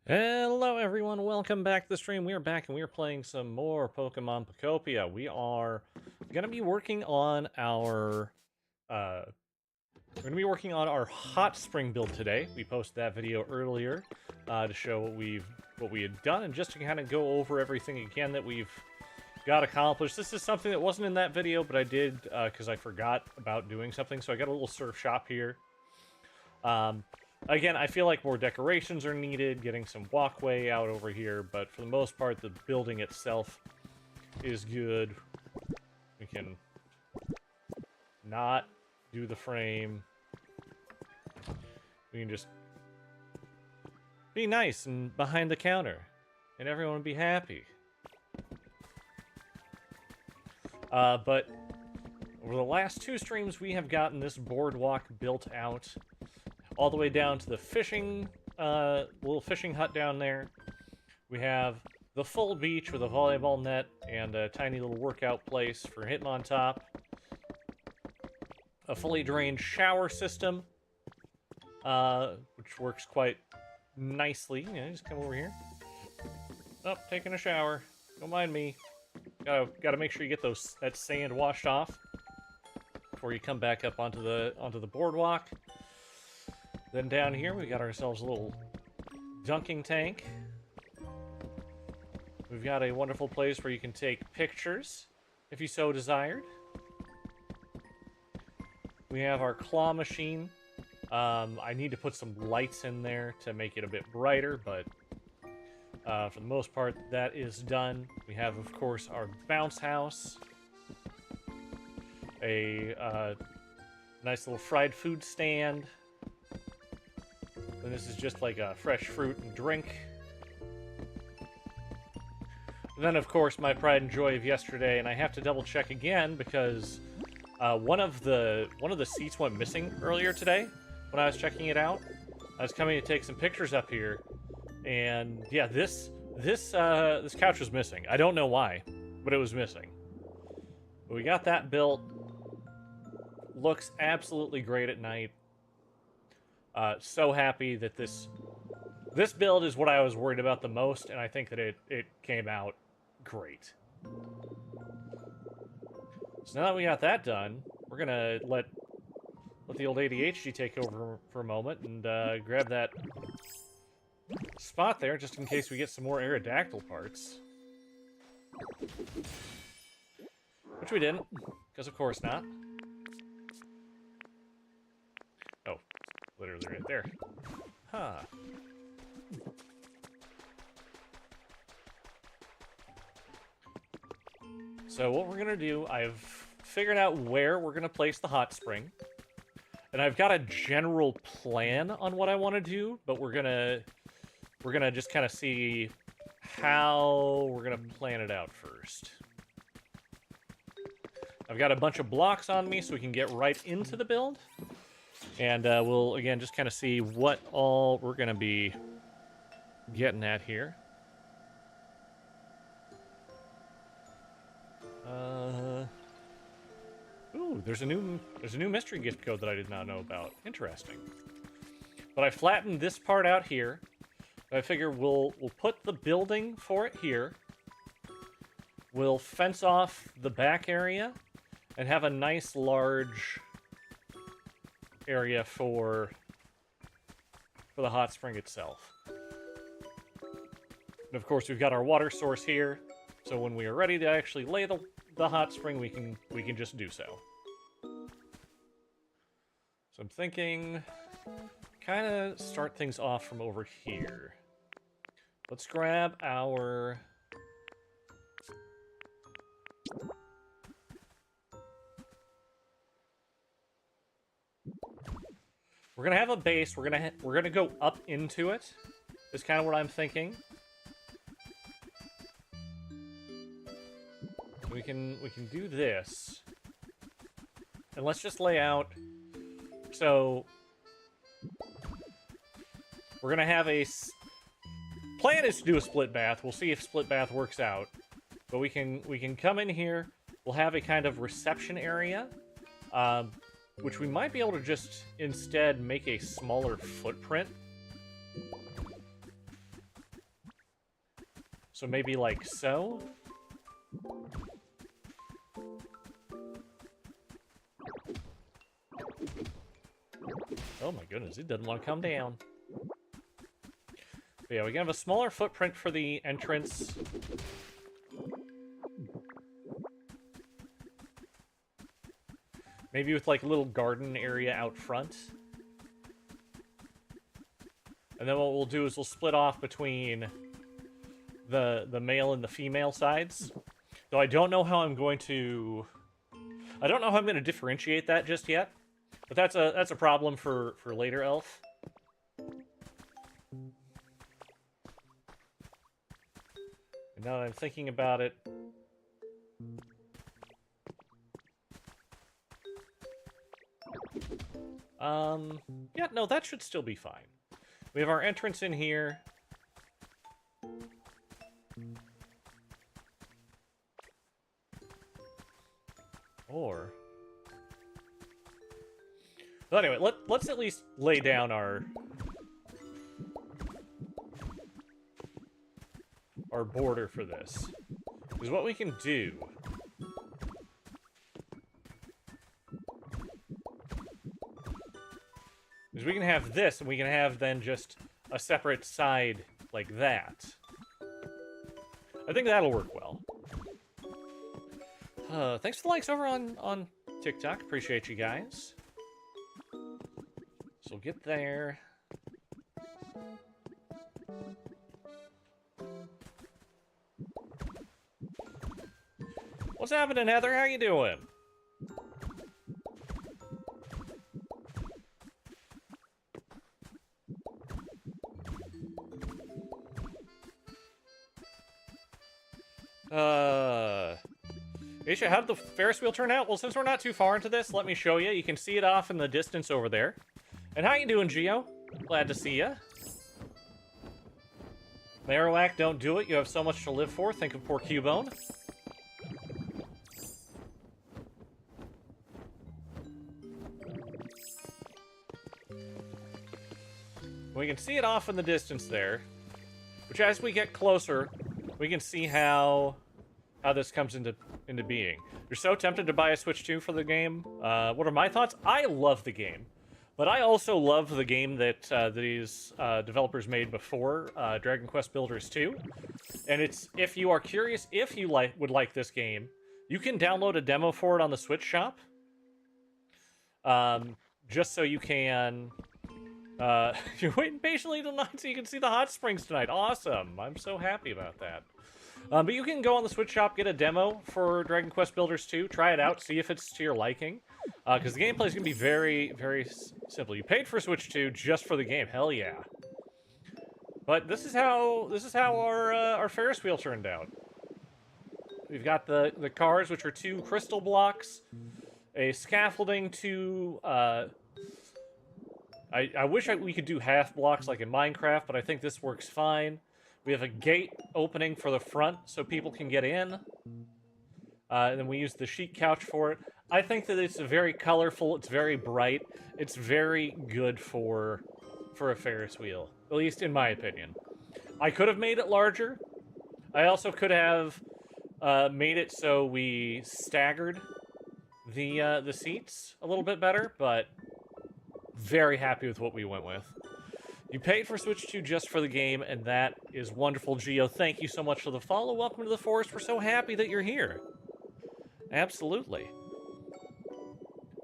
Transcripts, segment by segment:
Hello everyone, welcome back to the stream. We are back and we are playing some more Pokemon Pokopia. We are gonna be working on our hot spring build today. We posted that video earlier to show what we had done, and just to kind of go over everything again that we've got accomplished. This is something that wasn't in that video, but I did because I forgot about doing something. So I got a little surf shop here. Again, I feel like more decorations are needed, getting some walkway out over here, but for the most part, the building itself is good. We can not do the frame. We can just be nice and behind the counter, and everyone will be happy. But over the last two streams, we have gotten this boardwalk built out all the way down to the fishing, little fishing hut down there. We have the full beach with a volleyball net and a tiny little workout place for Hitmontop. A fully drained shower system, which works quite nicely. Yeah, just come over here. Oh, taking a shower. Don't mind me. Gotta make sure you get that sand washed off before you come back up onto the boardwalk. Then down here, we got ourselves a little dunking tank. We've got a wonderful place where you can take pictures, if you so desired. We have our claw machine. I need to put some lights in there to make it a bit brighter, but for the most part, that is done. We have, of course, our bounce house. A nice little fried food stand. And this is just like a fresh fruit and drink. And then, of course, my pride and joy of yesterday, and I have to double check again because one of the seats went missing earlier today when I was checking it out. I was coming to take some pictures up here, and yeah, this couch was missing. I don't know why, but it was missing. But we got that built. Looks absolutely great at night. So happy that this build is what I was worried about the most, and I think that it came out great. So now that we got that done, we're gonna let the old ADHD take over for a moment and grab that spot there, just in case we get some more Aerodactyl parts. Which we didn't, because of course not. Oh. Literally right there. Huh. So what we're gonna do, I've figured out where we're gonna place the hot spring. And I've got a general plan on what I want to do, but we're gonna just kind of see how we're gonna plan it out first. I've got a bunch of blocks on me so we can get right into the build. And we'll, again, just kind of see what all we're going to be getting at here. Ooh, there's a new mystery gift code that I did not know about. Interesting. But I flattened this part out here. I figure we'll put the building for it here. We'll fence off the back area and have a nice large area for the hot spring itself. And of course, we've got our water source here, so when we are ready to actually lay the hot spring, we can just do so. So I'm thinking, kind of start things off from over here. Let's grab our We're gonna have a base. We're gonna go up into it. Is kind of what I'm thinking. We can do this, and let's just lay out. So we're gonna have a plan is to do a split bath. We'll see if split bath works out, but we can come in here. We'll have a kind of reception area, which we might be able to just instead make a smaller footprint. So maybe like so. Oh my goodness, it doesn't want to come down. But yeah, we can have a smaller footprint for the entrance. Maybe with like a little garden area out front. And then what we'll do is we'll split off between the male and the female sides. Though I don't know how I'm going to differentiate that just yet. But that's a problem for later, Elf. And now that I'm thinking about it, yeah, no, that should still be fine. We have our entrance in here. Or... But anyway, let's at least lay down our border for this. Because what we can do is we can have this, and we can have then just a separate side like that. I think that'll work well. Thanks for the likes over on TikTok. Appreciate you guys. So we'll get there. What's happening, Heather? How you doing? Isha, how did the Ferris wheel turn out? Well, since we're not too far into this, let me show you. You can see it off in the distance over there. And how you doing, Geo? Glad to see ya. Marowak, don't do it. You have so much to live for. Think of poor Cubone. We can see it off in the distance there. Which, as we get closer, we can see how this comes into being. You're so tempted to buy a Switch 2 for the game. What are my thoughts? I love the game. But I also love the game that these developers made before, Dragon Quest Builders 2. And it's, if you are curious if you would like this game, you can download a demo for it on the Switch shop. Just so you can... you're waiting patiently till 9 so you can see the hot springs tonight. Awesome. I'm so happy about that. But you can go on the Switch shop, get a demo for Dragon Quest Builders 2, try it out, see if it's to your liking. Because the gameplay is going to be very, very simple. You paid for Switch 2 just for the game. Hell yeah. But this is how our Ferris wheel turned out. We've got the cars, which are 2 crystal blocks, a scaffolding, 2... I wish we could do half blocks like in Minecraft, but I think this works fine. We have a gate opening for the front so people can get in. And then we use the sheet couch for it. I think that it's very colorful, it's very bright, it's very good for a Ferris wheel, at least in my opinion. I could have made it larger. I also could have made it so we staggered the seats a little bit better, but very happy with what we went with. You paid for Switch 2 just for the game, and that is wonderful. Geo, thank you so much for the follow. Welcome to the forest. We're so happy that you're here. Absolutely.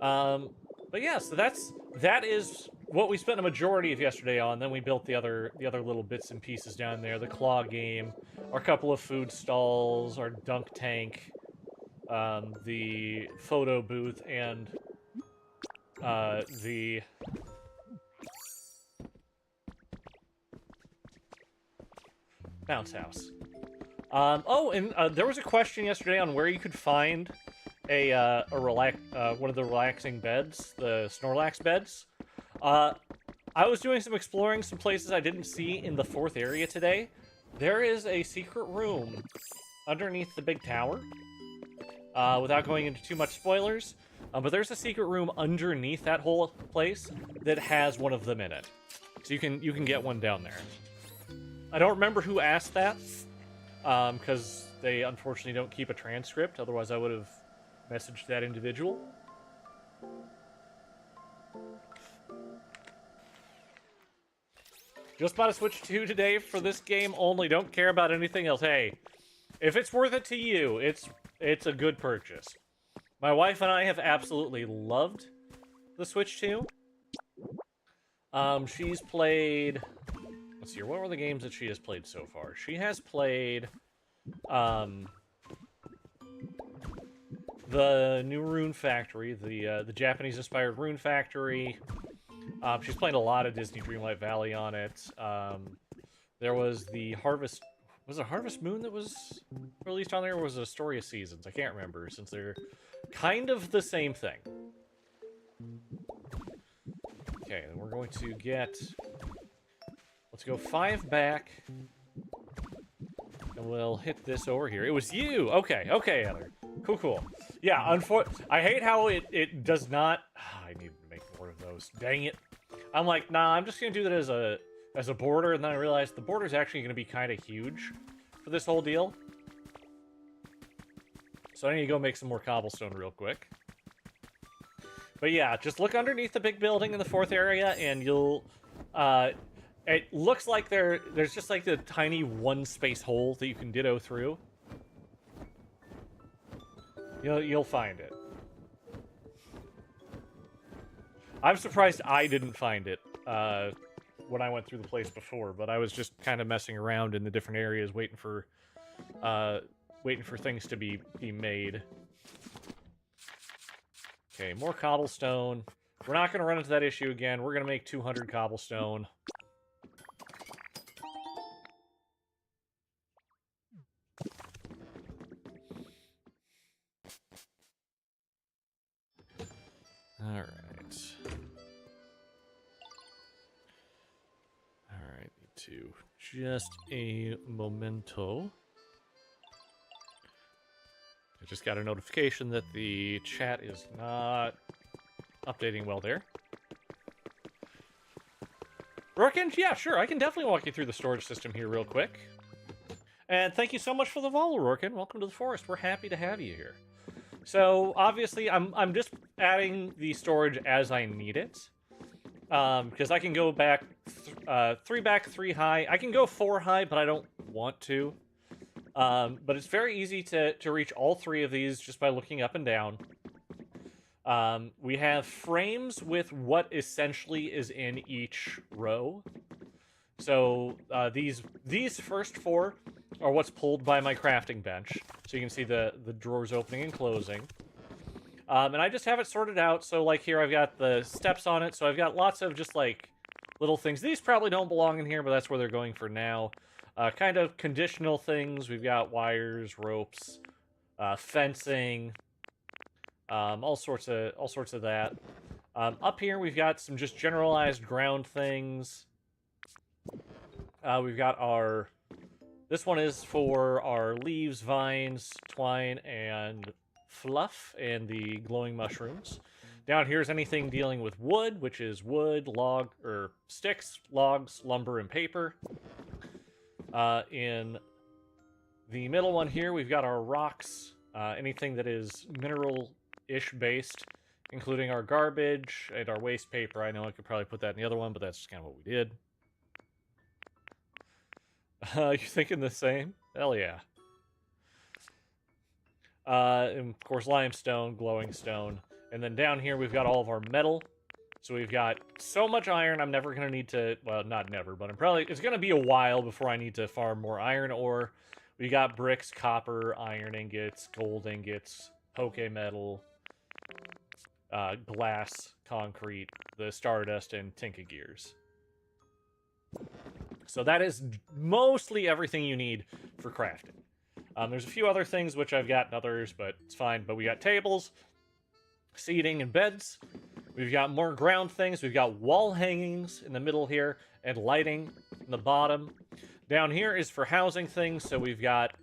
But yeah, so that is what we spent a majority of yesterday on. Then we built the other little bits and pieces down there. The claw game, our couple of food stalls, our dunk tank, the photo booth, and the Bounce house. Oh, and there was a question yesterday on where you could find one of the relaxing beds, the Snorlax beds. I was doing some exploring, some places I didn't see in the 4th area today. There is a secret room underneath the big tower. Without going into too much spoilers, but there's a secret room underneath that whole place that has one of them in it. So you can get one down there. I don't remember who asked that, because they unfortunately don't keep a transcript. Otherwise, I would have messaged that individual. Just bought a Switch 2 today for this game only. Don't care about anything else. Hey, if it's worth it to you, it's a good purchase. My wife and I have absolutely loved the Switch 2. She's played... Let's see here. What were the games that she has played so far? She has played... the new Rune Factory, the Japanese-inspired Rune Factory. She's played a lot of Disney Dreamlight Valley on it. There was the Harvest... Was it Harvest Moon that was released on there, or was it Astoria Seasons? I can't remember, since they're kind of the same thing. Okay, then we're going to get... Let's go 5 back. And we'll hit this over here. It was you! Okay, Heather. Cool. Yeah, I hate how it does not... I need to make more of those. Dang it. I'm like, nah, I'm just gonna do that as a border, and then I realized the border is actually going to be kind of huge for this whole deal. So I need to go make some more cobblestone real quick. But yeah, just look underneath the big building in the 4th area, and you'll... it looks like there's just like the tiny one-space hole that you can ditto through. You'll find it. I'm surprised I didn't find it when I went through the place before, but I was just kind of messing around in the different areas, waiting for things to be made. Okay, more cobblestone. We're not going to run into that issue again. We're going to make 200 cobblestone. Alright. Alright, need to... Just a momento. I just got a notification that the chat is not updating well there. Rorkin, yeah, sure, I can definitely walk you through the storage system here real quick. And thank you so much for the follow, Rorkin. Welcome to the forest. We're happy to have you here. So, obviously, I'm just adding the storage as I need it. Because I can go back 3 back, 3 high. I can go 4 high, but I don't want to. But it's very easy to reach all 3 of these just by looking up and down. We have frames with what essentially is in each row. So these first 4 are what's pulled by my crafting bench. So you can see the drawers opening and closing. And I just have it sorted out. So like here I've got the steps on it. So I've got lots of just like little things. These probably don't belong in here, but that's where they're going for now. Kind of conditional things. We've got wires, ropes, fencing, all sorts of that. Up here we've got some just generalized ground things. We've got our... This one is for our leaves, vines, twine, and fluff, and the glowing mushrooms. Down here is anything dealing with wood, which is wood, log, or sticks, logs, lumber, and paper. In the middle one here, we've got our rocks, anything that is mineral-ish based, including our garbage and our waste paper. I know I could probably put that in the other one, but that's just kind of what we did. You thinking the same? Hell yeah. And of course, limestone, glowing stone. And then down here, we've got all of our metal. So we've got so much iron, I'm never going to need to... Well, not never, but it's going to be a while before I need to farm more iron ore. We got bricks, copper, iron ingots, gold ingots, poke metal, glass, concrete, the stardust, and tinka gears. So that is mostly everything you need for crafting. There's a few other things which I've got and others, but it's fine. But we got tables, seating, and beds. We've got more ground things. We've got wall hangings in the middle here and lighting in the bottom. Down here is for housing things. So we've got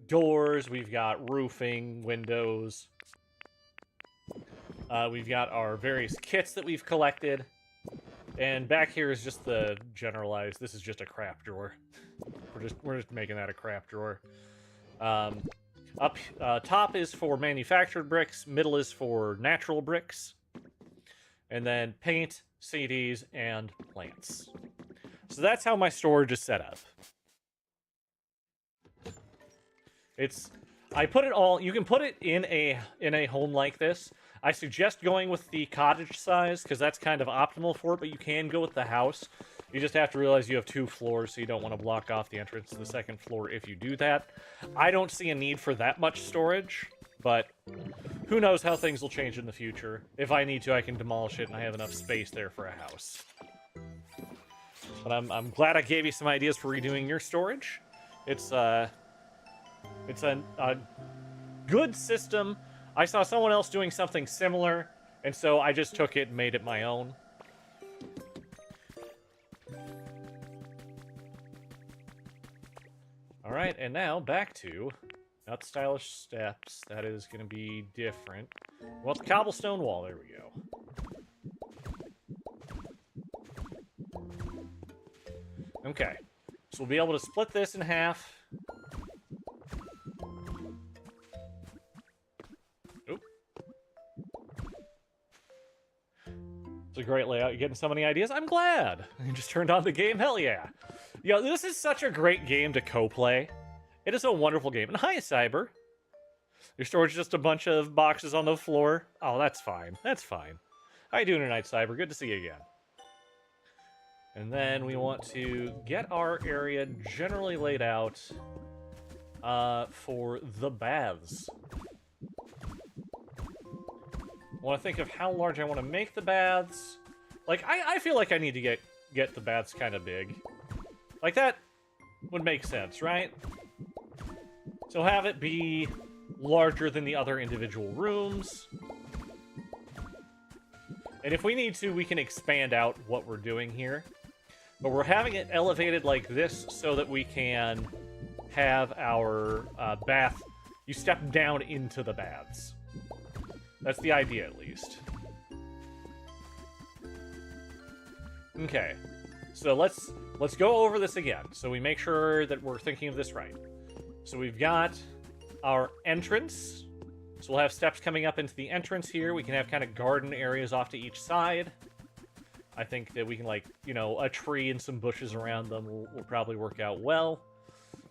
doors, we've got roofing, windows. We've got our various kits that we've collected. And back here is just the generalized. This is just a crap drawer. We're just making that a crap drawer. Up top is for manufactured bricks. Middle is for natural bricks. And then paint, CDs, and plants. So that's how my storage is set up. I put it all. You can put it in a home like this. I suggest going with the cottage size because that's kind of optimal for it. But you can go with the house. You just have to realize you have 2 floors, so you don't want to block off the entrance to the 2nd floor if you do that. I don't see a need for that much storage, but who knows how things will change in the future. If I need to, I can demolish it, and I have enough space there for a house. But I'm glad I gave you some ideas for redoing your storage. It's a good system. I saw someone else doing something similar, and so I just took it and made it my own. Alright, and now back to not stylish steps. That is going to be different. Well, the cobblestone wall. There we go. Okay. So we'll be able to split this in half. Oop. It's a great layout. You're getting so many ideas. I'm glad. You just turned on the game. Hell yeah. Yo, this is such a great game to co-play. It is a wonderful game. And hi, Cyber. Your storage is just a bunch of boxes on the floor. Oh, that's fine. That's fine. How you doing tonight, Cyber? Good to see you again. And then we want to get our area generally laid out for the baths. I want to think of how large I want to make the baths. Like, I feel like I need to get the baths kind of big. Like, that would make sense, right? So have it be larger than the other individual rooms. And if we need to, we can expand out what we're doing here. But we're having it elevated like this so that we can have our bath. You step down into the baths. That's the idea, at least. Okay. So let's go over this again, so we make sure that we're thinking of this right. So we've got our entrance. So we'll have steps coming up into the entrance here. We can have kind of garden areas off to each side. I think that we can, like, you know, a tree and some bushes around them will probably work out well.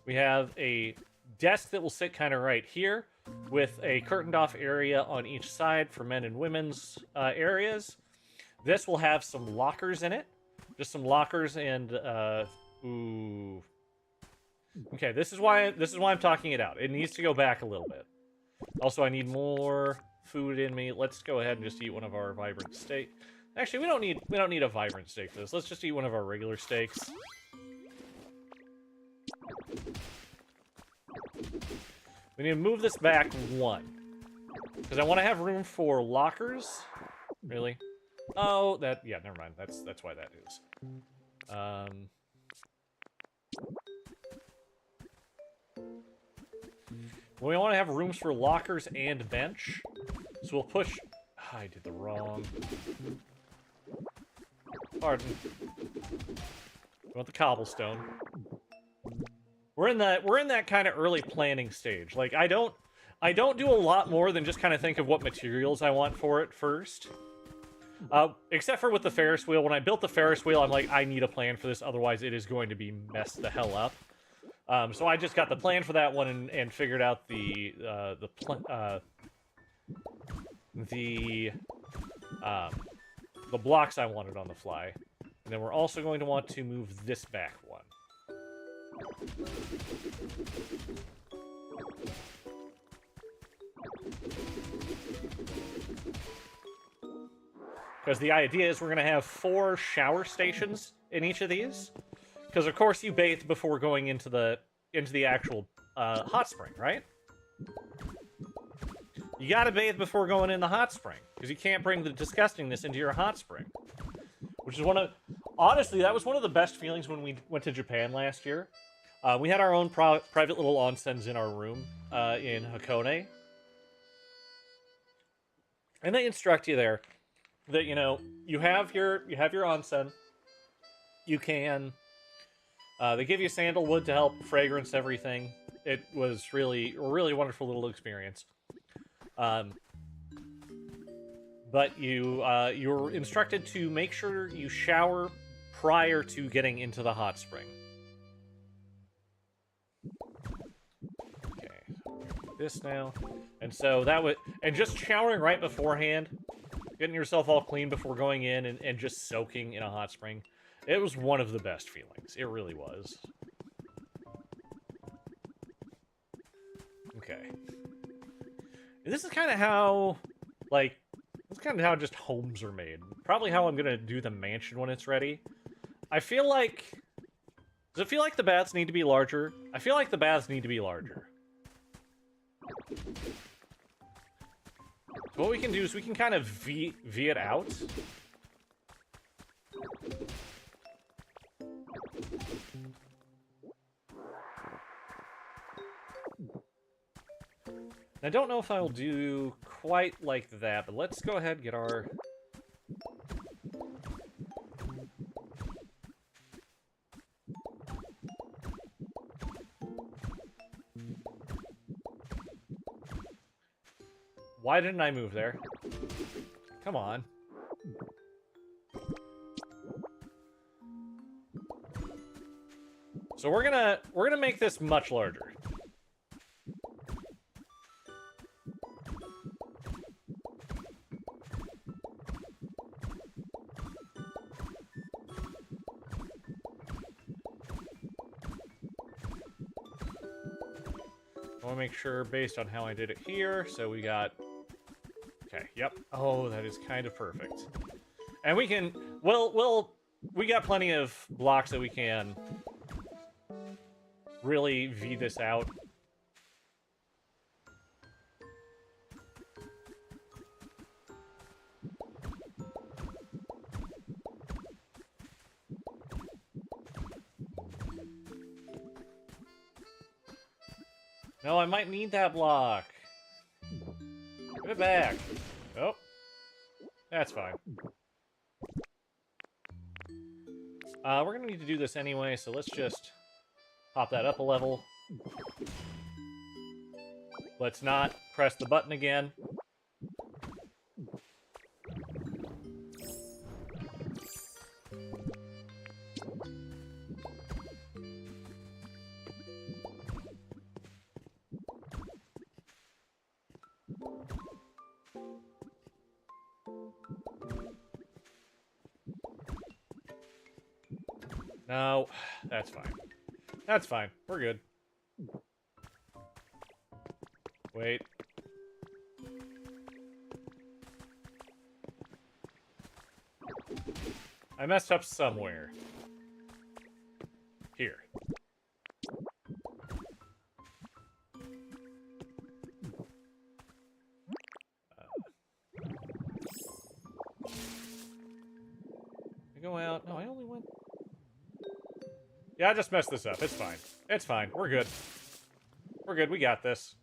We have a desk that will sit kind of right here with a curtained off area on each side for men and women's areas. This will have some lockers in it. Just some lockers and ooh. Okay, this is why I'm talking it out. It needs to go back a little bit. Also, I need more food in me. Let's go ahead and just eat one of our vibrant steak. Actually, we don't need a vibrant steak for this. Let's just eat one of our regular steaks. We need to move this back 1. Because I want to have room for lockers. Really? Oh, yeah, never mind. That's why that is. We want to have rooms for lockers and bench. So we'll push... Oh, I did the wrong... Pardon. We want the cobblestone. We're in that kind of early planning stage. Like, I don't do a lot more than just kind of think of what materials I want for it first. Except for with the Ferris wheel. When I built the Ferris wheel, I'm like, I need a plan for this, otherwise it is going to be messed the hell up. So I just got the plan for that one and figured out the blocks I wanted on the fly. And then we're also going to want to move this back 1. Because the idea is we're going to have 4 shower stations in each of these. Because of course you bathe before going into the actual hot spring, right? You gotta bathe before going in the hot spring, because you can't bring the disgustingness into your hot spring. Which is honestly, that was one of the best feelings when we went to Japan last year. We had our own private little onsens in our room in Hakone. And they instruct you there that, you know, you have your onsen. You can... they give you sandalwood to help fragrance everything. It was really a really wonderful little experience. But you're instructed to make sure you shower prior to getting into the hot spring. Okay, this now, and so and just showering right beforehand, getting yourself all clean before going in, and just soaking in a hot spring. It was one of the best feelings. It really was. Okay. This is kind of how, like, this is kind of how just homes are made. Probably how I'm gonna do the mansion when it's ready. I feel like... Does it feel like the baths need to be larger? I feel like the baths need to be larger. So what we can do is we can kind of V it out. I don't know if I'll do quite like that, but let's go ahead and get our... Why didn't I move there? Come on. So we're gonna make this much larger. I want to make sure based on how I did it here. So we got... Okay, yep. Oh, that is kind of perfect. And we can... we got plenty of blocks that we can really V this out. No, I might need that block. Give it back. Oh. That's fine. We're gonna need to do this anyway, so let's just pop that up a level. Let's not press the button again. No, that's fine. That's fine. We're good. Wait. I messed up somewhere. Here. I go out. No, I only went... Yeah, I just messed this up. It's fine. It's fine. We're good. We're good. We got this.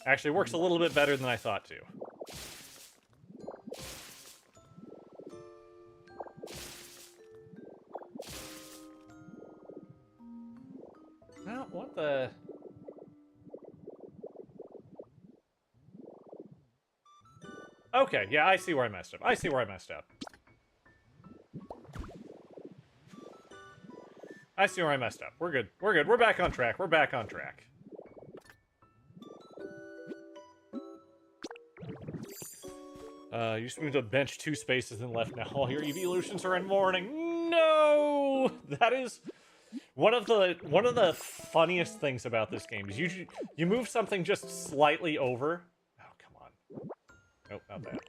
Actually, works a little bit better than I thought to. Oh, what the... Okay, yeah, I see where I messed up. I see where I messed up. I see where I messed up. We're good. We're good. We're back on track. We're back on track. You just moved to bench 2 spaces and left now. All your evolutions are in mourning. No! That is One of the funniest things about this game is you move something just slightly over. Oh, come on. Nope, not that.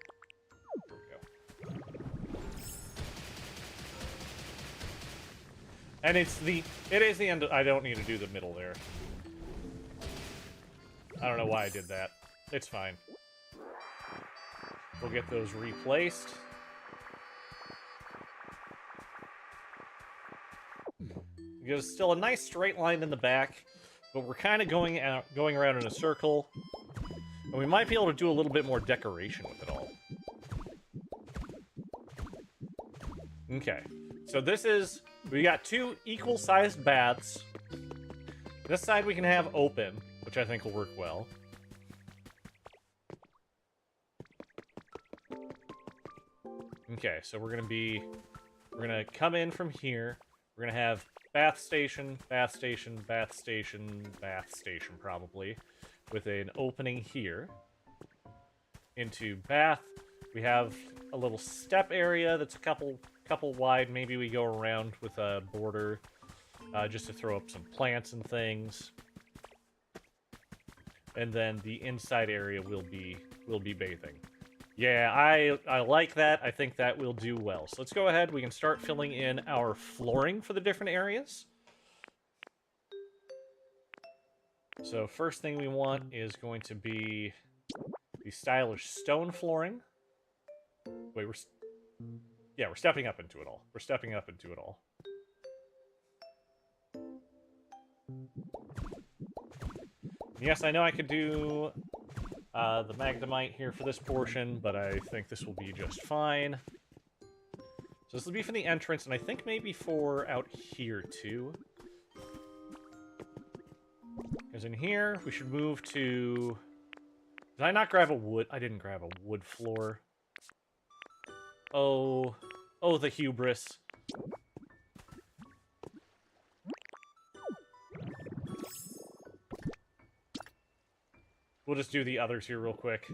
There we go. And it is the end. I don't need to do the middle there. I don't know why I did that. It's fine. We'll get those replaced. There's still a nice straight line in the back, but we're kind of going around in a circle, and we might be able to do a little bit more decoration with it all. Okay, so we got 2 equal-sized baths. This side we can have open, which I think will work well. Okay, so we're gonna come in from here. We're gonna have bath station, bath station, bath station, bath station, probably, with an opening here. Into bath, we have a little step area that's a couple wide. Maybe we go around with a border, just to throw up some plants and things. And then the inside area will be bathing. Yeah, I like that. I think that will do well. So let's go ahead. We can start filling in our flooring for the different areas. So first thing we want is going to be the stylish stone flooring. Wait, we're stepping up into it all. We're stepping up into it all. Yes, I know I could do the Magnemite here for this portion, but I think this will be just fine. So this will be for the entrance, and I think maybe for out here, too. Because in here, we should move to... Did I not grab a wood? I didn't grab a wood floor. Oh, the hubris. We'll just do the others here real quick.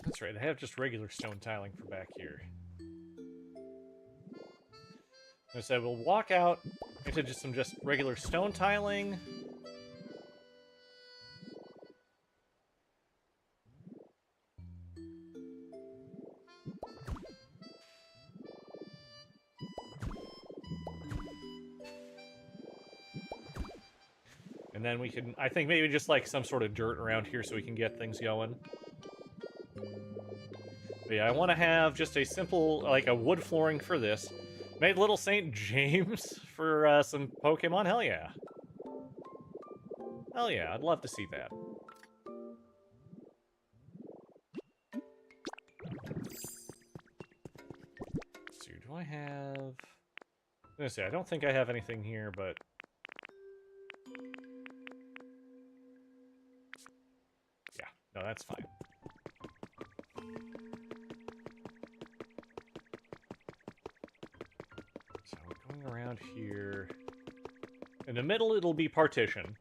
That's right, I have just regular stone tiling for back here. I said we'll walk out into just some regular stone tiling. And then we can, I think maybe just like some sort of dirt around here so we can get things going. But yeah, I want to have just a simple, like a wood flooring for this. Made Little St. James for some Pokemon? Hell yeah. Hell yeah, I'd love to see that. Let's see, do I have... I'm gonna say, I don't think I have anything here, but... Yeah, no, that's fine. Around here. In the middle, it'll be partition.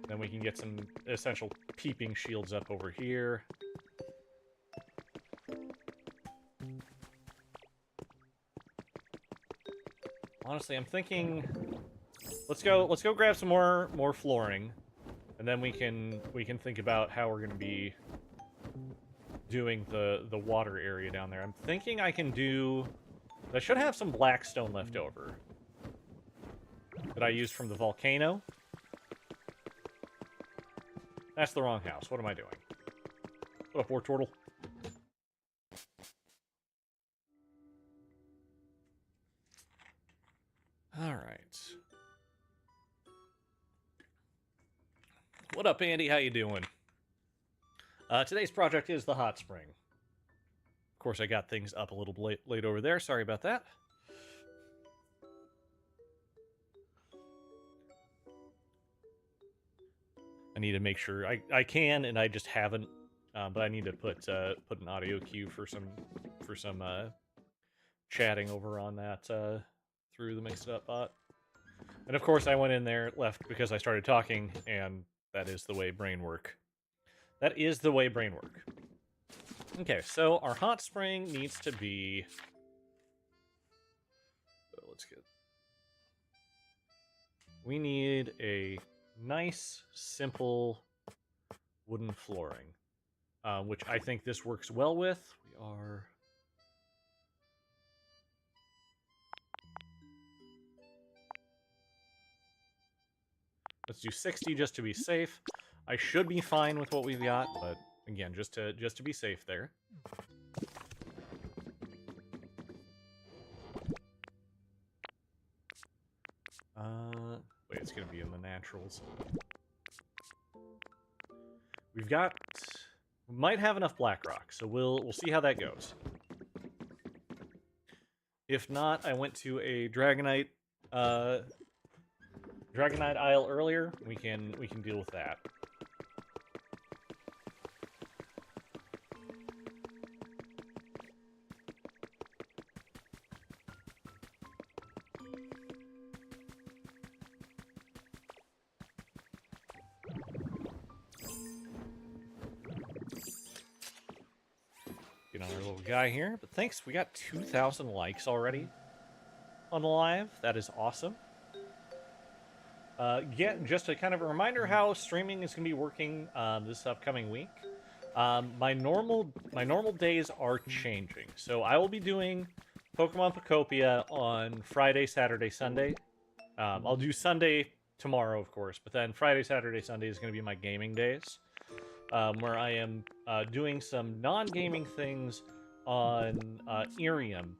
Then we can get some essential peeping shields up over here. Honestly, I'm thinking let's go grab some more flooring, and then we can think about how we're going to be doing the water area down there. I'm thinking I can do... I should have some black stone left over that I used from the volcano. That's the wrong house. What am I doing? What up, War Turtle? Alright. What up, Andy? How you doing? Today's project is the hot spring. Of course, I got things up a little late over there. Sorry about that. I need to make sure I can, and I just haven't. But I need to put an audio cue for some chatting over on that through the Mixed Up bot. And of course, I went in there, left because I started talking, and that is the way brain work. That is the way brain work. Okay, so our hot spring needs to be. Let's get. We need a nice, simple wooden flooring, which I think this works well with. We are. Let's do 60 just to be safe. I should be fine with what we've got, but again, just to be safe there. Wait, it's gonna be in the naturals. We've got. We might have enough black rock, so we'll see how that goes. If not, I went to a Dragonite Isle earlier. We can deal with that. Get on our little guy here, but thanks. We got 2,000 likes already on the live. That is awesome. Just a kind of a reminder how streaming is going to be working this upcoming week. My normal days are changing, so I will be doing Pokemon Pokopia on Friday, Saturday, Sunday. I'll do Sunday tomorrow, of course, but then Friday, Saturday, Sunday is going to be my gaming days, where I am doing some non-gaming things on Irium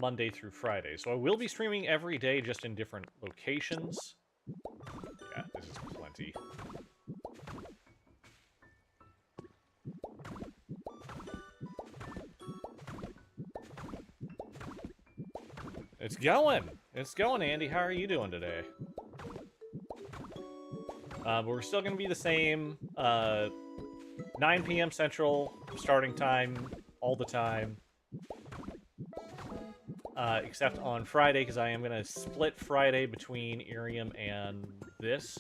Monday through Friday. So I will be streaming every day, just in different locations. Yeah, this is plenty. It's going! It's going, Andy. How are you doing today? But we're still going to be the same. 9 p.m. Central starting time all the time. Except on Friday, because I am going to split Friday between Irium and this.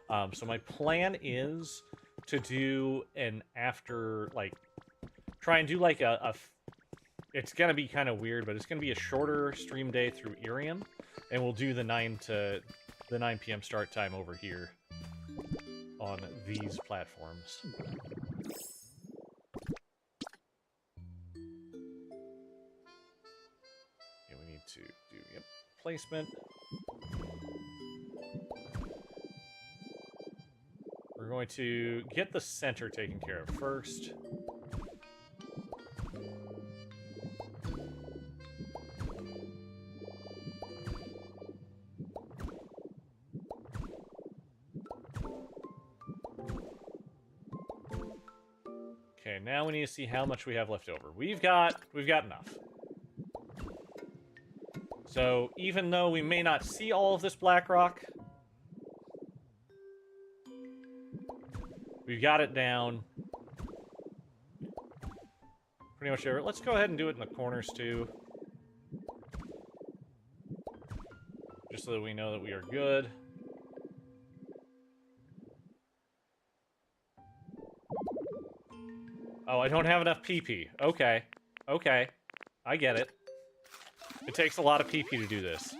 So my plan is to do an after, like, try and do like it's going to be kind of weird, but it's going to be a shorter stream day through Irium, and we'll do the 9 p.m. start time over here on these platforms. And we need to do placement. We're going to get the center taken care of first. Okay, now we need to see how much we have left over. We've got enough. So even though we may not see all of this black rock, we've got it down. Pretty much there. Let's go ahead and do it in the corners too. Just so that we know that we are good. Oh, I don't have enough PP. Okay. Okay. I get it. It takes a lot of PP to do this.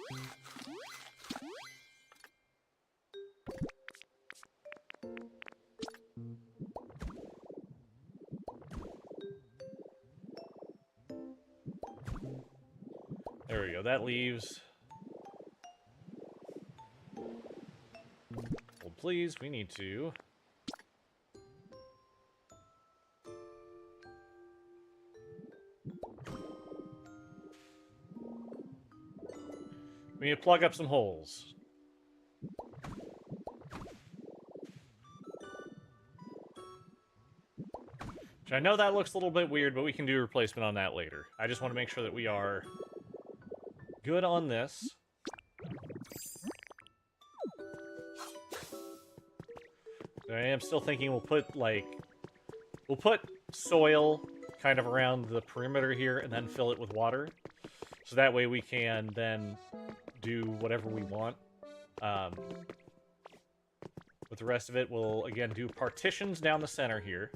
There we go. That leaves... Well, please, we need to... We need to plug up some holes. Which I know that looks a little bit weird, but we can do a replacement on that later. I just want to make sure that we are good on this. I am still thinking we'll put soil kind of around the perimeter here and then fill it with water. So that way we can then do whatever we want. With the rest of it, we'll, again, do partitions down the center here.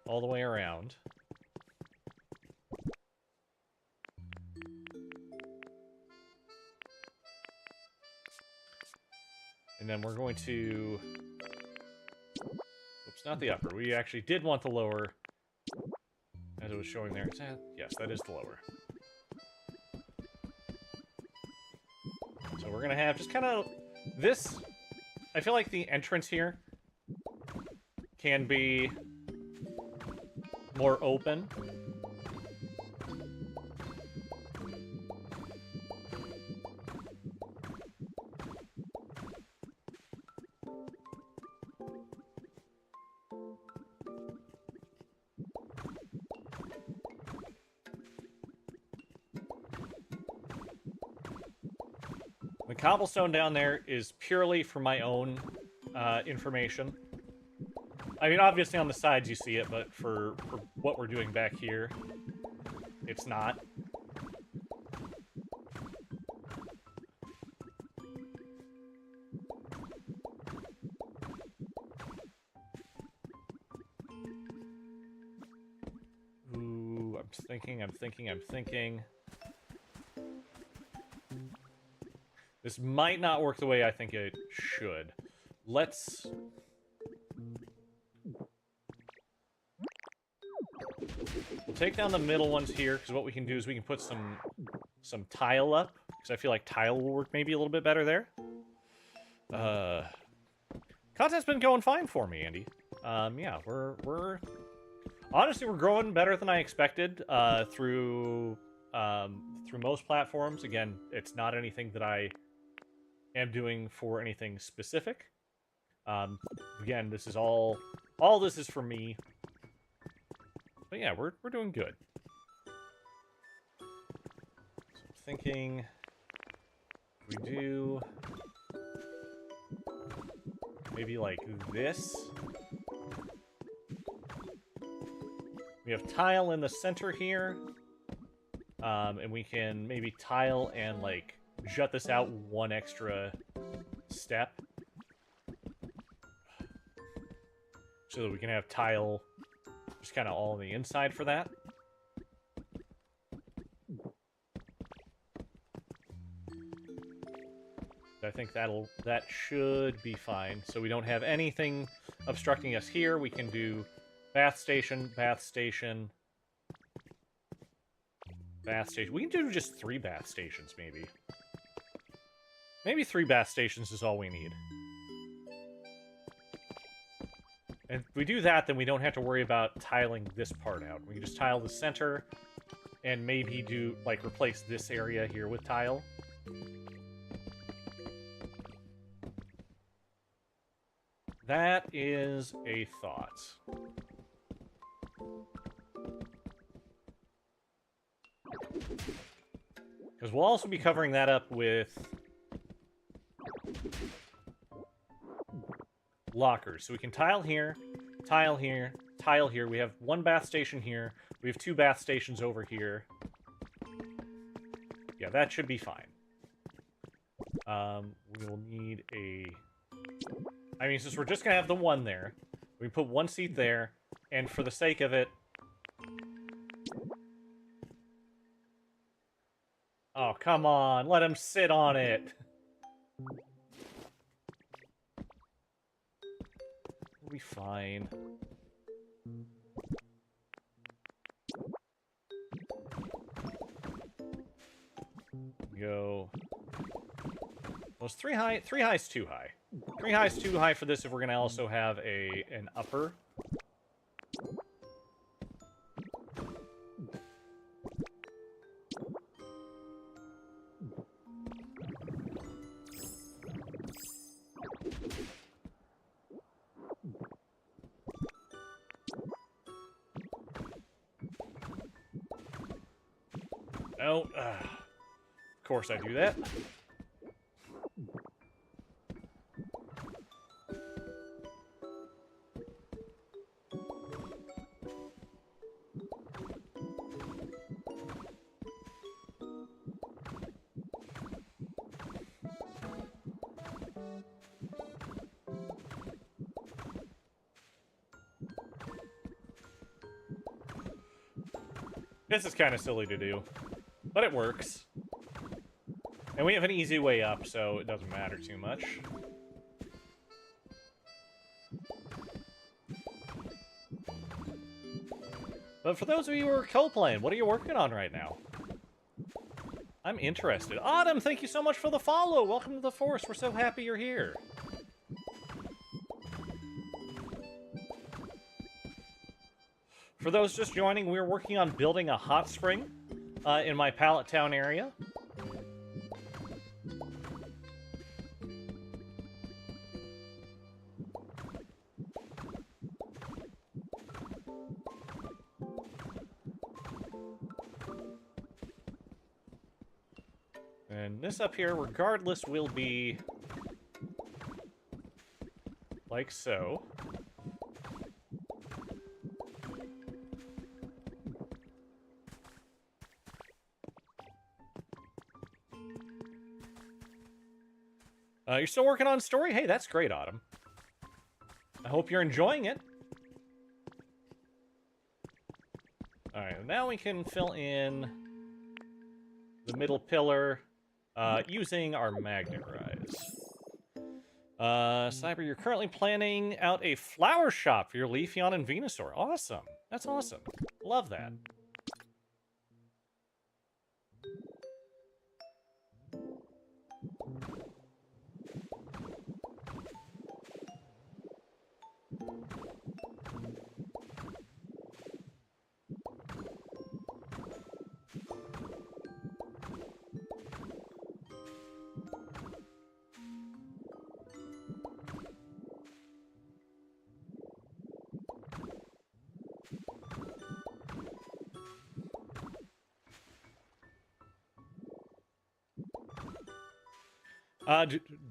All the way around. And then we're going to... Oops, not the upper. We actually did want the lower, as it was showing there. Yes, that is the lower. So we're going to have just kind of... This... I feel like the entrance here can be more open. The cobblestone down there is purely for my own information. I mean, obviously on the sides you see it, but for what we're doing back here, it's not. Ooh, I'm thinking. This might not work the way I think it should. Let's... We'll take down the middle ones here, because what we can do is we can put some tile up, because I feel like tile will work maybe a little bit better there. Content's been going fine for me, Andy. Yeah, we're... Honestly, we're growing better than I expected, through most platforms. Again, it's not anything that I am doing for anything specific. Again, this is all this is for me. But yeah, we're doing good. So I'm thinking we do maybe like this. We have tile in the center here. And we can maybe tile and like jut this out one extra step. So that we can have tile just kind of all on the inside for that. I think that should be fine. So we don't have anything obstructing us here. We can do bath station, bath station, bath station. We can do just 3 bath stations, maybe. Maybe 3 bath stations is all we need. And if we do that, then we don't have to worry about tiling this part out. We can just tile the center and maybe do, like, replace this area here with tile. That is a thought. Because we'll also be covering that up with lockers. So we can tile here, tile here, tile here. We have 1 bath station here. We have 2 bath stations over here. Yeah, that should be fine. We will need a... I mean, since we're just going to have the 1 there, we put 1 seat there, and for the sake of it... Oh, come on. Let him sit on it. We'll be fine. Go. Well, it's 3 high. 3 high is too high. 3 high is too high for this if we're going to also have an upper. No, of course I do that. This is kind of silly to do, but it works. And we have an easy way up, so it doesn't matter too much. But for those of you who are co-playing, what are you working on right now? I'm interested. Autumn, thank you so much for the follow. Welcome to the Force. We're so happy you're here. For those just joining, we're working on building a hot spring in my Pallet Town area. And this up here, regardless, will be like so. You're still working on story? Hey, that's great, Autumn. I hope you're enjoying it. Alright, now we can fill in the middle pillar using our magnet rise. Cyber, you're currently planning out a flower shop for your Leafeon and Venusaur. Awesome. That's awesome. Love that.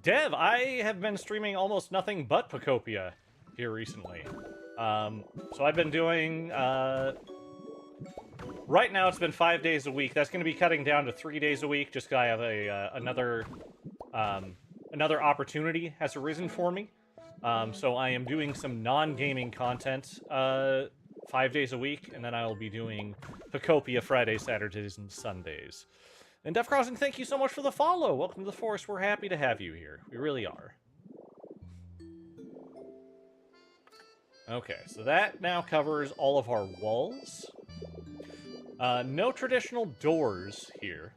Dev, I have been streaming almost nothing but Pokopia here recently. So I've been doing, right now it's been 5 days a week. That's going to be cutting down to 3 days a week, just because I have another opportunity has arisen for me. So I am doing some non-gaming content 5 days a week, and then I will be doing Pokopia Fridays, Saturdays, and Sundays. And Death Crossing, thank you so much for the follow. Welcome to the Forest. We're happy to have you here. We really are. Okay, so that now covers all of our walls. No traditional doors here.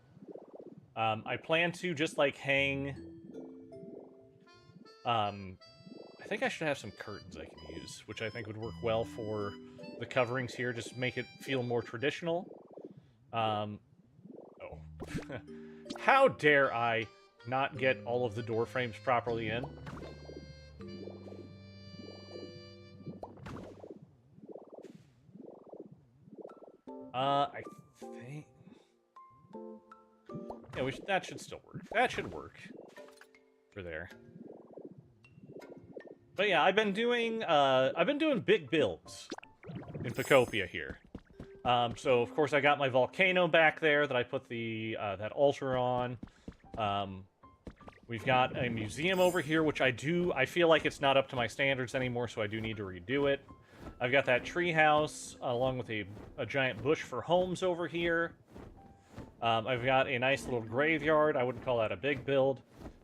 I plan to just, like, hang... I think I should have some curtains I can use, which I think would work well for the coverings here, just to make it feel more traditional. How dare I not get all of the door frames properly in? I think... Yeah, that should still work. That should work. For there. But yeah, I've been doing big builds in Pokopia here. So, of course, I got my volcano back there that I put the that altar on. We've got a museum over here, which I feel like it's not up to my standards anymore, so I do need to redo it. I've got that tree house, along with a giant bush for homes over here. I've got a nice little graveyard. I wouldn't call that a big build.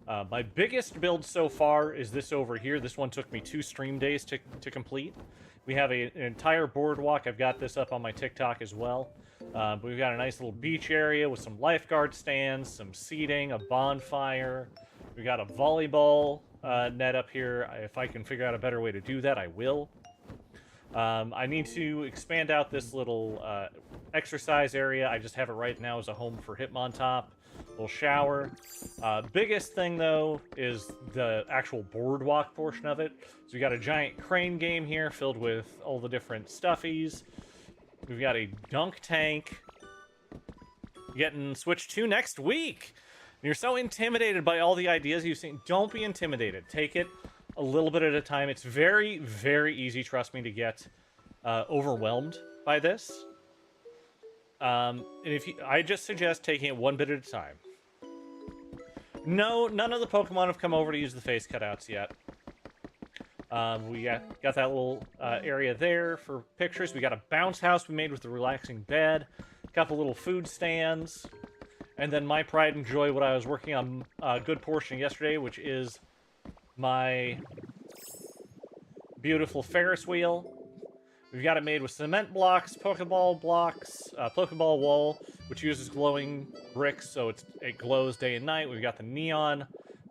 My biggest build so far is this over here. This one took me 2 stream days to complete. We have an entire boardwalk. I've got this up on my TikTok as well. But we've got a nice little beach area with some lifeguard stands, some seating, a bonfire. We've got a volleyball net up here. If I can figure out a better way to do that, I will. I need to expand out this little exercise area. I just have it right now as a home for Hitmontop. Little shower. Biggest thing, though, is the actual boardwalk portion of it. So we got a giant crane game here filled with all the different stuffies. We've got a dunk tank getting switched to next week. And you're so intimidated by all the ideas you've seen. Don't be intimidated. Take it a little bit at a time. It's very, very easy, trust me, to get overwhelmed by this. And I just suggest taking it one bit at a time. No, none of the Pokemon have come over to use the face cutouts yet. We got that little area there for pictures. We got a bounce house we made with the relaxing bed. couple little food stands, and then my pride and joy, what I was working on a good portion yesterday, which is my beautiful Ferris wheel. We've got it made with cement blocks, Pokeball blocks, Pokeball wall, which uses glowing bricks, so it glows day and night. We've got the neon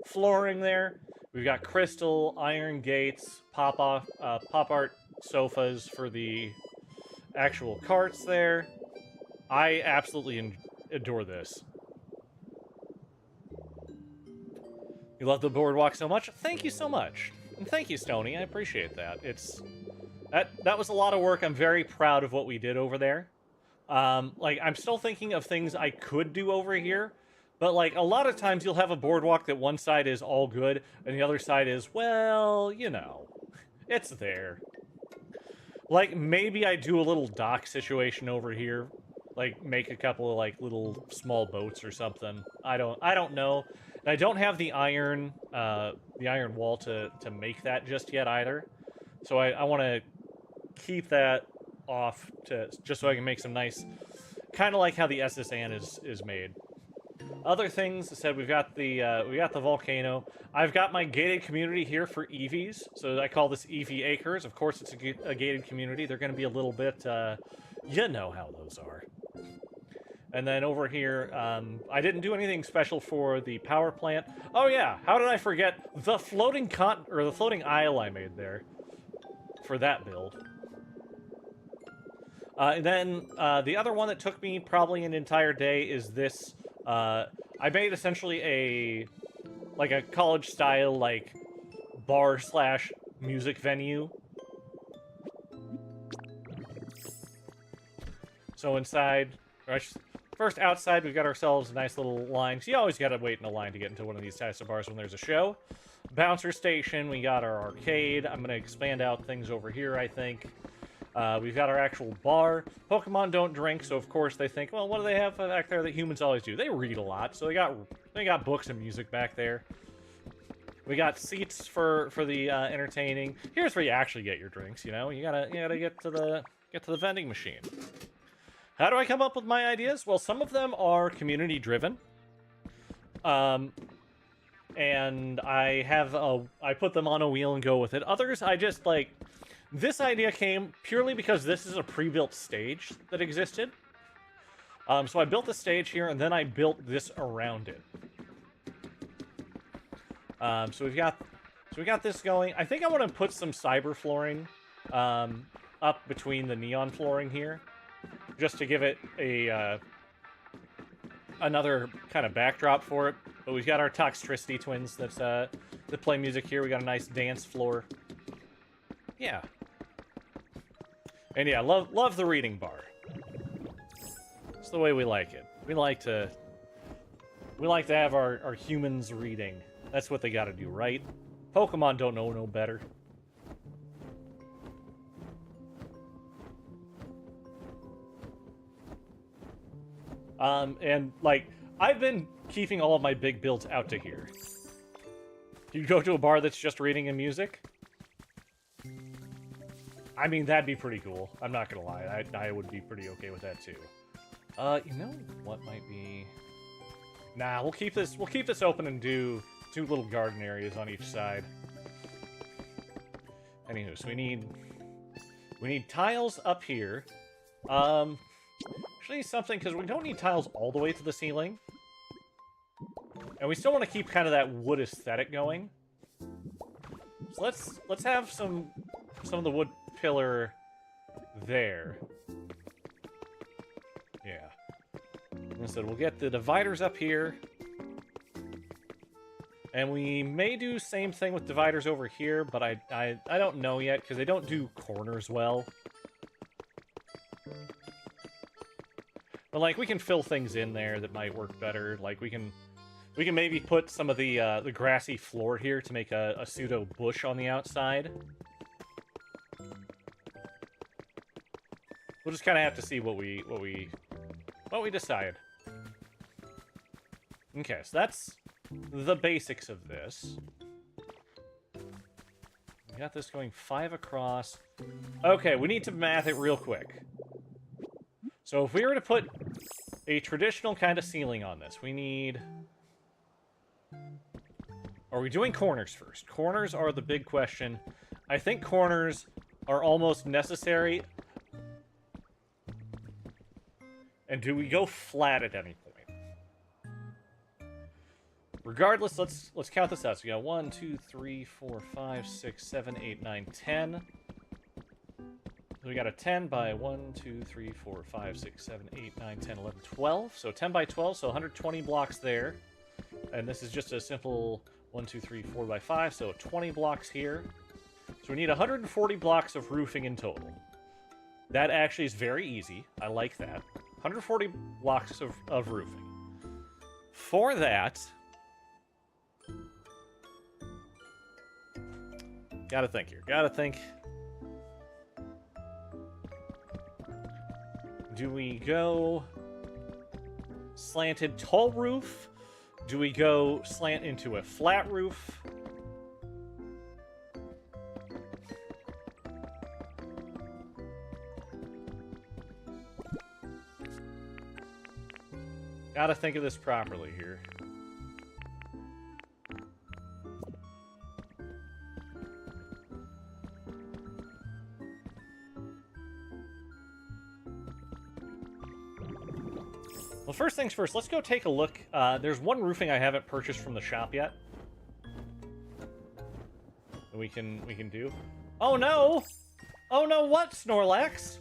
flooring there. We've got crystal, iron gates, pop art sofas for the actual carts there. I absolutely adore this. You love the boardwalk so much? Thank you so much. And thank you, Stony. I appreciate that. That was a lot of work. I'm very proud of what we did over there. Like, I'm still thinking of things I could do over here, but, like, a lot of times you'll have a boardwalk that one side is all good, and the other side is, well, you know, it's there. Like, maybe I do a little dock situation over here, like, make a couple of, like, little small boats or something. I don't know. And I don't have the iron wall to make that just yet either. So I want to keep that off just so I can make some nice, kind of like how the SSN is made. Other things, I said we got the volcano. I've got my gated community here for EVs, so I call this EV Acres. Of course, it's a gated community. They're going to be a little bit, you know how those are. And then over here, I didn't do anything special for the power plant. Oh yeah, how did I forget the floating isle I made there for that build. And then the other one that took me probably an entire day is this. I made essentially a college-style, like, bar/music venue. So inside, first outside, we've got ourselves a nice little line. So you always got to wait in a line to get into one of these types of bars when there's a show. Bouncer station, we got our arcade. I'm going to expand out things over here, I think. We've got our actual bar. Pokemon don't drink, so of course they think, well, what do they have back there that humans always do? They read a lot, so they got books and music back there. We got seats for the entertaining. Here's where you actually get your drinks. You know, you gotta get to the vending machine. How do I come up with my ideas? Well, some of them are community driven. And I put them on a wheel and go with it. Others, I just, like, this idea came purely because this is a pre-built stage that existed. So I built the stage here, and then I built this around it. So we got this going. I think I want to put some cyber flooring up between the neon flooring here, just to give it a another kind of backdrop for it. But we've got our Toxtricity twins that play music here. We got a nice dance floor. Yeah. And yeah, love the reading bar. It's the way we like it. We like to have our humans reading. That's what they gotta do, right? Pokemon don't know no better. And, like, I've been keeping all of my big builds out to here. You go to a bar that's just reading and music? I mean, that'd be pretty cool. I'm not gonna lie. I would be pretty okay with that, too. You know what might be... Nah, we'll keep this open and do 2 little garden areas on each side. Anywho, so we need tiles up here. Actually something, because we don't need tiles all the way to the ceiling. And we still want to keep kind of that wood aesthetic going. So let's have some of the wood pillar there. Yeah. Like I said, we'll get the dividers up here. And we may do same thing with dividers over here, but I don't know yet, because they don't do corners well. But, like, we can fill things in there that might work better. Like, we can maybe put some of the grassy floor here to make a pseudo bush on the outside. We'll just kind of have to see what we decide. Okay, so that's the basics of this. We got this going 5 across. Okay, we need to math it real quick. So if we were to put a traditional kind of ceiling on this, we need... Are we doing corners first? Corners are the big question. I think corners are almost necessary. And do we go flat at any point? Regardless, let's count this out. So we got 1, 2, 3, 4, 5, 6, 7, 8, 9, 10. So we got a 10 by 1, 2, 3, 4, 5, 6, 7, 8, 9, 10, 11, 12. So 10 by 12, so 120 blocks there. And this is just a simple 1, 2, 3, 4 by 5, so 20 blocks here. So we need 140 blocks of roofing in total. That actually is very easy. I like that. 140 blocks of roofing. For that... Gotta think here. Gotta think. Do we go slanted tall roof? Do we go slant into a flat roof? Gotta think of this properly here. Well, first things first, let's go take a look. There's one roofing I haven't purchased from the shop yet. That we can do. Oh no! Oh no, what, Snorlax?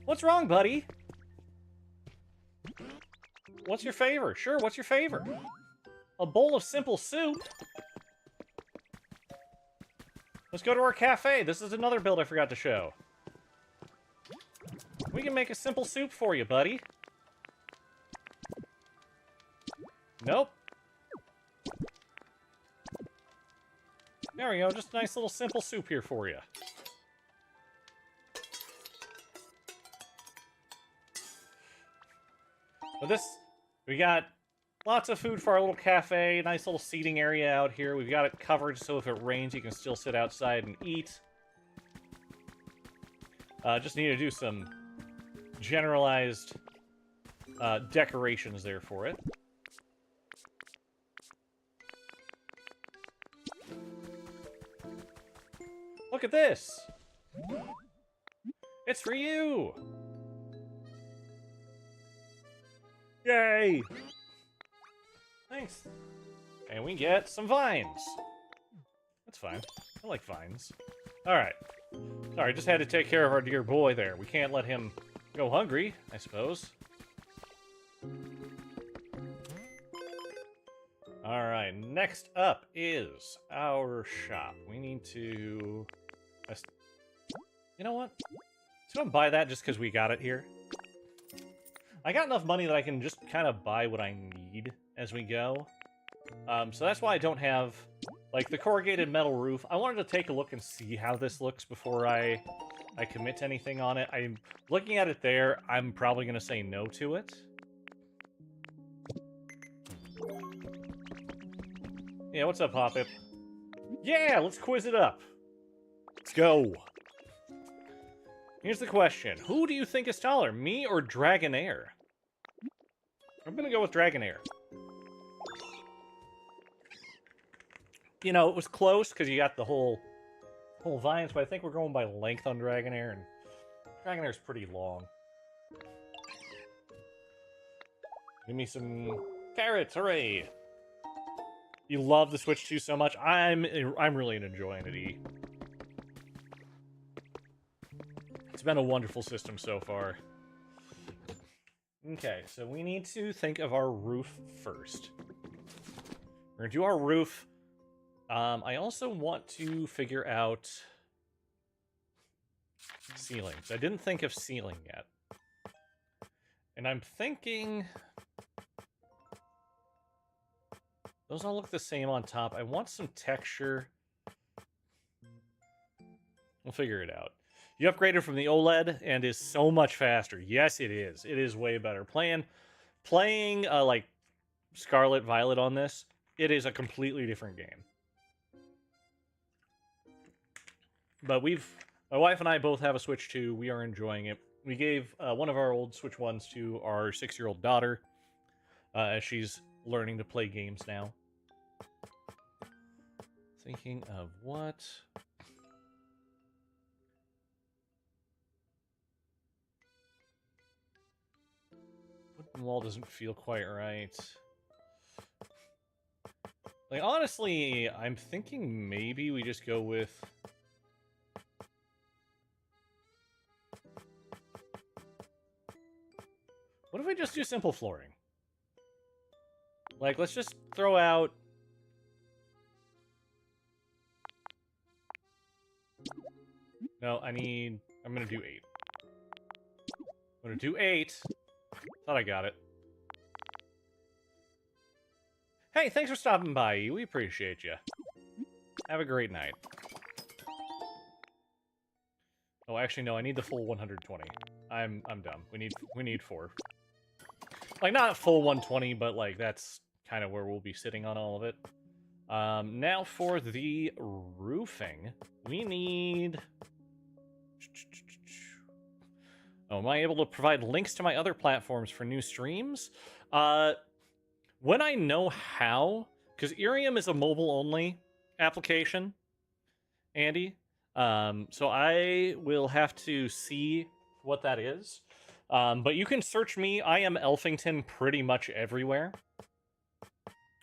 What's wrong, buddy? What's your favor? Sure, what's your favor? A bowl of simple soup? Let's go to our cafe. This is another build I forgot to show. We can make a simple soup for you, buddy. Nope. There we go, just a nice little simple soup here for you. But this, we got lots of food for our little cafe, nice little seating area out here. We've got it covered so if it rains you can still sit outside and eat. Just need to do some generalized decorations there for it. Look at this! It's for you! Yay! Thanks. And we get some vines. That's fine. I like vines. Alright. Sorry, just had to take care of our dear boy there. We can't let him go hungry, I suppose. Alright, next up is our shop. We need to... You know what? Let's go and buy that just because we got it here. I got enough money that I can just kind of buy what I need as we go. So that's why I don't have, like, the corrugated metal roof. I wanted to take a look and see how this looks before I commit to anything on it. I'm looking at it there. I'm probably going to say no to it. Yeah, what's up, Hoppip? Yeah, let's quiz it up. Let's go. Here's the question. Who do you think is taller, me or Dragonair? I'm gonna go with Dragonair. You know, it was close because you got the whole vines, but I think we're going by length on Dragonair, and Dragonair's pretty long. Give me some carrots, hooray! You love the Switch 2 so much. I'm really enjoying it, E. It's been a wonderful system so far. Okay, so we need to think of our roof first. We're gonna do our roof. I also want to figure out ceilings. I didn't think of ceiling yet. And I'm thinking... Those all look the same on top. I want some texture. We'll figure it out. You upgraded from the OLED and is so much faster. Yes, it is. It is way better. Playing like Scarlet Violet on this, it is a completely different game. But my wife and I both have a Switch 2. We are enjoying it. we gave one of our old Switch 1s to our 6-year-old daughter, as she's learning to play games now. Thinking of what... Wooden wall doesn't feel quite right. Like, honestly, I'm thinking maybe we just go with... What if we just do simple flooring? Like, let's just throw out... No, I'm gonna do 8. I'm gonna do 8. Thought I got it. Hey, thanks for stopping by. We appreciate you. Have a great night. Oh, actually, no. I need the full 120. I'm dumb. We need 4. Like, not full 120, but like that's kind of where we'll be sitting on all of it. Now for the roofing, we need. Oh, am I able to provide links to my other platforms for new streams? When I know how, because Irium is a mobile-only application, Andy. So I will have to see what that is. But you can search me. I am Elfington pretty much everywhere.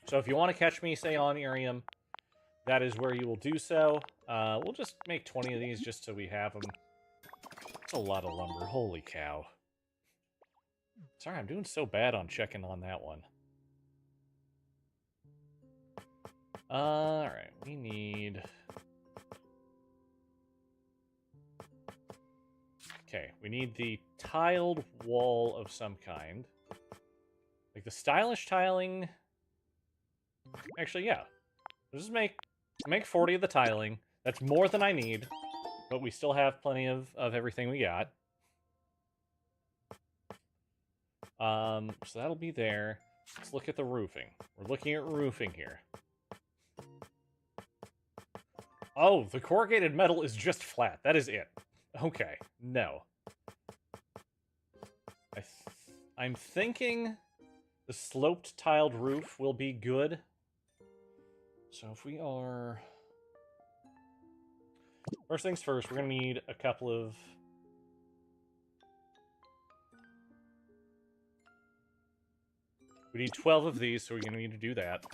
So if you want to catch me, say, on Irium, that is where you will do so. We'll just make 20 of these just so we have them. That's a lot of lumber. Holy cow. Sorry, I'm doing so bad on checking on that one. Alright, we need... Okay, we need the tiled wall of some kind. Like the stylish tiling... Actually, yeah. Let's just make 40 of the tiling. That's more than I need, but we still have plenty of everything we got. So that'll be there. Let's look at the roofing. We're looking at roofing here. Oh, the corrugated metal is just flat. That is it. Okay, no. I'm thinking the sloped tiled roof will be good. So if we are... First things first, we're going to need a couple of... We need 12 of these, so we're going to need to do that.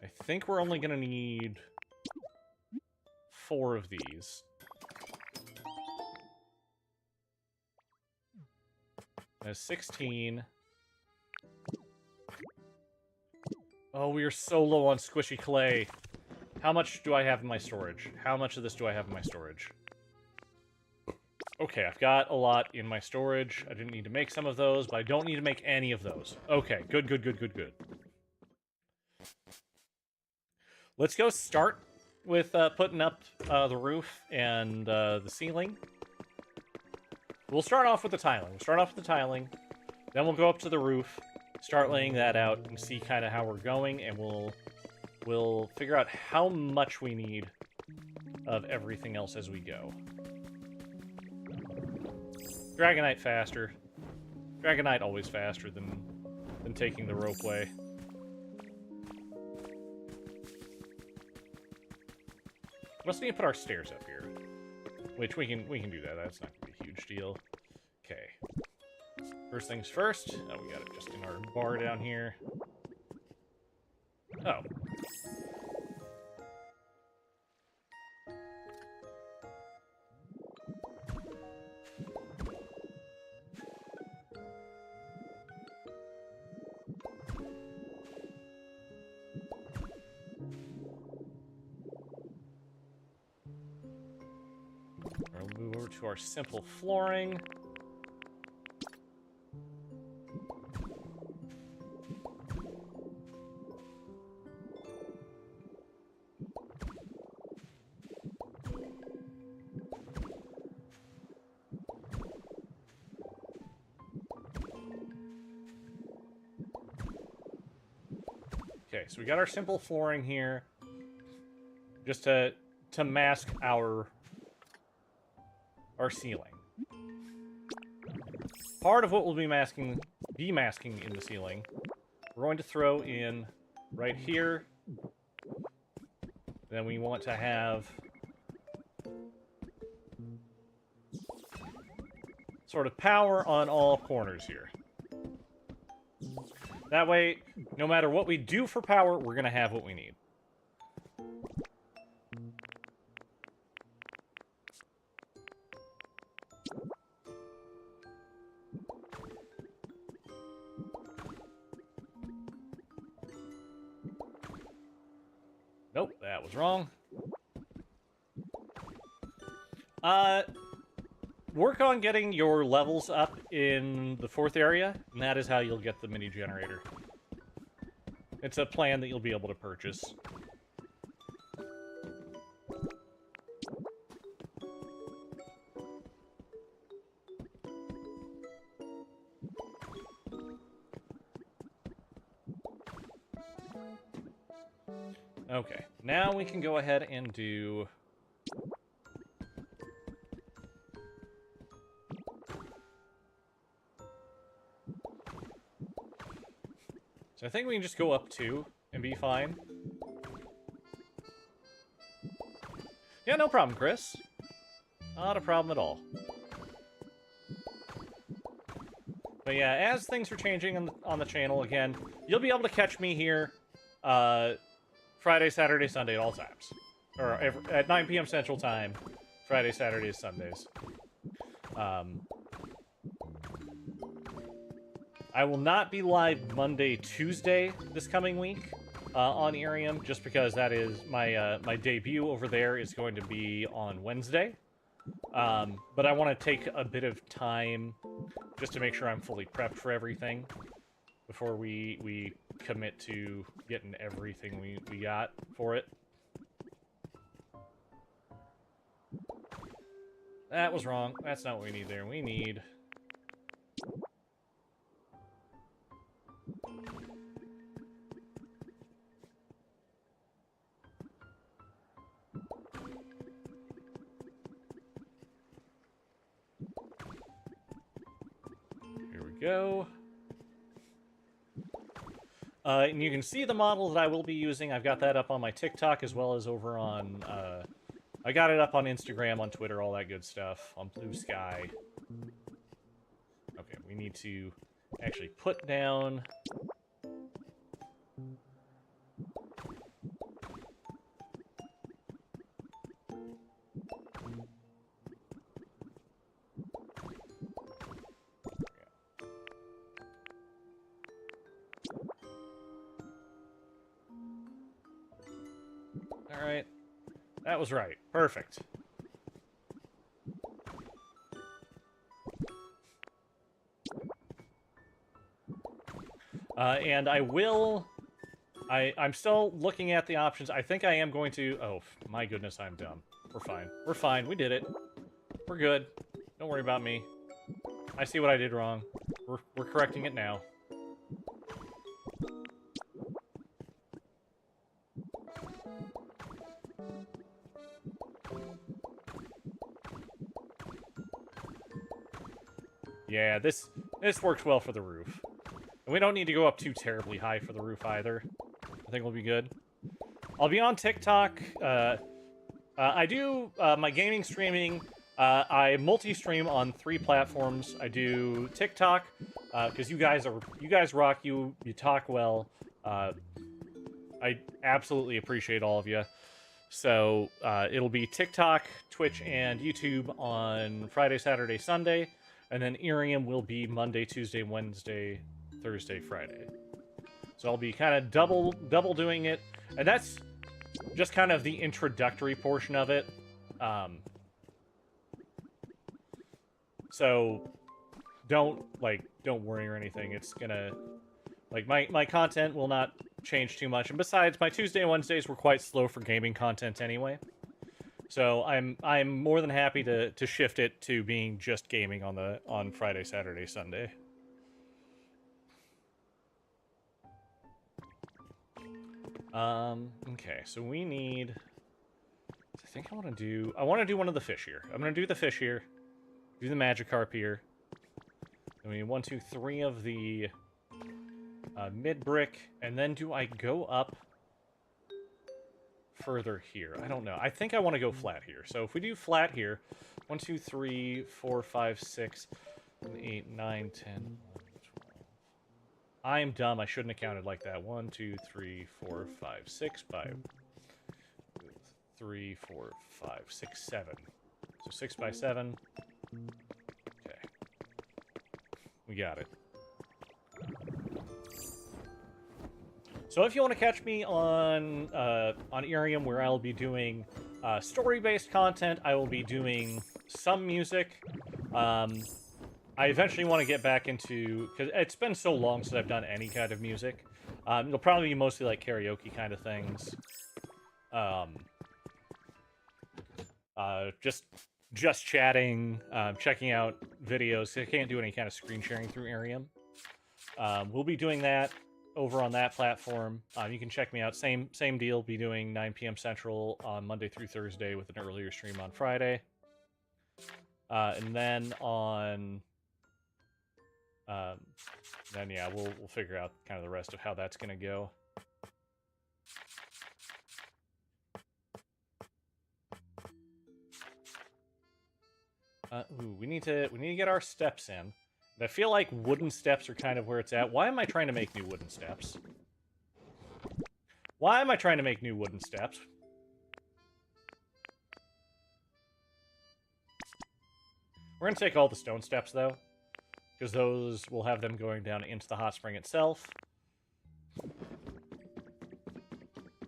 I think we're only going to need 4 of these. That's 16. Oh, we are so low on squishy clay. How much do I have in my storage? How much of this do I have in my storage? Okay, I've got a lot in my storage. I didn't need to make some of those, but I don't need to make any of those. Okay, good, good, good, good, good. Let's go start with putting up the roof and the ceiling. We'll start off with the tiling. Then we'll go up to the roof, start laying that out, and see kind of how we're going, and we'll figure out how much we need of everything else as we go. Dragonite faster. Dragonite always faster than taking the ropeway. We also need to put our stairs up here, which we can do that. That's not gonna be a huge deal. Okay. First things first. Oh, we got it just in our bar down here. Oh. We'll move over to our simple flooring. So we got our simple flooring here, just to mask our our ceiling. Part of what we'll be masking in the ceiling, we're going to throw in right here. Then we want to have sort of power on all corners here. That way, no matter what we do for power, we're going to have what we need. Nope, that was wrong. Work on getting your levels up in the 4th area, and that is how you'll get the mini generator. It's a plan that you'll be able to purchase. Okay, now we can go ahead and do... So I think we can just go up 2 and be fine. Yeah, no problem, Chris. Not a problem at all. But yeah, as things are changing on the channel, again, you'll be able to catch me here Friday, Saturday, Sunday at all times. Or at 9 p.m. Central Time, Friday, Saturdays, Sundays. I will not be live Monday, Tuesday this coming week on Irium, just because that is my my debut over there is going to be on Wednesday. But I want to take a bit of time just to make sure I'm fully prepped for everything before we commit to getting everything we got for it. That was wrong. That's not what we need there. We need... Here we go. And you can see the model that I will be using. I've got that up on my TikTok as well as over on... I got it up on Instagram, on Twitter, all that good stuff, on Blue Sky. Okay, we need to actually put down... Alright. That was right. Perfect. And I will... I'm still looking at the options. I think I am going to... Oh, my goodness, I'm dumb. We're fine. We're fine. We did it. We're good. Don't worry about me. I see what I did wrong. We're correcting it now. Yeah, this works well for the roof. And we don't need to go up too terribly high for the roof either. I think we'll be good. I'll be on TikTok. I do my gaming streaming. I multi-stream on 3 platforms. I do TikTok because you guys rock. You talk well. I absolutely appreciate all of you. So it'll be TikTok, Twitch, and YouTube on Friday, Saturday, Sunday. And then Irium will be Monday, Tuesday, Wednesday, Thursday, Friday. So I'll be kind of double doing it. And that's just kind of the introductory portion of it. So don't worry or anything. It's gonna... Like, my content will not change too much. And besides, my Tuesday and Wednesdays were quite slow for gaming content anyway. So I'm more than happy to shift it to being just gaming on Friday, Saturday, Sunday. Okay, so we need... I think I want to do one of the fish here. I'm going to do the fish here. Do the Magikarp here. Then we need 1, 2, 3 of the mid brick, and then do I go up further here? I don't know. I think I want to go flat here. So if we do flat here, 1, 2, 3, 4, 5, 6, 8, 9, 10, 11, 12. I am dumb. I shouldn't have counted like that. 1, 2, 3, 4, 5, 6, 5, 3, 4, 5, 6, 7. So 6 by 7. Okay. We got it. So if you want to catch me on Irium, where I'll be doing story-based content, I will be doing some music. I eventually want to get back into, because it's been so long since I've done any kind of music. It'll probably be mostly like karaoke kind of things. Just chatting, checking out videos. I can't do any kind of screen sharing through Irium. We'll be doing that over on that platform. You can check me out. Same deal. Be doing 9 p.m. Central on Monday through Thursday with an earlier stream on Friday. And then on... then yeah, we'll figure out kind of the rest of how that's going to go. Ooh, we need to get our steps in. I feel like wooden steps are kind of where it's at. Why am I trying to make new wooden steps? Why am I trying to make new wooden steps? We're going to take all the stone steps, though, because those will have them going down into the hot spring itself.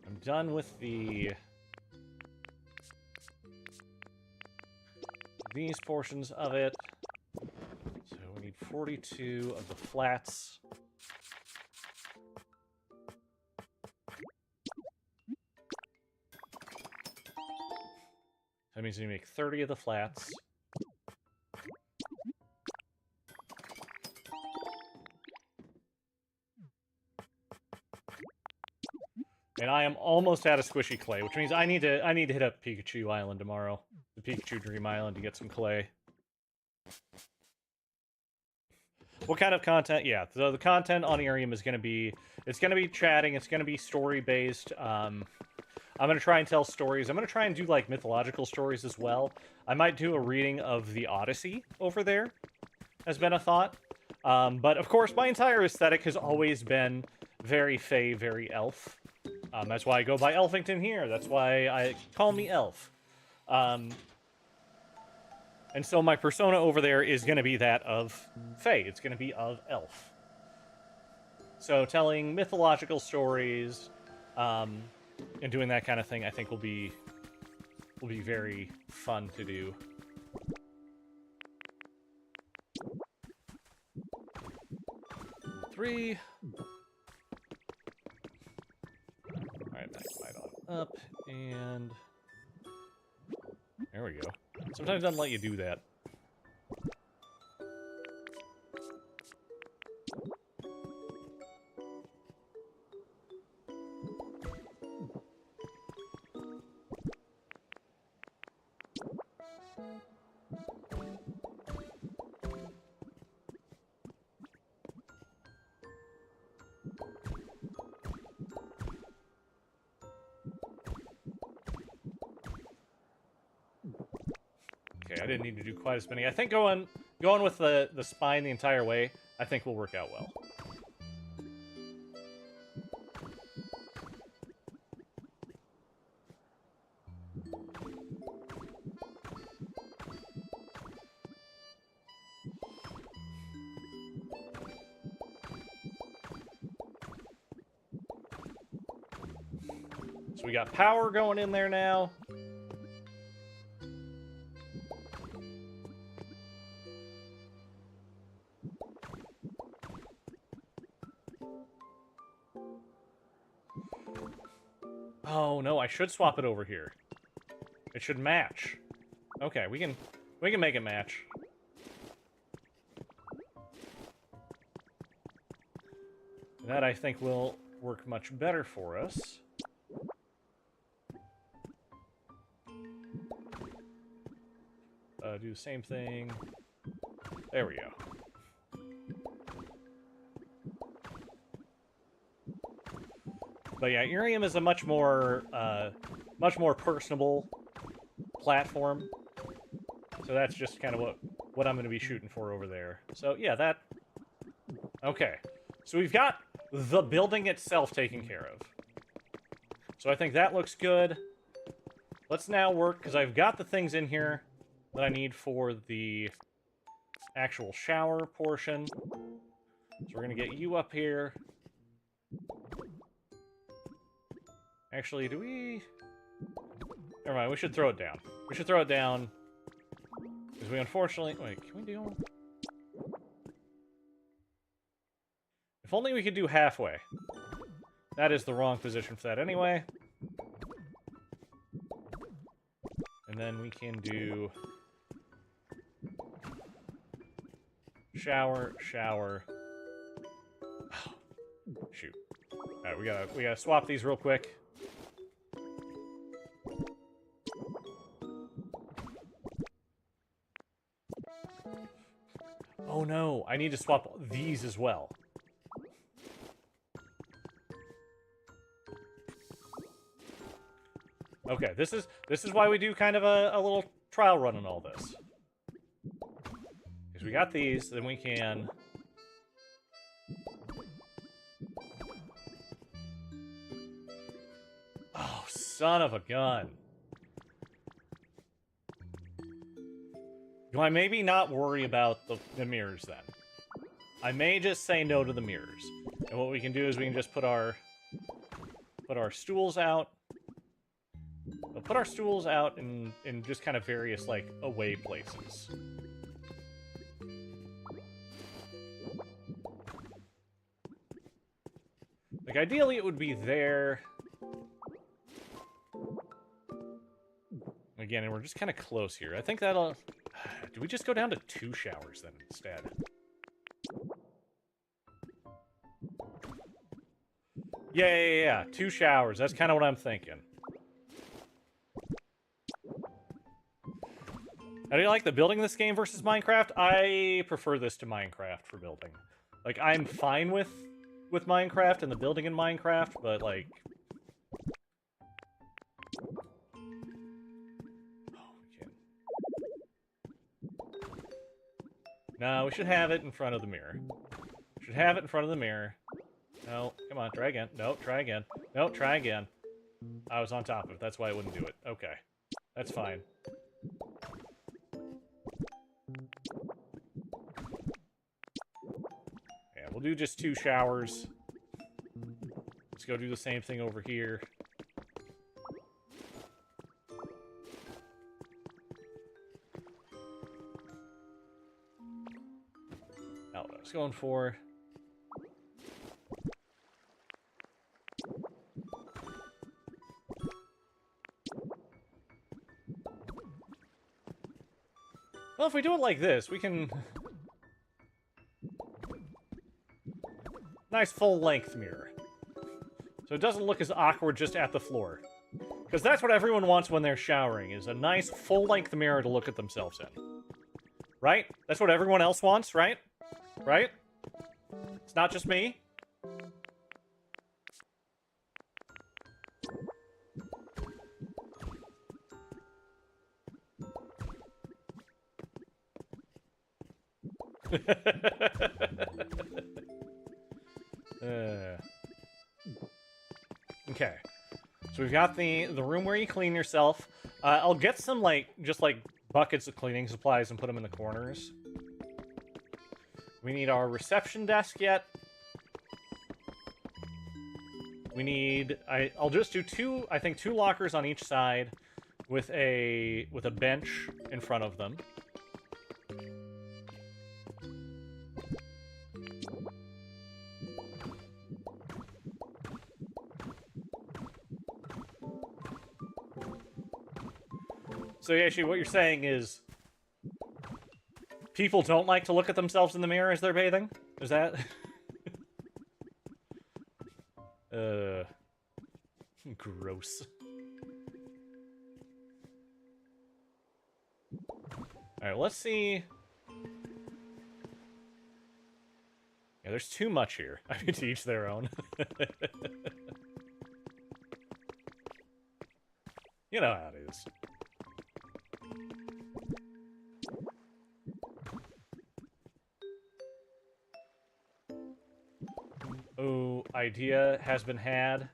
I'm done with these portions of it. So we need 42 of the flats. That means we make 30 of the flats. And I am almost out of squishy clay, which means I need to hit up Pikachu Island tomorrow. The Pikachu Dream Island to get some clay. What kind of content? Yeah, so the content on Irium is going to be... It's going to be chatting. It's going to be story-based. I'm going to try and tell stories. I'm going to try and do, like, mythological stories as well. I might do a reading of the Odyssey over there, has been a thought. But, of course, my entire aesthetic has always been very fae, very elf. That's why I go by Elfington here. That's why I call me Elf. And so my persona over there is going to be that of fae. It's going to be of elf. So telling mythological stories and doing that kind of thing, I think will be very fun to do. Three. Alright, max light on up, and there we go. Sometimes it doesn't let you do that. Okay, I didn't need to do quite as many. I think going with the spine the entire way, I think will work out well. So we got power going in there now. Oh no, I should swap it over here. It should match. Okay, we can make it match. That I think will work much better for us. Do the same thing There we go. But yeah, Irium is a much more personable platform. So that's just kind of what I'm going to be shooting for over there. So yeah, that... Okay. So we've got the building itself taken care of. So I think that looks good. Let's now work, because I've got the things in here that I need for the actual shower portion. So we're going to get you up here. Actually, do we... Never mind, we should throw it down. We should throw it down. Because we unfortunately... Wait, can we do... If only we could do halfway. That is the wrong position for that anyway. And then we can do... Shower, shower. Oh, shoot. Alright, we gotta swap these real quick. Oh no, I need to swap these as well. Okay, this is why we do kind of a little trial run on all this. Because we got these, then we can... Oh, son of a gun. Do I maybe not worry about the mirrors then? I may just say no to the mirrors. And what we can do is we can just put our stools out. We'll put our stools out in just kind of various, like, away places. Like, ideally it would be there. Again, and we're just kind of close here. I think that'll... Do we just go down to 2 showers then instead? Yeah. 2 showers. That's kind of what I'm thinking. How do you like the building in this game versus Minecraft? I prefer this to Minecraft for building. Like, I'm fine with Minecraft and the building in Minecraft, but, like... No, we should have it in front of the mirror. We should have it in front of the mirror. No, come on, try again. No, try again. No, try again. I was on top of it, that's why I wouldn't do it. Okay. That's fine. Yeah, we'll do just 2 showers. Let's go do the same thing over here. What I was going for. Well, if we do it like this, we can... Nice full-length mirror. So it doesn't look as awkward just at the floor. Because that's what everyone wants when they're showering, is a nice full-length mirror to look at themselves in. Right? That's what everyone else wants, right? Right? It's not just me. Okay. So we've got the room where you clean yourself. I'll get some, like, just, like, buckets of cleaning supplies and put them in the corners. We need our reception desk yet. We need... I'll just do 2, I think 2 lockers on each side with a bench in front of them. So actually what you're saying is people don't like to look at themselves in the mirror as they're bathing? Is that... Gross. Alright, let's see... Yeah, there's too much here. I mean, to each their own. You know how it is. Oh, idea has been had.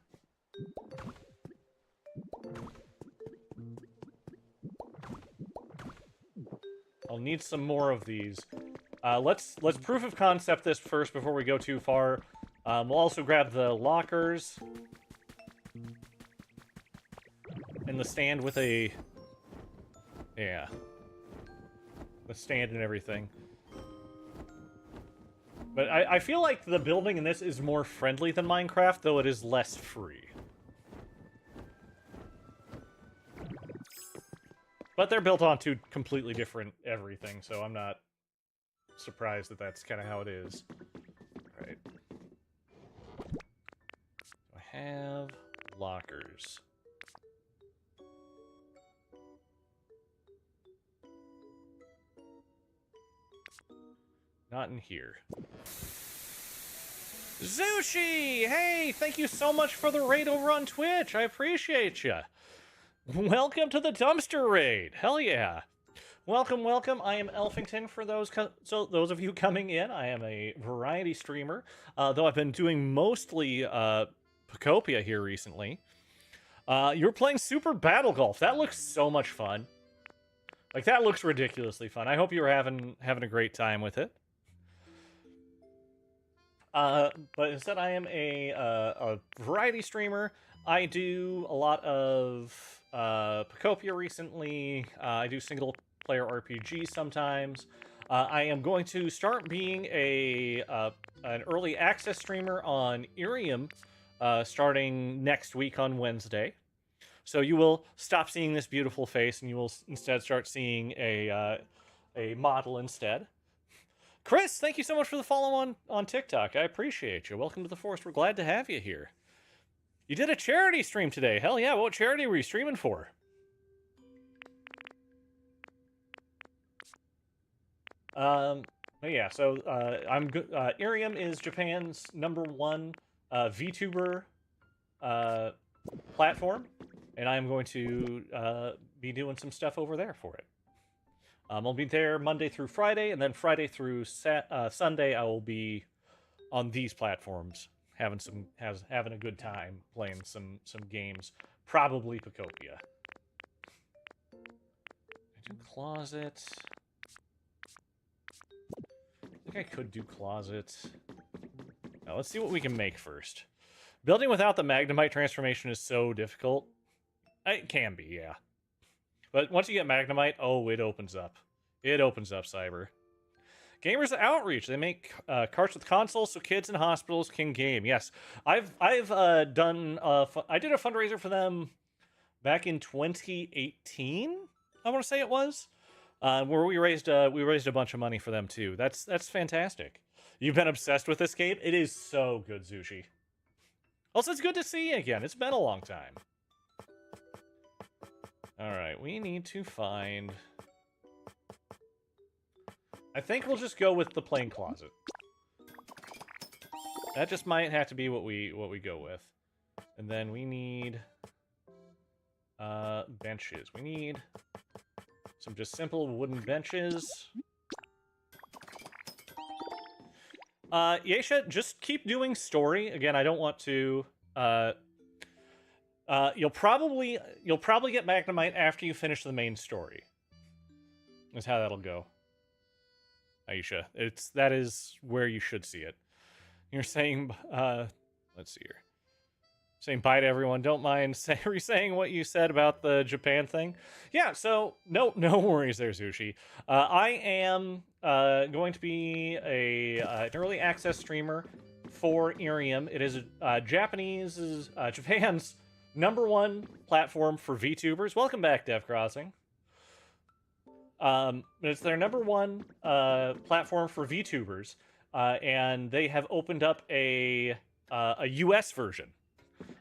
I'll need some more of these. Let's proof of concept this first before we go too far. We'll also grab the lockers and the stand with a the stand and everything. But I feel like the building in this is more friendly than Minecraft, though it is less free. But they're built on two completely different everything, so I'm not surprised that that's kind of how it is. All right. I have lockers. Not in here. Zushi! Hey, thank you so much for the raid over on Twitch. I appreciate you. Welcome to the dumpster raid. Hell yeah. Welcome, welcome. I am Elfington for those of you coming in. I am a variety streamer, though I've been doing mostly Pokopia here recently. You're playing Super Battle Golf. That looks so much fun. Like, that looks ridiculously fun. I hope you're having a great time with it. But instead, I am a variety streamer. I do a lot of Pokopia recently. I do single-player RPG sometimes. I am going to start being an early access streamer on Irium starting next week on Wednesday. So you will stop seeing this beautiful face, and you will instead start seeing a model instead. Chris, thank you so much for the follow on TikTok. I appreciate you. Welcome to the Forest. We're glad to have you here. You did a charity stream today. Hell yeah. What charity were you streaming for? Yeah, so Irium is Japan's #1 VTuber platform, and I'm going to be doing some stuff over there for it. I'll be there Monday through Friday, and then Friday through Sunday I will be on these platforms having a good time playing some games, probably Pokopia. I do closet. I think I could do closet. Now let's see what we can make first. Building without the Magnemite transformation is so difficult. It can be, yeah. But once you get Magnemite, oh, it opens up. It opens up, Cyber. Gamers Outreach. They make carts with consoles so kids in hospitals can game. Yes, I've done. I did a fundraiser for them back in 2018. I want to say it was, where we raised a bunch of money for them too. That's fantastic. You've been obsessed with this game. It is so good, Zushi. Also, it's good to see you again. It's been a long time. All right, we need to find. I think we'll just go with the plain closet. That just might have to be what we go with. And then we need benches. We need some just simple wooden benches. Yesha, just keep doing story. Again, I don't want to you'll probably get Magnemite after you finish the main story. That's how that'll go. Aisha, that is where you should see it. You're saying, let's see here. Saying bye to everyone. Don't mind saying what you said about the Japan thing. Yeah, so no worries there, Zushi. I am going to be an early access streamer for Irium. It is Japan's #1 platform for VTubers. Welcome back, Dev Crossing. It's their #1 platform for VTubers, and they have opened up a US version.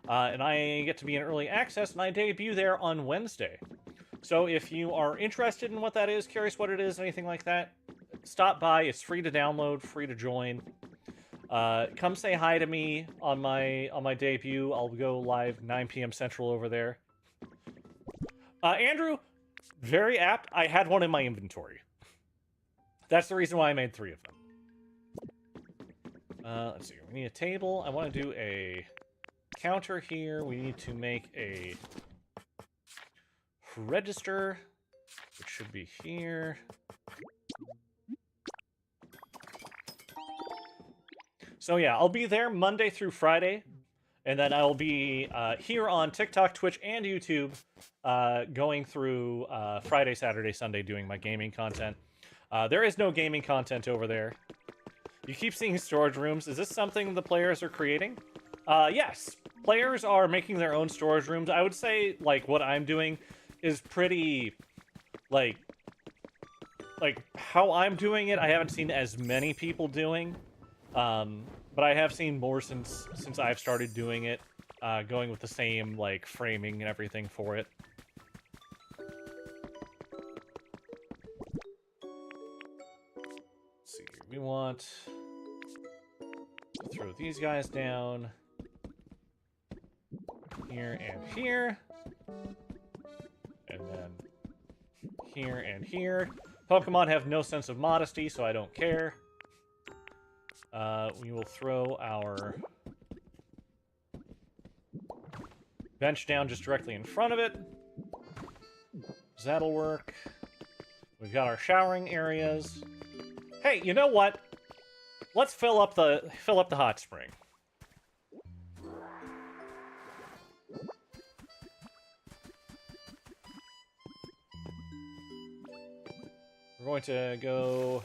And I get to be in early access, and I debut there on Wednesday. So if you are interested in what that is, curious what it is, anything like that, stop by. It's free to download, free to join. Come say hi to me on my debut. I'll go live 9 p.m. Central over there. Andrew, very apt. I had one in my inventory. That's the reason why I made 3 of them. Let's see. We need a table. I want to do a counter here. We need to make a register, which should be here. So yeah, I'll be there Monday through Friday, and then I'll be here on TikTok, Twitch, and YouTube, going through Friday, Saturday, Sunday, doing my gaming content. There is no gaming content over there. You keep seeing storage rooms. Is this something the players are creating? Yes. Players are making their own storage rooms. I would say, like, what I'm doing is pretty, like how I'm doing it, I haven't seen as many people doing. But I have seen more since I've started doing it, going with the same, like, framing and everything for it. Let's see, we want to throw these guys down here and here, and then here and here. Pokemon have no sense of modesty, so I don't care. We will throw our bench down just directly in front of it. That'll work. We've got our showering areas. Hey, you know what? Let's fill up the hot spring. We're going to go...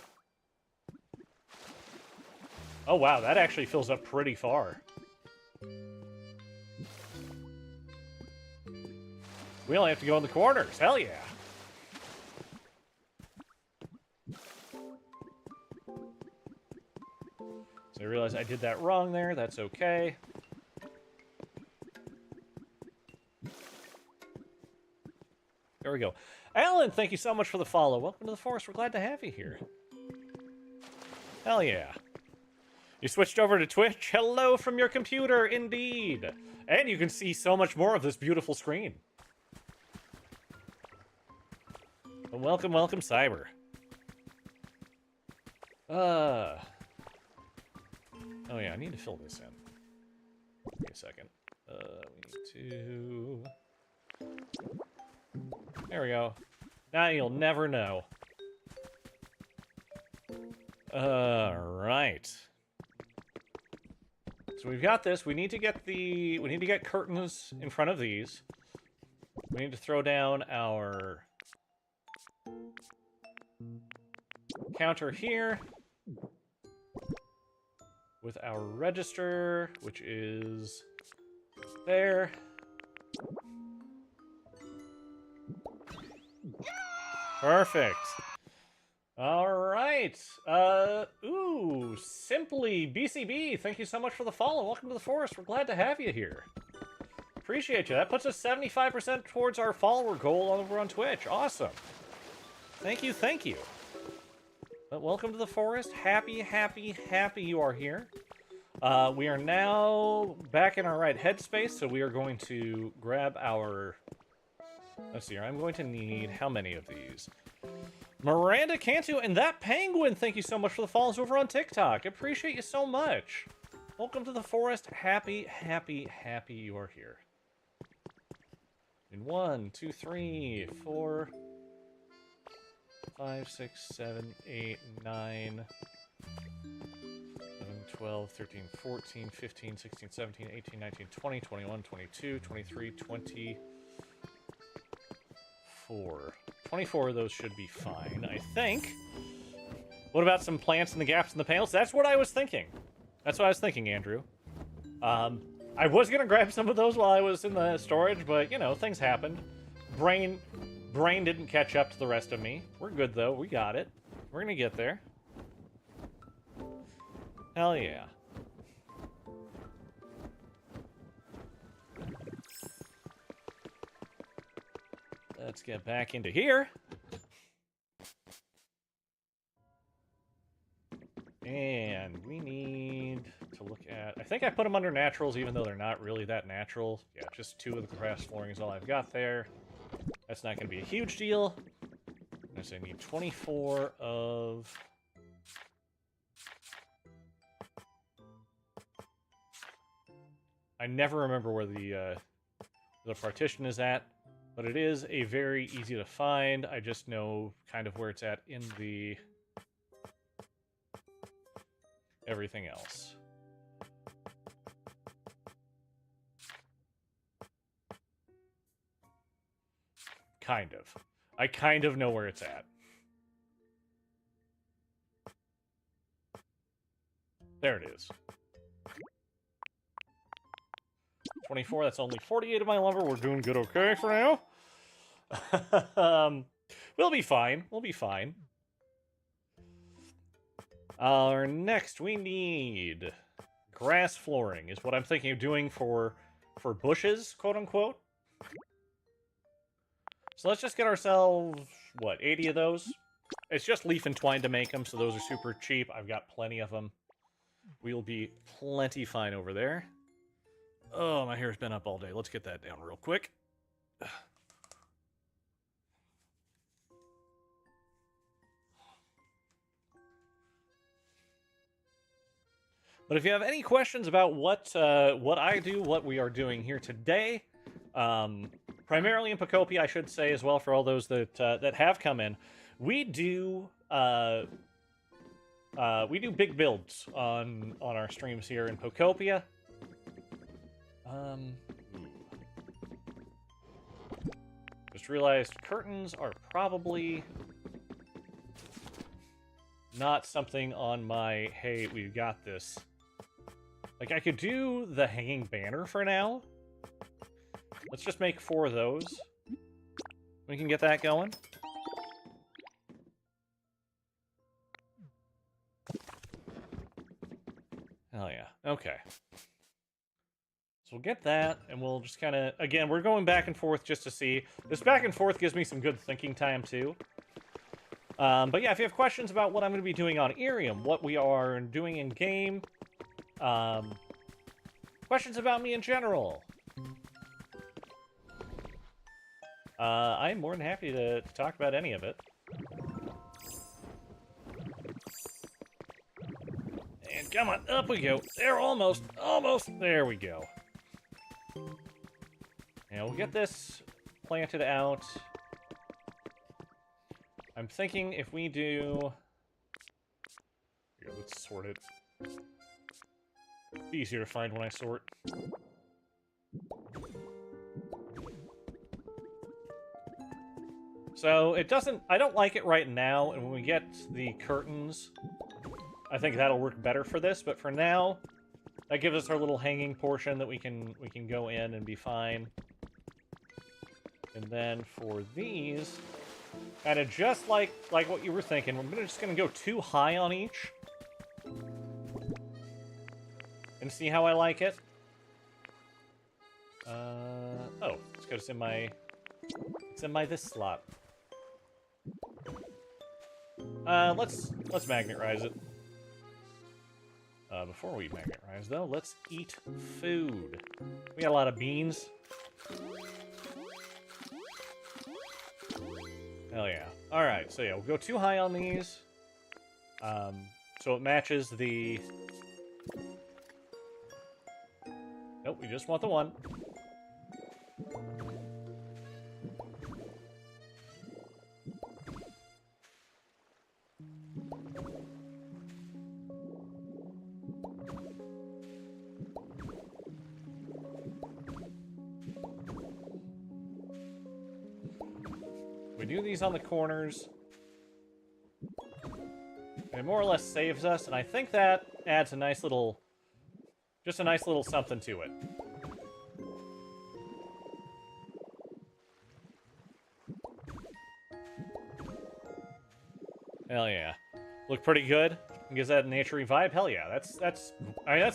Oh, wow, that actually fills up pretty far. We only have to go in the corners. Hell yeah. So I realized I did that wrong there. That's okay. There we go. Alan, thank you so much for the follow. Welcome to the forest. We're glad to have you here. Hell yeah. You switched over to Twitch? Hello from your computer, indeed. And you can see so much more of this beautiful screen. Well, welcome, welcome, Cyber. Oh yeah, I need to fill this in. Wait a second. We need to... There we go. Now you'll never know. Alright. So we've got this. We need to get curtains in front of these. We need to throw down our counter here with our register, which is there. Perfect. All right. Ooh, Simply BCB, thank you so much for the follow. Welcome to the forest. We're glad to have you here. Appreciate you. That puts us 75% towards our follower goal over on Twitch. Awesome. Thank you, thank you. But welcome to the forest. Happy, happy, happy you are here. We are now back in our right headspace, so we are going to grab our... Let's see here. I'm going to need how many of these? Miranda Cantu and that penguin, thank you so much for the follows over on TikTok. Appreciate you so much. Welcome to the forest. Happy, happy, happy you are here. In 1, 2, 3, 4, 5, 6, 7, 8, 9, 11, 12, 13, 14, 15, 16, 17, 18, 19, 20, 21, 22, 23, 24. 24 of those should be fine, I think. What about some plants in the gaps in the panels? That's what I was thinking. That's what I was thinking, Andrew. I was gonna grab some of those while I was in the storage, but, you know, things happened. Brain didn't catch up to the rest of me. We're good, though. We got it. We're gonna get there. Hell yeah. Let's get back into here. And we need to look at. I think I put them under naturals, even though they're not really that natural. Yeah, just 2 of the grass flooring is all I've got there. That's not going to be a huge deal. I say I need 24 of... I never remember where the partition is at, but it is a very easy to find. I just know kind of where it's at in the... everything else. Kind of. I kind of know where it's at. There it is. 24, that's only 48 of my lumber. We're doing good okay for now. We'll be fine. We'll be fine. Next, we need grass flooring, is what I'm thinking of doing for bushes, quote-unquote. So let's just get ourselves, what, 80 of those? It's just leaf and twine to make them, so those are super cheap. I've got plenty of them. We'll be plenty fine over there. Oh, my hair's been up all day. Let's get that down real quick. But if you have any questions about what I do, what we are doing here today, primarily in Pokopia, I should say as well, for all those that have come in, we do big builds on our streams here in Pokopia. Just realized curtains are probably not something on my, hey, we've got this. Like, I could do the hanging banner for now. Let's just make 4 of those. We can get that going. Hell yeah. Okay. So we'll get that, and we'll just kind of... Again, we're going back and forth just to see. This back and forth gives me some good thinking time, too. But yeah, if you have questions about what I'm going to be doing on Irium, what we are doing in-game, questions about me in general, I'm more than happy to talk about any of it. And come on, up we go. There, almost. There we go. And we'll get this planted out. I'm thinking if we do... Here, let's sort it. Be easier to find when I sort. So, it doesn't... I don't like it right now, and when we get the curtains, I think that'll work better for this, but for now, that gives us our little hanging portion that we can go in and be fine. And then for these... Kind of just like what you were thinking. We're just going to go 2 high on each. And see how I like it. Oh, it's because it's in my this slot. Let's magnet rise it. Before we magnet rise though, let's eat food. We got a lot of beans. Hell yeah. Alright, so yeah, we'll go 2 high on these. So it matches the... Nope, we just want the 1. We do these on the corners. And it more or less saves us, and I think that adds a nice little... Just a nice little something to it. Hell yeah. Look pretty good. Gives that a naturey vibe. Hell yeah. That's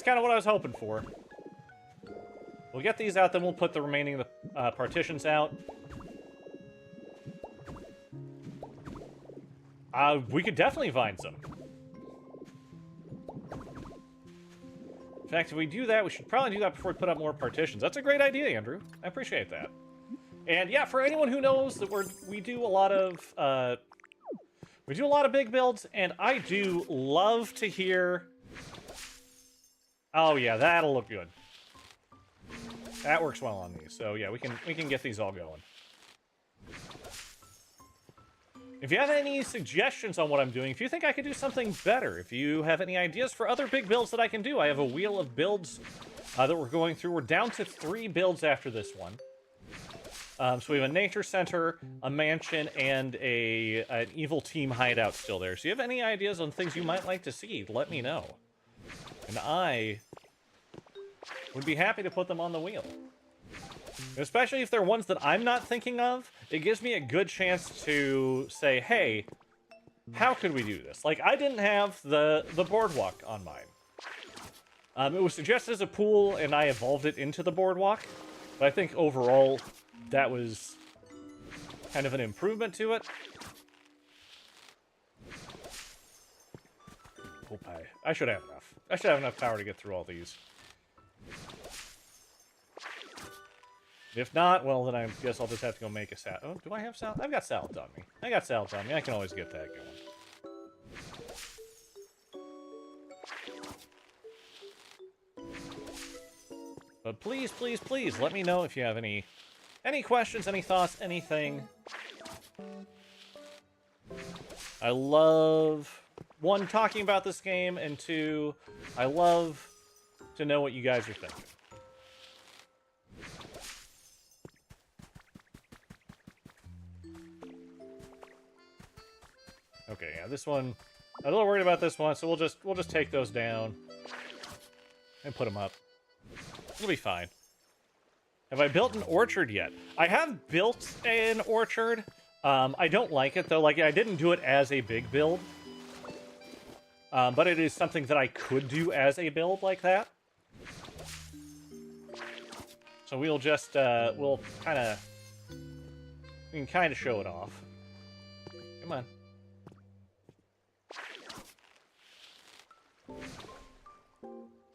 kind of what I was hoping for. We'll get these out, then we'll put the remaining of the partitions out. We could definitely find some. In fact, if we do that, we should probably do that before we put up more partitions. That's a great idea, Andrew. I appreciate that. And yeah, for anyone who knows that we do a lot of big builds, and I do love to hear. Oh yeah, that'll look good. That works well on these. So yeah, we can get these all going. If you have any suggestions on what I'm doing, if you think I could do something better, if you have any ideas for other big builds that I can do, I have a wheel of builds that we're going through. We're down to 3 builds after this one. So we have a nature center, a mansion, and an evil team hideout still there. So you have any ideas on things you might like to see, let me know. And I would be happy to put them on the wheel. Especially if they're ones that I'm not thinking of, it gives me a good chance to say, hey, how could we do this? Like, I didn't have the boardwalk on mine. It was suggested as a pool, and I evolved it into the boardwalk. But I think overall, that was kind of an improvement to it. Okay. I should have enough. I should have enough power to get through all these. If not, well, then I guess I'll just have to go make a salad. Oh, do I have salad? I've got salads on me. I got salads on me. I can always get that going. But please, please, please, let me know if you have any questions, any thoughts, anything. I love, 1, talking about this game, and 2, I love to know what you guys are thinking. Okay, yeah, this one, I'm a little worried about this one, so we'll just take those down and put them up. It'll be fine. Have I built an orchard yet? I have built an orchard. I don't like it, though. Like, I didn't do it as a big build. But it is something that I could do as a build like that. So we'll just, we can kind of show it off. Come on.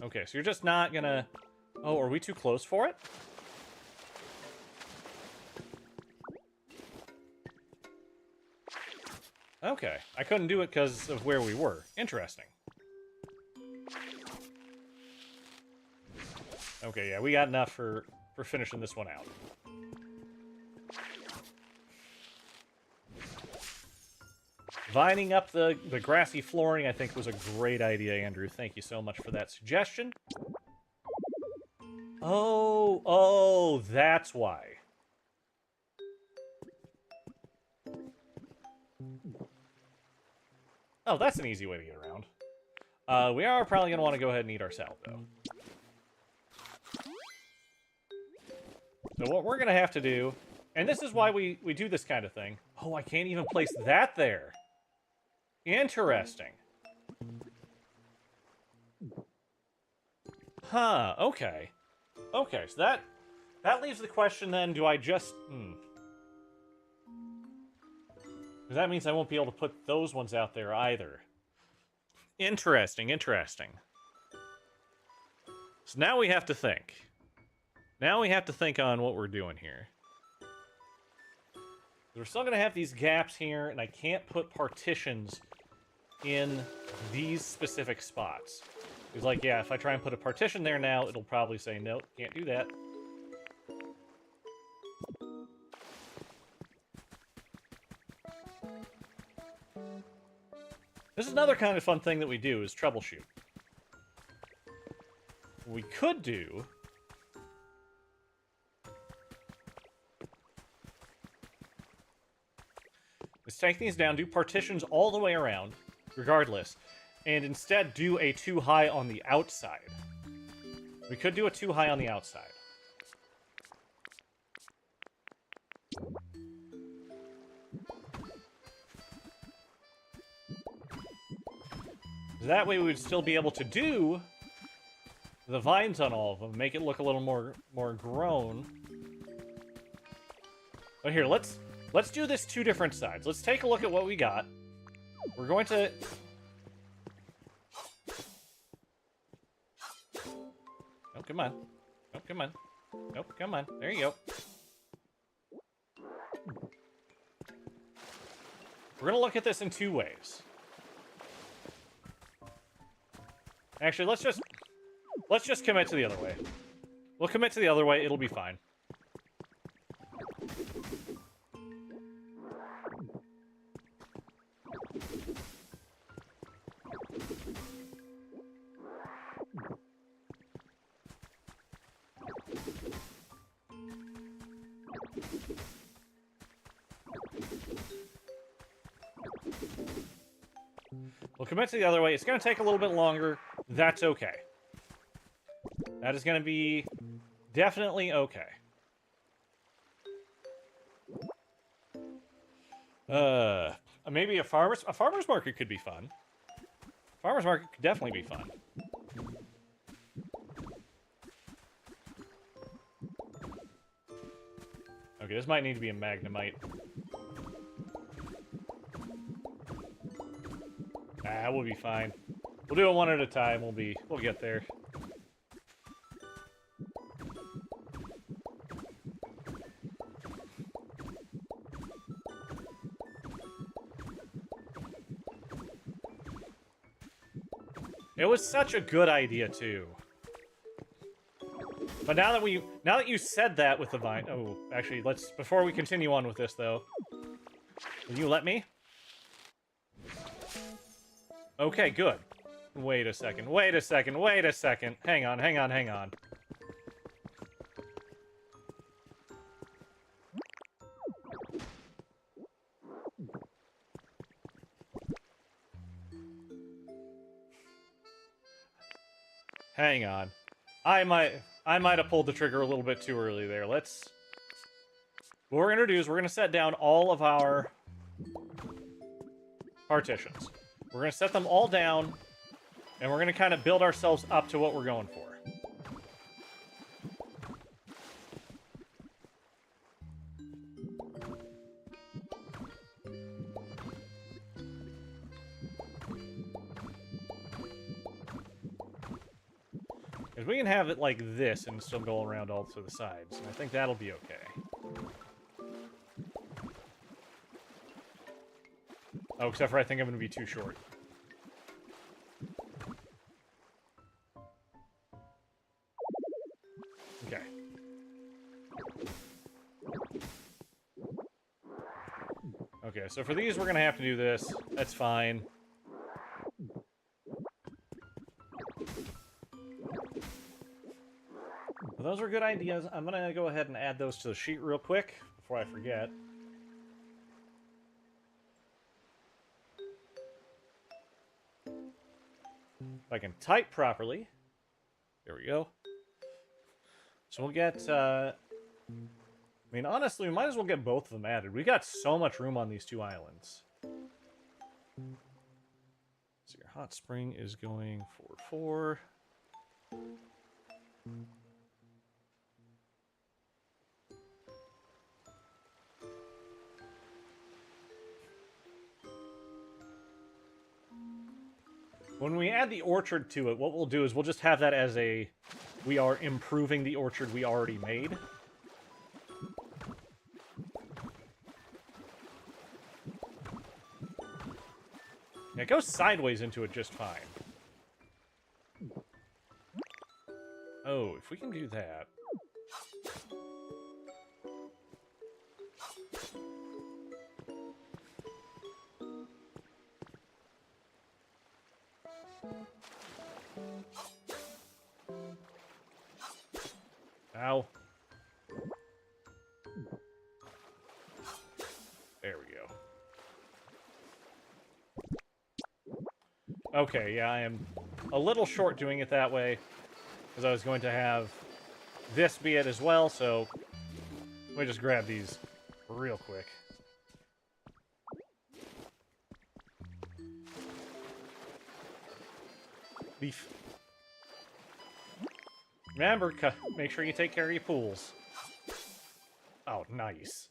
Okay, so you're just not gonna... Oh, are we too close for it? Okay, I couldn't do it because of where we were. Interesting. Okay, yeah, we got enough for finishing this one out. Vining up the grassy flooring, I think, was a great idea, Andrew. Thank you so much for that suggestion. Oh, that's why. Oh, that's an easy way to get around. We are probably going to want to go ahead and eat our salad, though. So what we're going to have to do, and this is why we do this kind of thing. Oh, I can't even place that there. Interesting. Huh, okay. Okay, so that leaves the question then, do I just... Because that means I won't be able to put those ones out there either. Interesting, interesting. So now we have to think. Now we have to think on what we're doing here. We're still going to have these gaps here, and I can't put partitions in these specific spots. It's like, yeah, if I try and put a partition there now, it'll probably say, nope, can't do that. This is another kind of fun thing that we do, is troubleshoot. What we could do... is take these down, do partitions all the way around, regardless, and instead do a 2 high on the outside. We could do a 2 high on the outside. That way we would still be able to do the vines on all of them, make it look a little more grown. But here, let's do this 2 different sides. Let's take a look at what we got. We're going to... Oh, come on. Oh, come on. Nope, come on. There you go. We're gonna look at this in two ways. Actually, let's just commit to the other way. We'll commit to the other way, it'll be fine. We'll commit to the other way. It's going to take a little bit longer. That's okay. That is going to be definitely okay. Maybe a farmer's market could be fun. Farmer's market could definitely be fun. Okay, this might need to be a Magnemite. Ah, we'll be fine. We'll do it one at a time. We'll get there. It was such a good idea too. But now that you said that with the vine, oh, actually, before we continue on with this though, will you let me? Okay, good. Wait a second, wait a second, wait a second. Hang on, hang on, hang on. Hang on. I might have pulled the trigger a little bit too early there. What we're gonna do is we're gonna set down all of our partitions. We're gonna set them all down, and we're gonna kind of build ourselves up to what we're going for. Because we can have it like this and still go around all to the sides, and I think that'll be okay. Oh, except for I think I'm going to be too short. Okay. Okay, so for these we're going to have to do this. That's fine. Those are good ideas. I'm going to go ahead and add those to the sheet real quick before I forget. If I can type properly. There we go. So we'll get, I mean, honestly, we might as well get both of them added. We got so much room on these two islands. So your hot spring is going for 4. When we add the orchard to it, what we'll do is we'll just have that as we are improving the orchard we already made. Yeah, it goes sideways into it just fine. Oh, if we can do that. Ow. There we go. Okay, yeah, I am a little short doing it that way, because I was going to have this be it as well, so let me just grab these real quick. Beef. Remember, make sure you take care of your pools. Oh, nice.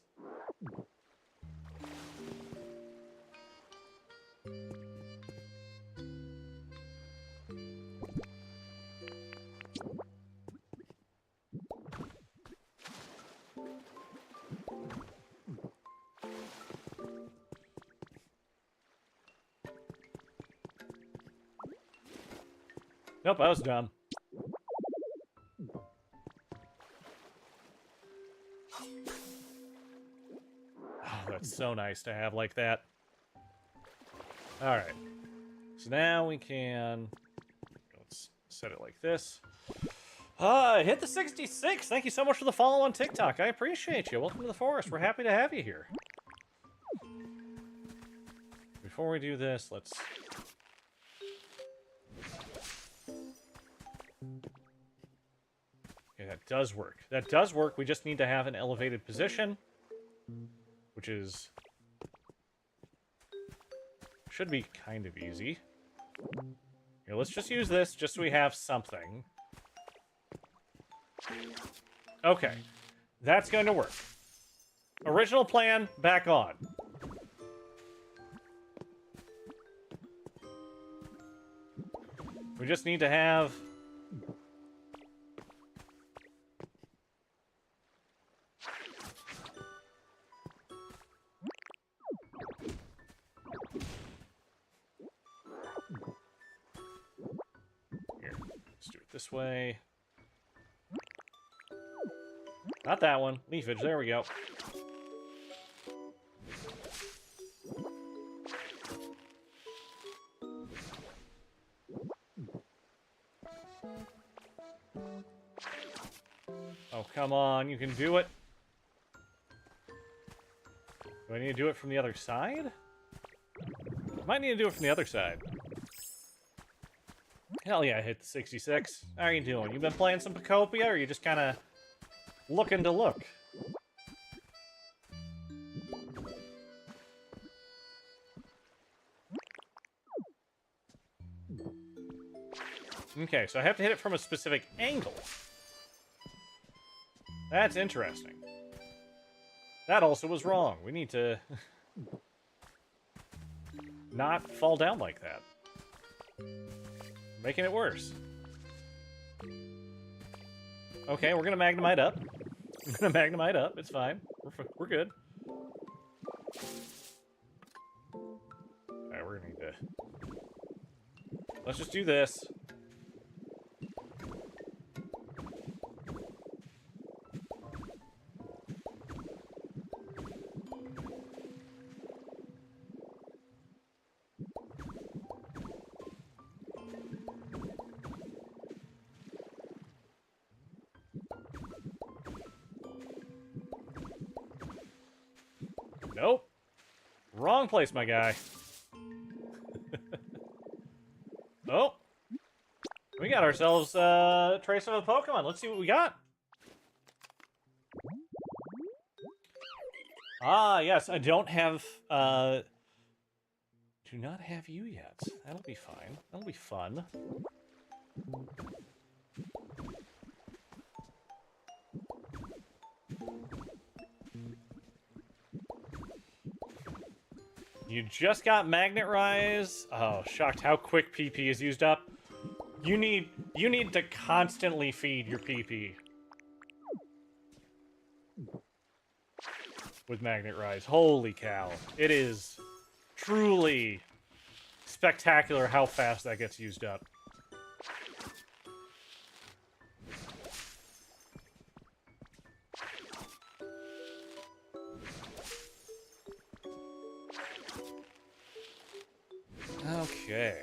Nope, I was dumb. Oh, that's so nice to have like that. Alright. So now we can... Let's set it like this. Hit the 66! Thank you so much for the follow on TikTok. I appreciate you. Welcome to the forest. We're happy to have you here. Before we do this, let's... Okay, that does work. That does work. We just need to have an elevated position, which is... should be kind of easy. Here, let's just use this just so we have something. Okay. That's going to work. Original plan, back on. We just need to have... Here, let's do it this way. Not that one. Leafage, there we go. Oh, come on, you can do it. Do I need to do it from the other side? Might need to do it from the other side. Hell yeah, I hit the 66. How are you doing? You been playing some Pokopia, or are you just kind of looking to look? Okay, so I have to hit it from a specific angle. That's interesting. That also was wrong. We need to not fall down like that. Making it worse. Okay, we're gonna Magnemite up. We're gonna Magnemite up. It's fine. We're good. Alright, we're gonna need to... Let's just do this. Nope. Wrong place, my guy. Oh. We got ourselves trace of a Pokemon. Let's see what we got. Ah, yes. I don't have... do not have you yet. That'll be fine. That'll be fun. You just got Magnet Rise. Oh, shocked how quick PP is used up. You need to constantly feed your PP with Magnet Rise. Holy cow. It is truly spectacular how fast that gets used up. Okay.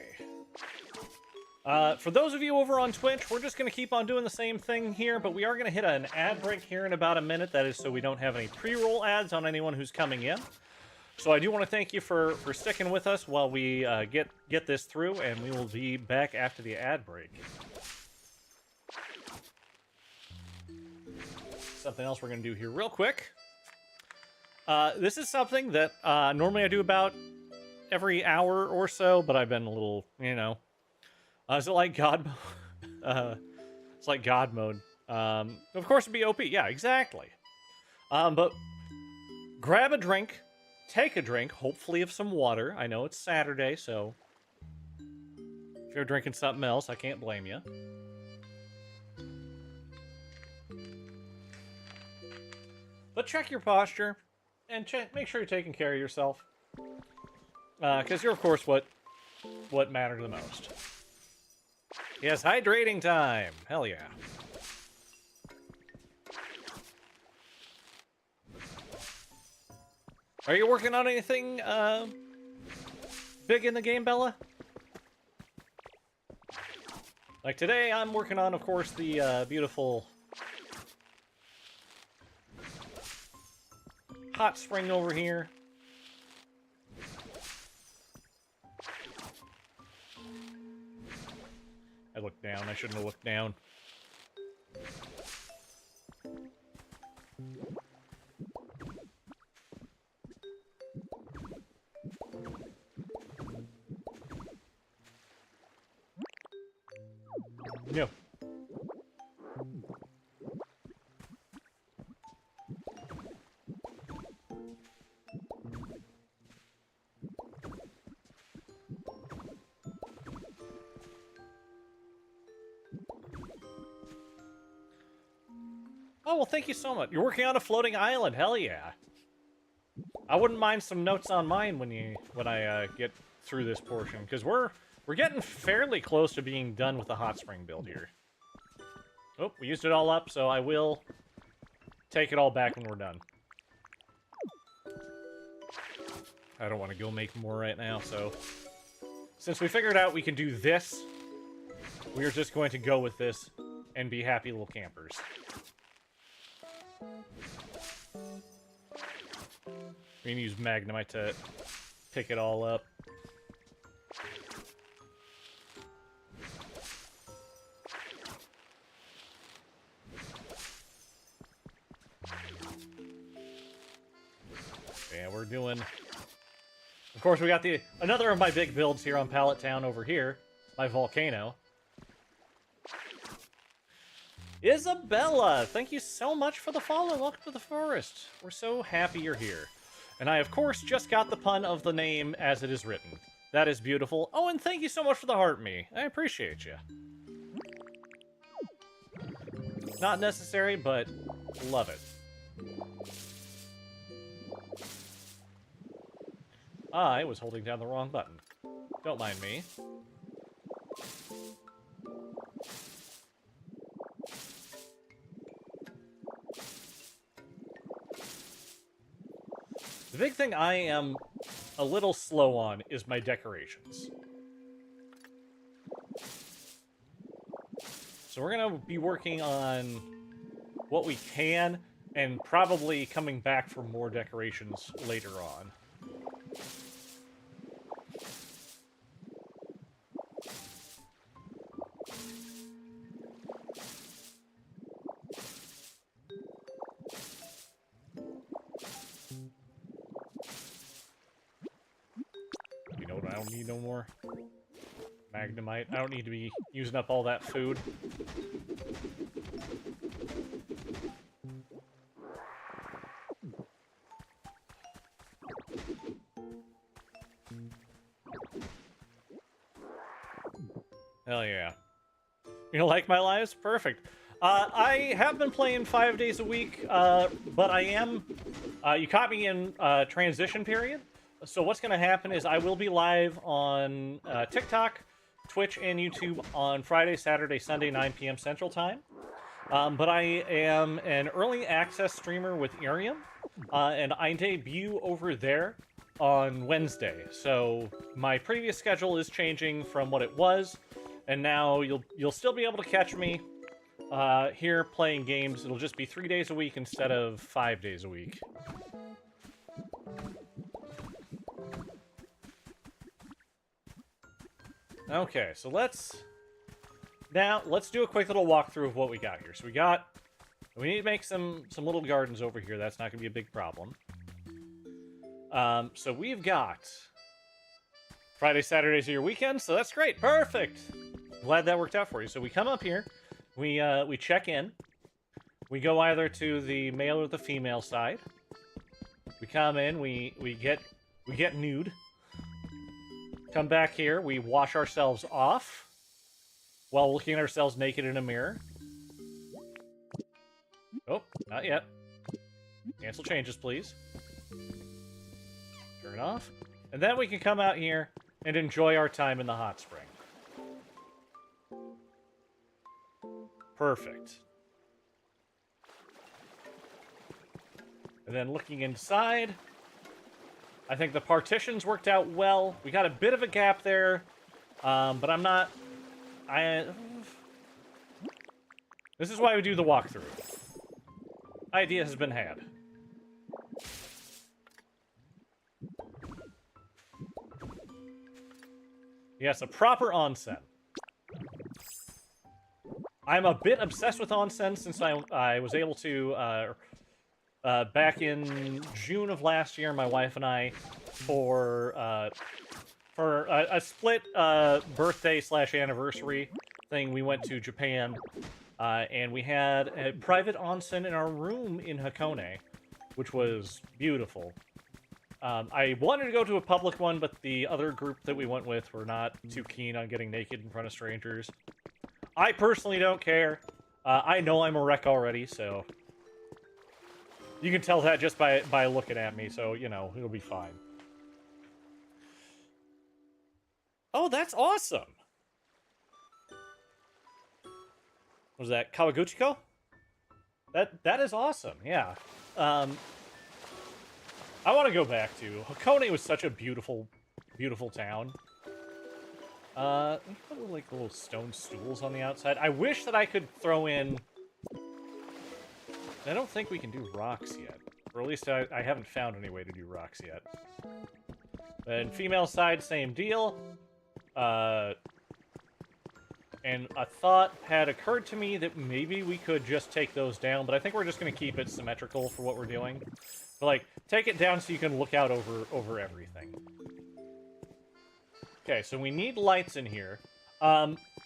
For those of you over on Twitch, we're just going to keep on doing the same thing here, but we are going to hit an ad break here in about a minute. That is so we don't have any pre-roll ads on anyone who's coming in. So I do want to thank you for sticking with us while we get this through, and we will be back after the ad break. Something else we're going to do here real quick. This is something that normally I do about every hour or so, but I've been a little, you know... is it like God mode? It's like God mode. Of course it'd be OP. Yeah, exactly. But grab a drink, take a drink, hopefully of some water. I know it's Saturday, so if you're drinking something else, I can't blame you. But check your posture, and make sure you're taking care of yourself. Because you're, of course, what matters the most. Yes, hydrating time. Hell yeah. Are you working on anything big in the game, Bella? Like today, I'm working on, of course, the beautiful hot spring over here. I looked down. I shouldn't have looked down. No. Oh, well, thank you so much. You're working on a floating island. Hell yeah. I wouldn't mind some notes on mine when I get through this portion, because we're getting fairly close to being done with the hot spring build here. Oh, we used it all up, so I will take it all back when we're done. I don't want to go make more right now, so since we figured out we can do this, we are just going to go with this and be happy little campers. We can use Magnemite to pick it all up. Yeah, we're doing... Of course, we got another of my big builds here on Pallet Town over here. My volcano. Isabella, thank you so much for the follow. Welcome to the forest. We're so happy you're here. And I, of course, just got the pun of the name as it is written. That is beautiful. Oh, and thank you so much for the heart me. I appreciate you. Not necessary, but love it. I was holding down the wrong button. Don't mind me. The big thing I am a little slow on is my decorations. So we're going to be working on what we can, and probably coming back for more decorations later on. You know what I don't need no more? Magnemite. I don't need to be using up all that food. Hell yeah. You like my lives? Perfect. I have been playing 5 days a week, but I am... you caught me in transition period. So what's going to happen is I will be live on TikTok, Twitch, and YouTube on Friday, Saturday, Sunday, 9 p.m. Central Time. But I am an early access streamer with Irium, and I debut over there on Wednesday. So my previous schedule is changing from what it was, and now you'll still be able to catch me here playing games. It'll just be 3 days a week instead of 5 days a week. Okay, so let's do a quick little walkthrough of what we got here. So we need to make some little gardens over here. That's not going to be a big problem. So we've got Friday, Saturdays are your weekends, so that's great. Perfect. Glad that worked out for you. So we come up here, we check in, we go either to the male or the female side. We come in, we get nude. Come back here, we wash ourselves off while looking at ourselves naked in a mirror. Oh, not yet. Cancel changes, please. Turn off. And then we can come out here and enjoy our time in the hot spring. Perfect. And then looking inside, I think the partitions worked out well. We got a bit of a gap there, but I'm not... This is why we do the walkthrough. Idea has been had. Yes, a proper onsen. I'm a bit obsessed with onsen since I was able to, back in June of last year, my wife and I, for a split birthday/anniversary thing, we went to Japan, and we had a private onsen in our room in Hakone, which was beautiful. I wanted to go to a public one, but the other group that we went with were not too keen on getting naked in front of strangers. I personally don't care. I know I'm a wreck already, so... You can tell that just by looking at me, so, you know, it'll be fine. Oh, that's awesome! Was that Kawaguchiko? That is awesome, yeah. I want to go back to... Hakone was such a beautiful, beautiful town. Put, like, little stone stools on the outside. I wish that I could throw in... I don't think we can do rocks yet. Or at least I haven't found any way to do rocks yet. And female side, same deal. And a thought had occurred to me that maybe we could just take those down, but I think we're just going to keep it symmetrical for what we're doing. But, like, take it down so you can look out over everything. Okay, so we need lights in here.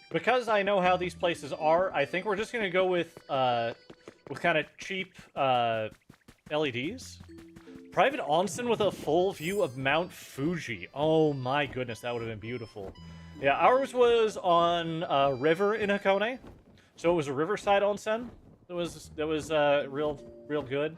Because I know how these places are, I think we're just going to go with kind of cheap LEDs. Private onsen with a full view of Mount Fuji. Oh my goodness, that would have been beautiful. Yeah, ours was on a river in Hakone, so it was a riverside onsen. That was real good.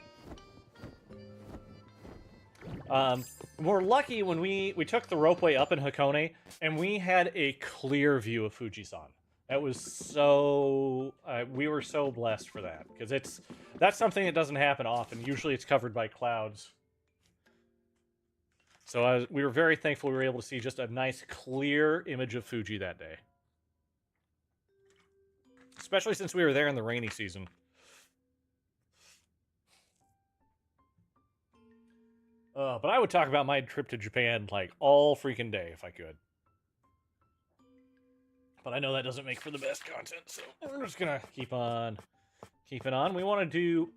We're lucky when we took the ropeway up in Hakone, and we had a clear view of Fujisan. That was so... we were so blessed for that, because that's something that doesn't happen often. Usually it's covered by clouds. So we were very thankful we were able to see just a nice, clear image of Fuji that day. Especially since we were there in the rainy season. But I would talk about my trip to Japan, like, all freaking day if I could. But I know that doesn't make for the best content, so we're just gonna keep on keeping on. We want to do...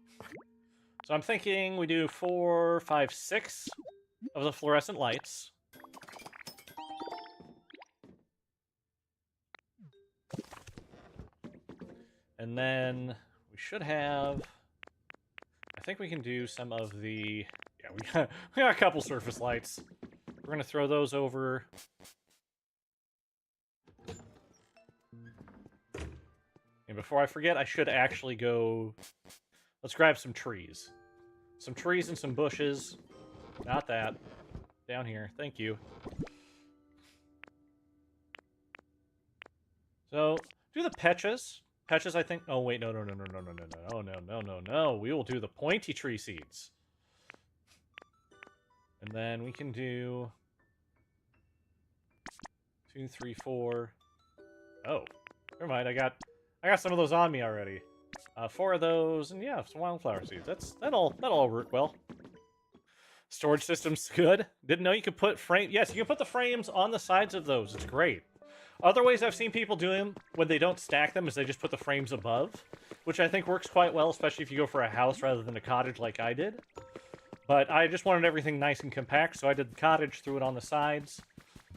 So I'm thinking we do 4, 5, 6 of the fluorescent lights. And then we should have... I think we can do some of the... Yeah, we got a couple surface lights. We're gonna throw those over. And before I forget, I should actually go... Let's grab some trees. Some trees and some bushes. Not that. Down here. Thank you. So, do the petchas. Petchas, I think... Oh, wait, no. We will do the pointy tree seeds. And then we can do... 2, 3, 4... Oh. Never mind, I got some of those on me already. 4 of those, and yeah, some wildflower seeds. That'll work well. Storage system's good. Didn't know you could put frame... Yes, you can put the frames on the sides of those. It's great. Other ways I've seen people do them when they don't stack them is they just put the frames above, which I think works quite well, especially if you go for a house rather than a cottage like I did. But I just wanted everything nice and compact, so I did the cottage, threw it on the sides.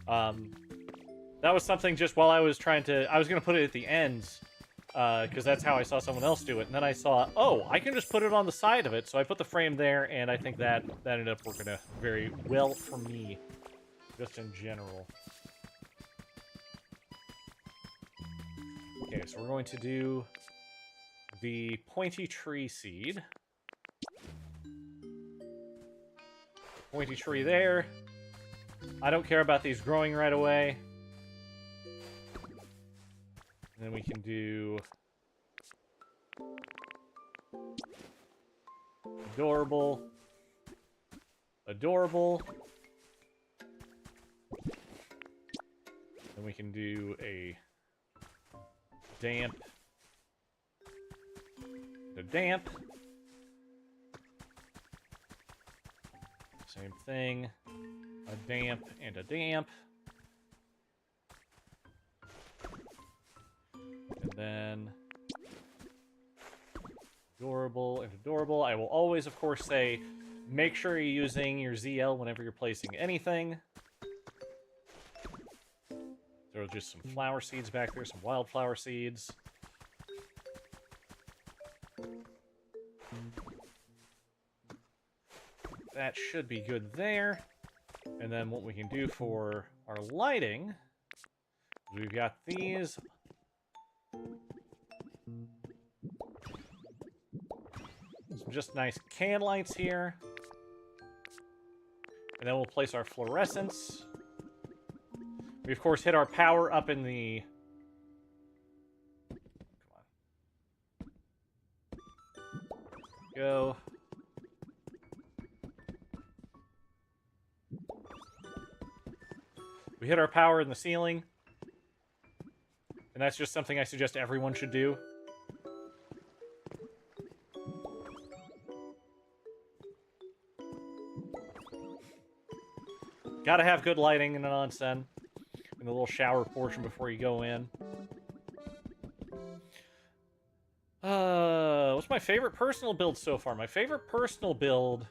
That was something just while I was trying to... I was going to put it at the ends, because that's how I saw someone else do it. And then I saw, oh, I can just put it on the side of it. So I put the frame there, and I think that ended up working very well for me, just in general. Okay, so we're going to do the pointy tree seed. Pointy tree there. I don't care about these growing right away. And then we can do Adorable. Adorable. Then we can do a damp. A damp. Same thing. A damp and a damp. And then adorable and adorable. I will always, of course, say make sure you're using your ZL whenever you're placing anything. There are just some flower seeds back there, some wildflower seeds. That should be good there. And then what we can do for our lighting, we've got these. Some just nice can lights here. And then we'll place our fluorescents. We, of course, hit our power up in the... Come on. Go. We hit our power in the ceiling. And that's just something I suggest everyone should do. Gotta have good lighting in an onsen. In the little shower portion before you go in. What's my favorite personal build so far? My favorite personal build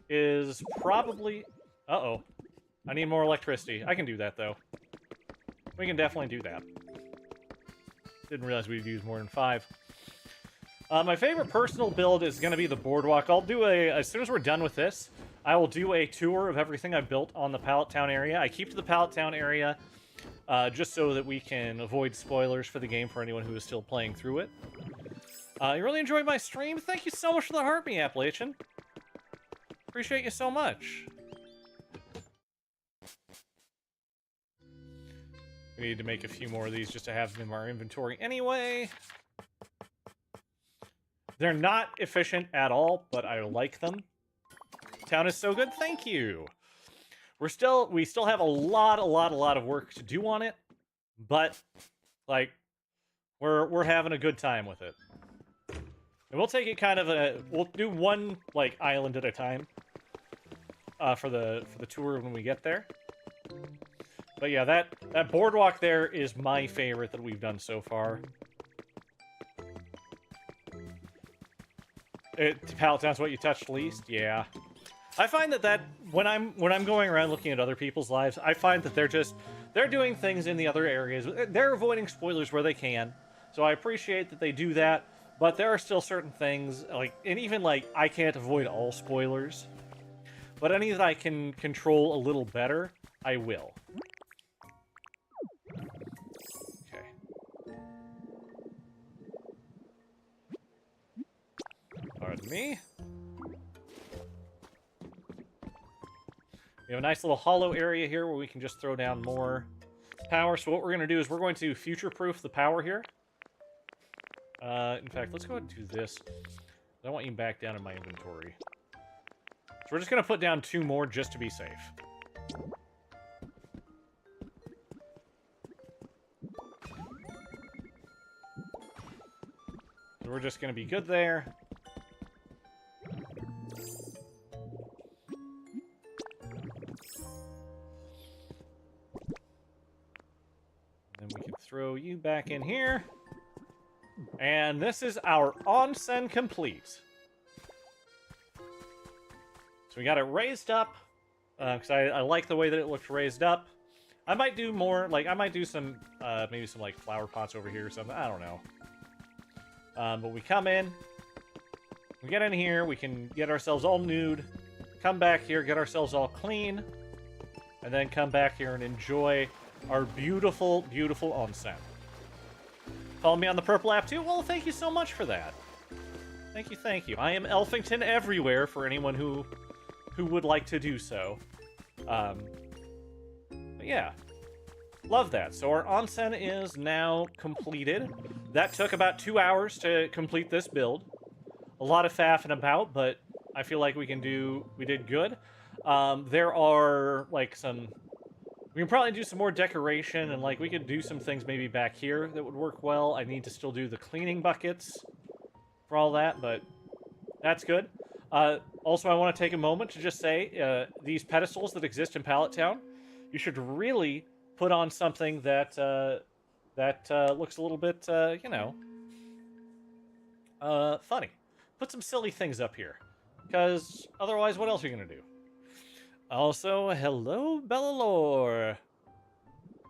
is probably... Uh-oh. I need more electricity. I can do that, though. We can definitely do that. Didn't realize we'd use more than 5. My favorite personal build is going to be the boardwalk. I'll do as soon as we're done with this, I will do a tour of everything I built on the Pallet Town area. I keep to the Pallet Town area just so that we can avoid spoilers for the game for anyone who is still playing through it. You really enjoyed my stream? Thank you so much for the heart me, Appalachian. Appreciate you so much. We need to make a few more of these just to have them in our inventory anyway. They're not efficient at all, but I like them. Town is so good, thank you. We still have a lot of work to do on it, but like we're having a good time with it. And we'll take it kind of we'll do one like island at a time for the tour when we get there. But yeah, that boardwalk there is my favorite that we've done so far. Pallet Town's what you touched least? Yeah. I find that when I'm going around looking at other people's lives, I find that they're doing things in the other areas. They're avoiding spoilers where they can. So I appreciate that they do that, but there are still certain things and even I can't avoid all spoilers. But any that I can control a little better, I will. Pardon me. We have a nice little hollow area here where we can just throw down more power. So what we're going to do is we're going to future-proof the power here. In fact, let's go ahead and do this. I want you back down in my inventory. So we're just going to put down 2 more just to be safe. So we're just going to be good there. Throw you back in here. And this is our onsen complete. So we got it raised up. Because I like the way that it looks raised up. I might do more, I might do some, maybe some, flower pots over here or something. I don't know. But we come in. We get in here. We can get ourselves all nude. Come back here, get ourselves all clean. And then come back here and enjoy our beautiful, beautiful onsen. Follow me on the purple app too? Well, thank you so much for that. Thank you, thank you. I am Elfington everywhere for anyone who would like to do so. But yeah. Love that. So our onsen is now completed. that took about 2 hours to complete this build. A lot of faffing about, but I feel like we did good. There are, like, we can probably do some more decoration, and, like, we could do some things maybe back here that would work well. I need to still do the cleaning buckets for all that, but that's good. Also, I want to take a moment to just say, these pedestals that exist in Pallet Town, you should really put on something that looks a little bit, you know, funny. Put some silly things up here, because otherwise, what else are you gonna do? Also, hello, Bella Lore.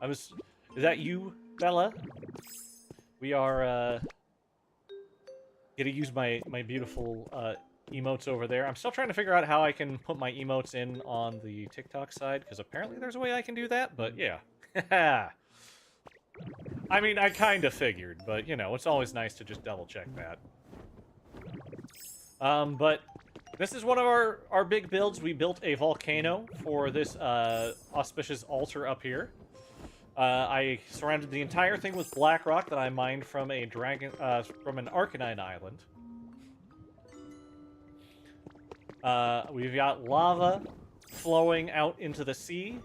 Is that you, Bella? We are, gonna use my beautiful, emotes over there. I'm still trying to figure out how I can put my emotes in on the TikTok side, because apparently there's a way I can do that, but yeah. I mean, I kind of figured, but, you know, it's always nice to just double-check that. But this is one of our big builds. We built a volcano for this auspicious altar up here. I surrounded the entire thing with black rock that I mined from a from an Arcanine island. We've got lava flowing out into the sea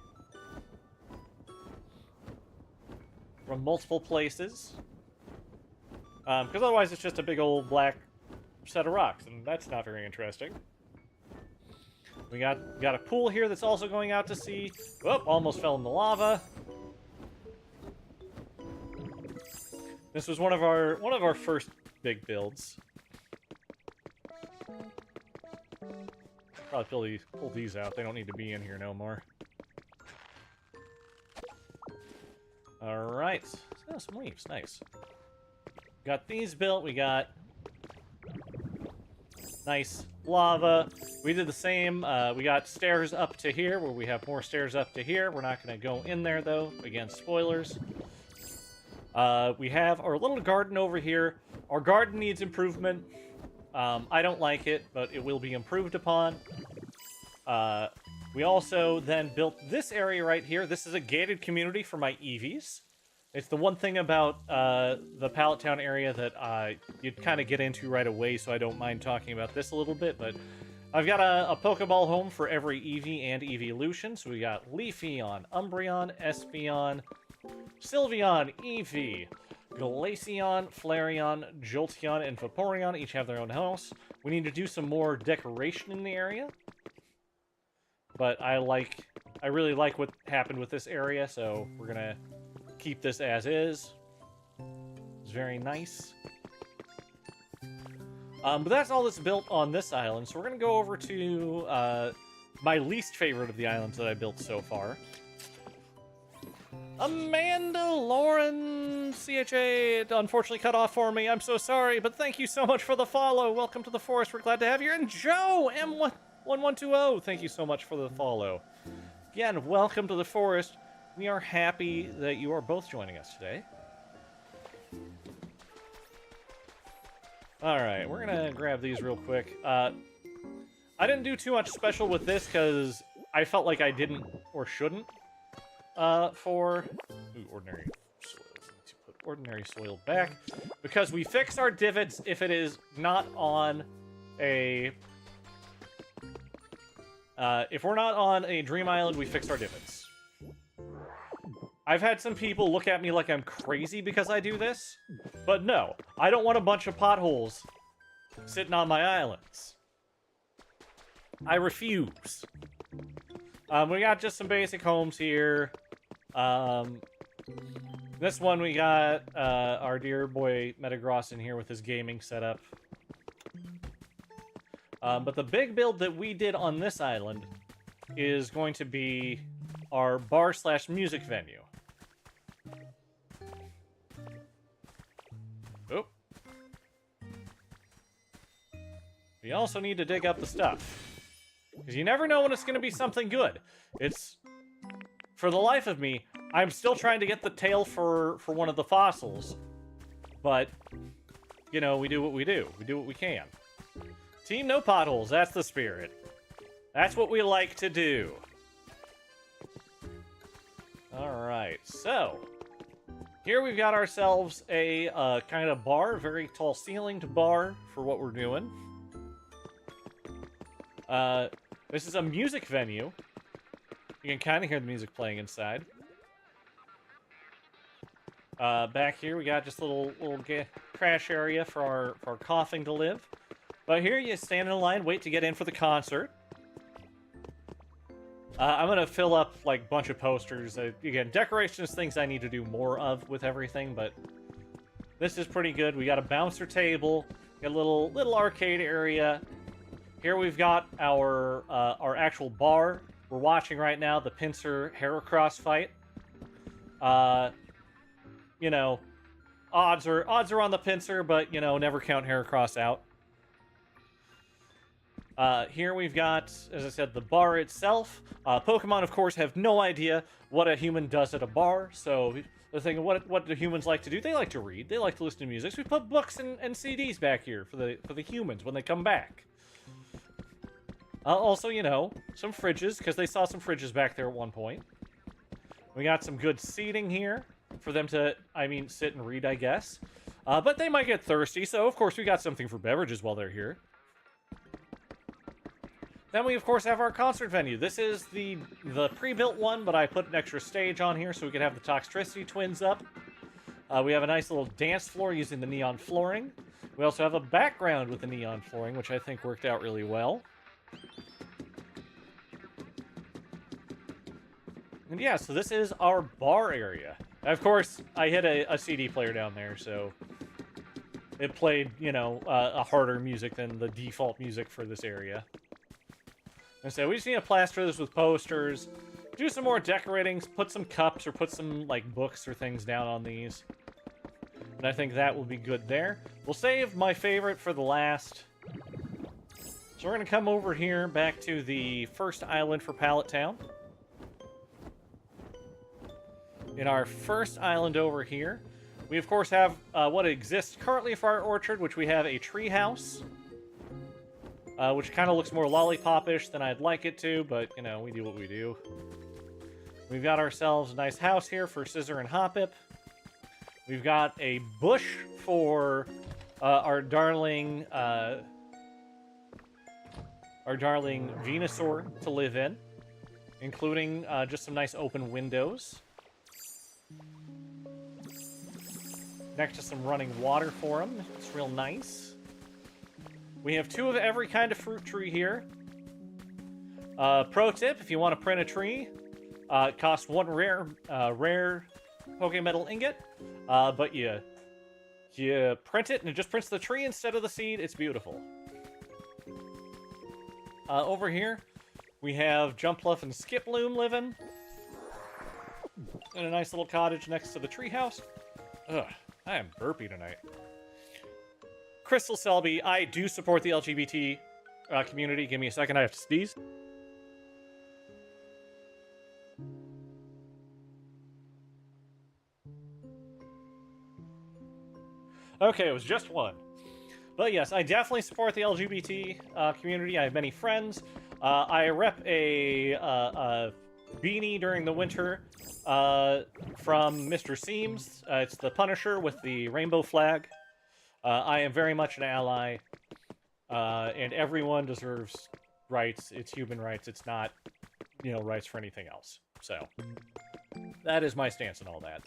from multiple places. Because otherwise it's just a big old black set of rocks, and that's not very interesting. We got a pool here that's also going out to sea. Whoop, almost fell in the lava. This was one of our first big builds. Probably pull these out. They don't need to be in here no more. Alright. Oh, some leaves. Nice. Got these built. We got nice lava. We did the same. We got stairs up to here, where we have more stairs up to here. We're not going to go in there, though. Again, spoilers. We have our little garden over here. Our garden needs improvement. I don't like it, but it will be improved upon. We also then built this area right here. This is a gated community for my Eevees. It's the one thing about the Pallet Town area that you'd kind of get into right away, so I don't mind talking about this a little bit, but I've got a Pokeball home for every Eevee and Eeveelution. So we got Leafeon, Umbreon, Espeon, Sylveon, Eevee, Glaceon, Flareon, Jolteon, and Vaporeon each have their own house. We need to do some more decoration in the area. But I really like what happened with this area, so we're gonna keep this as is. It's very nice. But that's all that's built on this island, so we're gonna go over to my least favorite of the islands that I built so far. Amanda Lauren CHA unfortunately cut off for me. I'm so sorry, but thank you so much for the follow. Welcome to the forest. We're glad to have you. And Joe M1120, thank you so much for the follow. Again, welcome to the forest. We are happy that you are both joining us today. Alright, we're gonna grab these real quick. I didn't do too much special with this because I felt like I didn't or shouldn't. Ordinary soil. Let's put ordinary soil back. Because we fix our divots if it is not on a... if we're not on a Dream Island, we fix our divots. I've had some people look at me like I'm crazy because I do this. But no, I don't want a bunch of potholes sitting on my islands. I refuse. We got just some basic homes here. This one we got our dear boy Metagross in here with his gaming setup. But the big build that we did on this island is going to be our bar/music venue. Oop. We also need to dig up the stuff. Because you never know when it's going to be something good. It's... For the life of me, I'm still trying to get the tail for one of the fossils. But, you know, we do what we do. We do what we can. Team no potholes, that's the spirit. That's what we like to do. Alright, so... Here we've got ourselves a kind of bar, very tall ceilinged bar for what we're doing. This is a music venue. You can kind of hear the music playing inside. Back here we got just a little crash area for our coughing to live. But here you stand in line, wait to get in for the concert. I'm gonna fill up like a bunch of posters. Again, decorations, things I need to do more of with everything, but this is pretty good. We got a bouncer table, got a little arcade area. Here we've got our actual bar. We're watching right now the Pincer Heracross fight. You know, odds are on the Pincer, but you know, never count Heracross out. Here we've got, as I said, the bar itself. Pokemon, of course, have no idea what a human does at a bar, so the thing, what do humans like to do? They like to read. They like to listen to music. So we put books and CDs back here for the humans when they come back. Also, you know, some fridges, because they saw some fridges back there at one point. We got some good seating here for them to, I mean, sit and read, I guess. But they might get thirsty, so of course we got something for beverages while they're here. Then we, of course, have our concert venue. This is the pre-built one, but I put an extra stage on here so we could have the Toxtricity Twins up. We have a nice little dance floor using the neon flooring. We also have a background with the neon flooring, which I think worked out really well. And yeah, so this is our bar area. Of course, I hit a CD player down there, so it played, you know, a harder music than the default music for this area. And so we just need to plaster this with posters, do some more decorating, put some cups or put some, like, books or things down on these. And I think that will be good there. We'll save my favorite for the last. So we're going to come over here back to the first island for Pallet Town. In our first island over here, we, of course, have what exists currently for our orchard, which we have a tree house. Which kind of looks more lollipop-ish than I'd like it to, but, you know, we do what we do. We've got ourselves a nice house here for Scissor and Hoppip. We've got a bush for our darling Venusaur to live in, including just some nice open windows. Next to some running water for him. It's real nice. We have 2 of every kind of fruit tree here. Pro tip, if you want to print a tree, it costs 1 rare Pokemetal ingot, but you print it and it just prints the tree instead of the seed. It's beautiful. Over here, we have Jumpluff and Skiploom living in a nice little cottage next to the treehouse. Ugh, I am burpy tonight. Crystal Selby, I do support the LGBT community. Give me a second, I have to sneeze. Okay, it was just one. But yes, I definitely support the LGBT community. I have many friends. I rep a beanie during the winter from Mr. Seams. It's the Punisher with the rainbow flag. I am very much an ally, and everyone deserves rights. It's human rights. It's not, you know, rights for anything else. So, that is my stance on all that.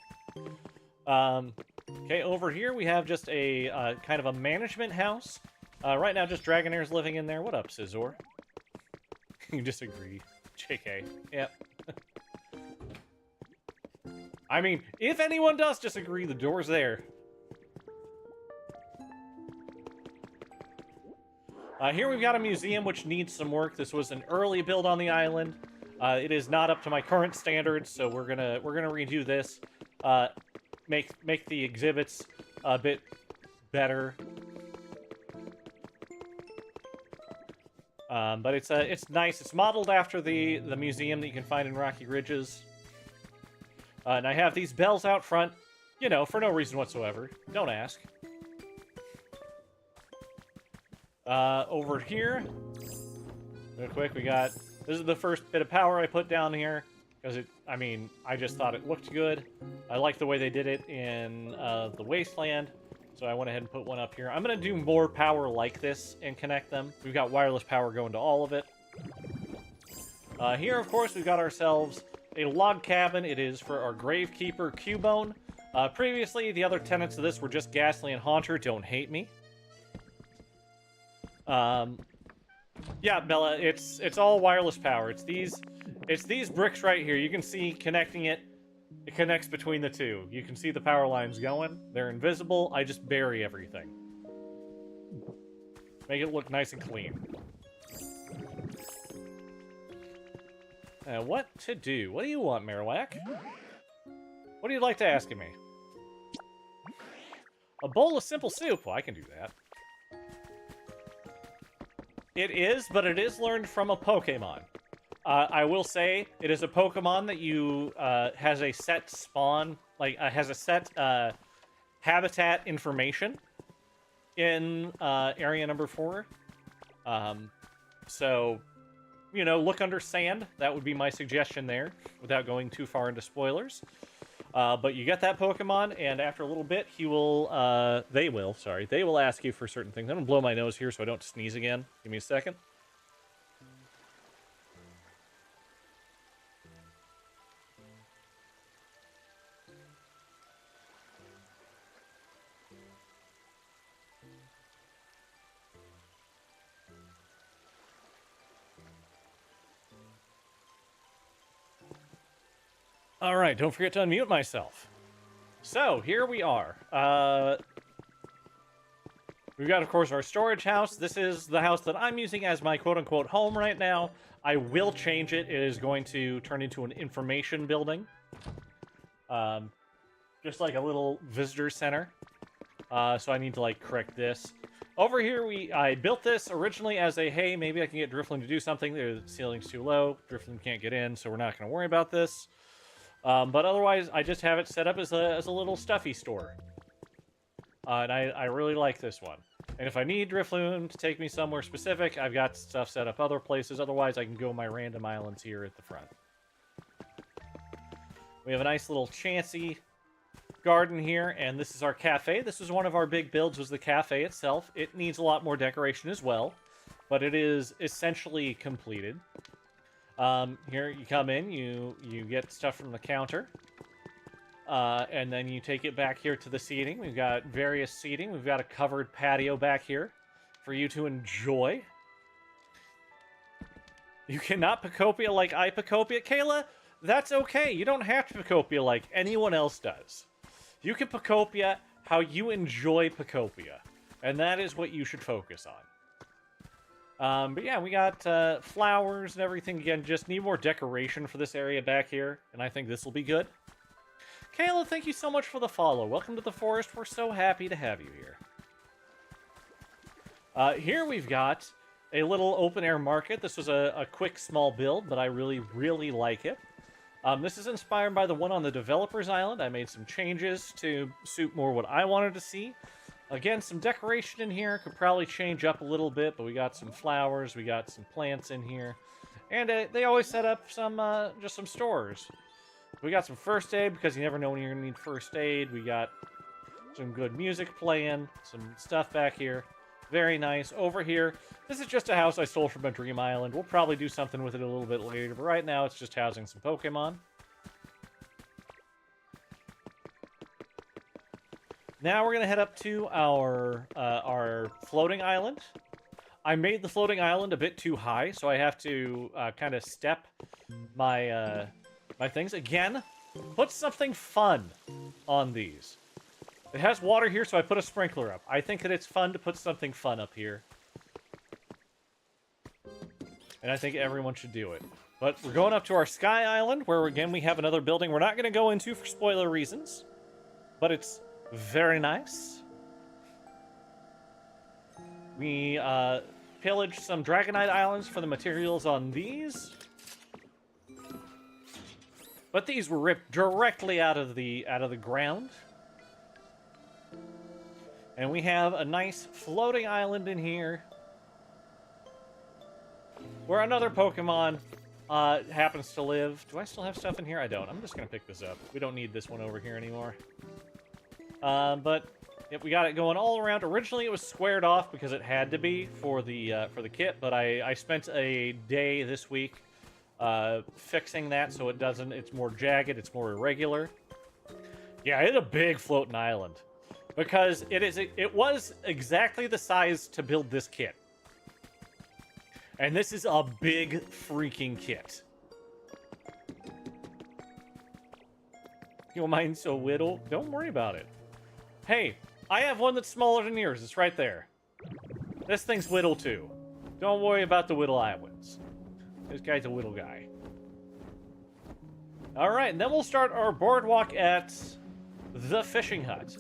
Okay, over here we have just a kind of a management house. Right now, just Dragonair's living in there. What up, Scizor? You disagree. JK. Yep. I mean, if anyone does disagree, the door's there. Here we've got a museum which needs some work. This was an early build on the island. It is not up to my current standards, so we're gonna redo this. Make the exhibits a bit better. But it's nice. It's modeled after the museum that you can find in Rocky Ridges. And I have these bells out front, you know, for no reason whatsoever. Don't ask. Over here, real quick, we got, this is the first bit of power I put down here. because I mean, I just thought it looked good. I like the way they did it in the Wasteland, so I went ahead and put one up here. I'm going to do more power like this and connect them. We've got wireless power going to all of it. Here, of course, we've got ourselves a log cabin. It is for our Gravekeeper Cubone. Previously, the other tenants of this were just Ghastly and Haunter. Don't hate me. Yeah, Bella, it's all wireless power. It's these bricks right here. You can see connecting it. It connects between the two. You can see the power lines going. They're invisible. I just bury everything. Make it look nice and clean. What to do? What do you want, Marowak? What do you like to ask me? A bowl of simple soup. Well, I can do that. It is, but it is learned from a Pokemon. I will say it is a Pokemon that you has a set spawn, has a set habitat information in area number 4. So, you know, look under sand. That would be my suggestion there, without going too far into spoilers. But you get that Pokemon, and after a little bit, they will ask you for certain things. I'm gonna blow my nose here so I don't sneeze again. Give me a second. All right, don't forget to unmute myself. So, here we are. We've got, of course, our storage house. This is the house that I'm using as my quote-unquote home right now. I will change it. It is going to turn into an information building. Just like a little visitor center. So I need to, correct this. Over here, I built this originally as a, hey, maybe I can get Drifloon to do something. The ceiling's too low. Drifloon can't get in, so we're not going to worry about this. But otherwise, I just have it set up as a little stuffy store. And I really like this one. And if I need Drifloon to take me somewhere specific, I've got stuff set up other places. Otherwise, I can go my random islands here at the front. We have a nice little chancy garden here, and this is our cafe. This is one of our big builds, was the cafe itself. It needs a lot more decoration as well, but it is essentially completed. Here you come in, you get stuff from the counter, and then you take it back here to the seating. We've got various seating. We've got a covered patio back here for you to enjoy. You cannot Pokopia like I Pokopia. Kayla, that's okay. You don't have to Pokopia like anyone else does. You can Pokopia how you enjoy Pokopia, and that is what you should focus on. But yeah, we got flowers and everything. Again, just need more decoration for this area back here, and I think this will be good. Kayla, thank you so much for the follow. Welcome to the forest. We're so happy to have you here. Here we've got a little open-air market. This was a quick, small build, but I really, really like it. This is inspired by the one on the Developer's Island. I made some changes to suit more what I wanted to see. Again, some decoration in here. Could probably change up a little bit, but we got some flowers. We got some plants in here. And they always set up some just some stores. We got some first aid, because you never know when you're going to need first aid. We got some good music playing. Some stuff back here. Very nice. Over here, this is just a house I stole from a Dream Island. We'll probably do something with it a little bit later, but right now it's just housing some Pokemon. Now we're going to head up to our floating island. I made the floating island a bit too high, so I have to kind of step my, my things. Again, put something fun on these. It has water here, so I put a sprinkler up. I think that it's fun to put something fun up here. And I think everyone should do it. But we're going up to our Sky Island, where again we have another building we're not going to go into for spoiler reasons. But it's very nice. We pillaged some Dragonite Islands for the materials on these. But these were ripped directly out of the ground. And we have a nice floating island in here, where another Pokemon happens to live. Do I still have stuff in here? I don't. I'm just gonna pick this up. We don't need this one over here anymore. But yep, we got it going all around. Originally, it was squared off because it had to be for the kit, but I spent a day this week fixing that so it doesn't. It's more jagged. It's more irregular. Yeah, it's a big floating island because it was exactly the size to build this kit. And this is a big freaking kit. Your mind's so little. Don't worry about it. Hey, I have one that's smaller than yours. It's right there. This thing's whittle too. Don't worry about the whittle islands. This guy's a whittle guy. Alright, and then we'll start our boardwalk at the fishing hut.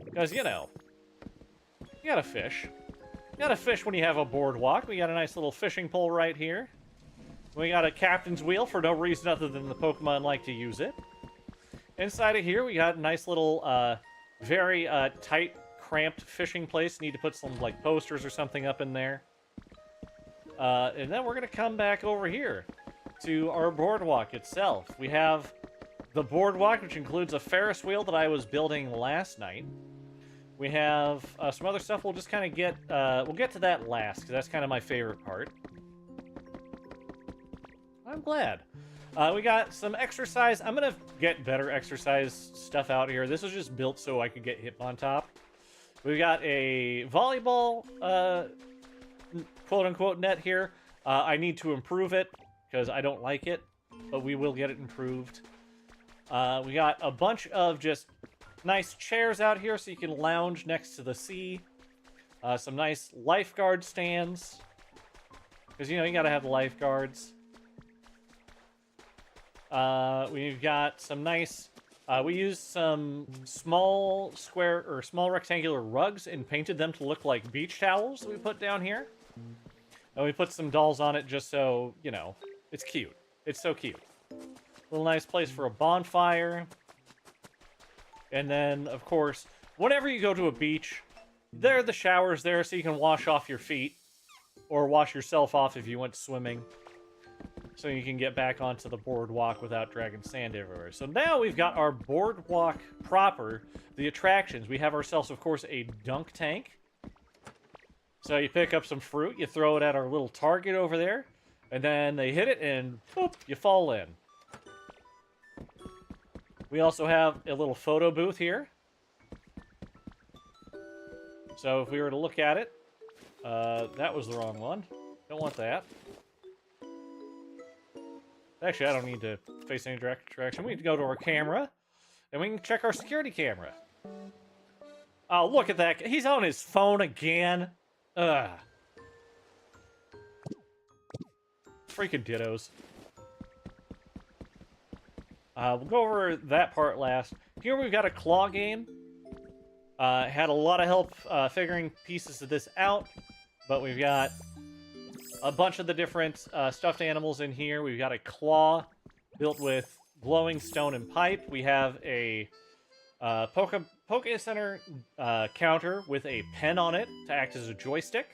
Because, you know, you gotta fish. You gotta fish when you have a boardwalk. We got a nice little fishing pole right here. We got a captain's wheel for no reason other than the Pokemon like to use it. Inside of here, we got a nice little, very tight, cramped fishing place. Need to put some, like, posters or something up in there. And then we're gonna come back over here to our boardwalk itself. We have the boardwalk, which includes a Ferris wheel that I was building last night. We have some other stuff. We'll just kind of get, we'll get to that last, because that's kind of my favorite part. I'm glad. We got some exercise. I'm going to get better exercise stuff out here. This was just built so I could get hip on top. We got a volleyball, quote-unquote, net here. I need to improve it, because I don't like it, but we will get it improved. We got a bunch of just nice chairs out here so you can lounge next to the sea. Some nice lifeguard stands. Because, you know, you gotta have lifeguards. We've got some nice... we used some small square or small rectangular rugs and painted them to look like beach towels that we put down here. And we put some dolls on it just so, you know, it's cute. It's so cute. Little nice place for a bonfire. And then, of course, whenever you go to a beach, there are the showers there so you can wash off your feet. Or wash yourself off if you went swimming. So you can get back onto the boardwalk without dragging sand everywhere. So now we've got our boardwalk proper, the attractions. We have ourselves, of course, a dunk tank. So you pick up some fruit, you throw it at our little target over there. And then they hit it and, boop, you fall in. We also have a little photo booth here. So if we were to look at it, that was the wrong one. Don't want that. Actually, I don't need to face any direct direction. We need to go to our camera, and we can check our security camera. Oh, look at that. He's on his phone again. Ugh. Freaking dittos. We'll go over that part last. Here we've got a claw game. Had a lot of help figuring pieces of this out, but we've got a bunch of the different stuffed animals in here. We've got a claw built with glowing stone and pipe. We have a Poke Center counter with a pen on it to act as a joystick.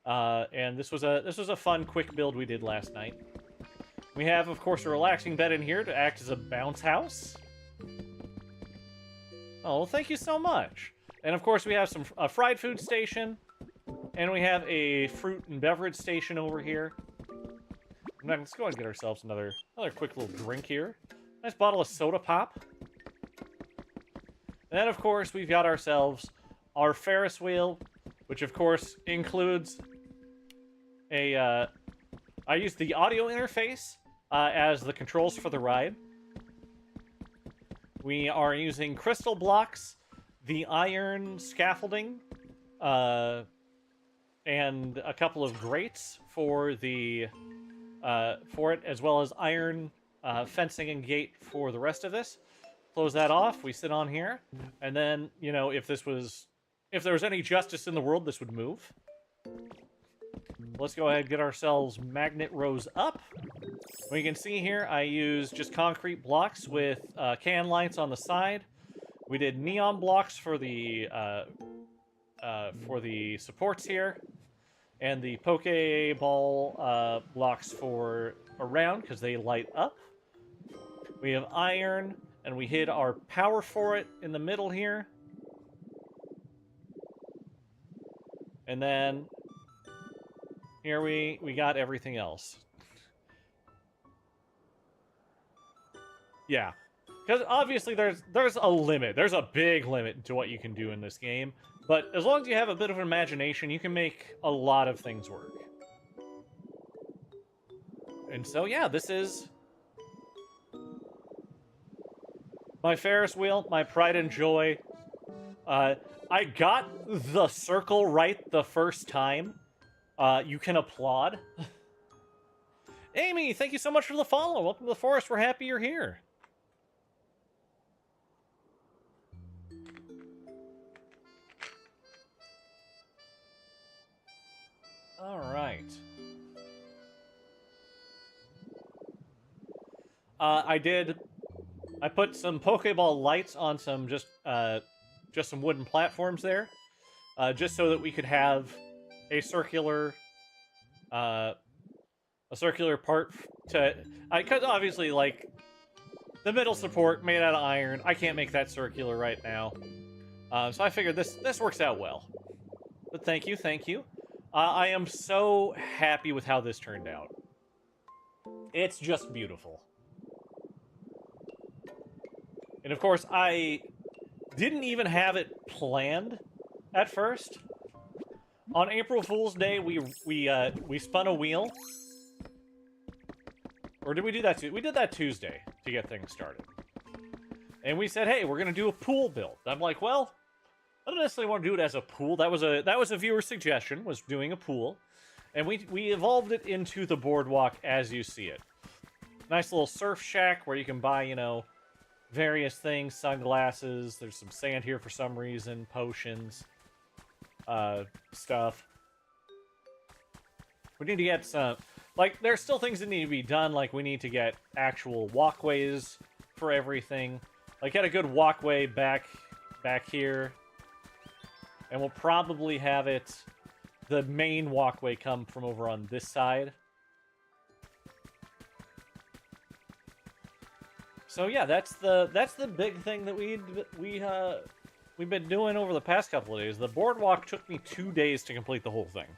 And this was a fun, quick build we did last night. We have, of course, a relaxing bed in here to act as a bounce house. Oh, well, thank you so much. And, of course, we have a fried food station. And we have a fruit and beverage station over here. Now, let's go ahead and get ourselves another quick little drink here. Nice bottle of soda pop. And then, of course, we've got ourselves our Ferris wheel, which, of course, includes a... I used the audio interface as the controls for the ride. We are using crystal blocks, the iron scaffolding, and a couple of grates for the for it, as well as iron fencing and gate for the rest of this. Close that off. We sit on here, and then, you know, if there was any justice in the world, this would move. Let's go ahead and get ourselves magnet rows up. Well, you can see here, I use just concrete blocks with can lights on the side. We did neon blocks for the supports here. and the Pokeball blocks for around because they light up. We have iron, and we hid our power for it in the middle here. And then here we got everything else. Yeah. Because obviously there's a limit. There's a big limit to what you can do in this game. But as long as you have a bit of imagination, you can make a lot of things work. And so, yeah, this is my Ferris wheel, my pride and joy. I got the circle right the first time. You can applaud. Amy, thank you so much for the follow. Welcome to the forest. We're happy you're here. All right. I put some Pokeball lights on some just some wooden platforms there, just so that we could have a circular part to. Because obviously, like the middle support made out of iron, I can't make that circular right now. So I figured this works out well. But thank you, thank you. I am so happy with how this turned out. It's just beautiful. And of course, I didn't even have it planned at first. On April Fool's Day, we spun a wheel. Or did we do that? We did that Tuesday to get things started. And we said, hey, we're gonna do a pool build. I'm like, well, I don't necessarily want to do it as a pool. That was a viewer suggestion, was doing a pool. And we evolved it into the boardwalk as you see it. Nice little surf shack where you can buy, you know, various things, sunglasses. There's some sand here for some reason, potions, stuff. We need to get some, like, there's still things that need to be done, like we need to get actual walkways for everything. Like, get a good walkway back here. And we'll probably have the main walkway come from over on this side. So yeah, that's the big thing that we've been doing over the past couple of days. The boardwalk took me 2 days to complete the whole thing,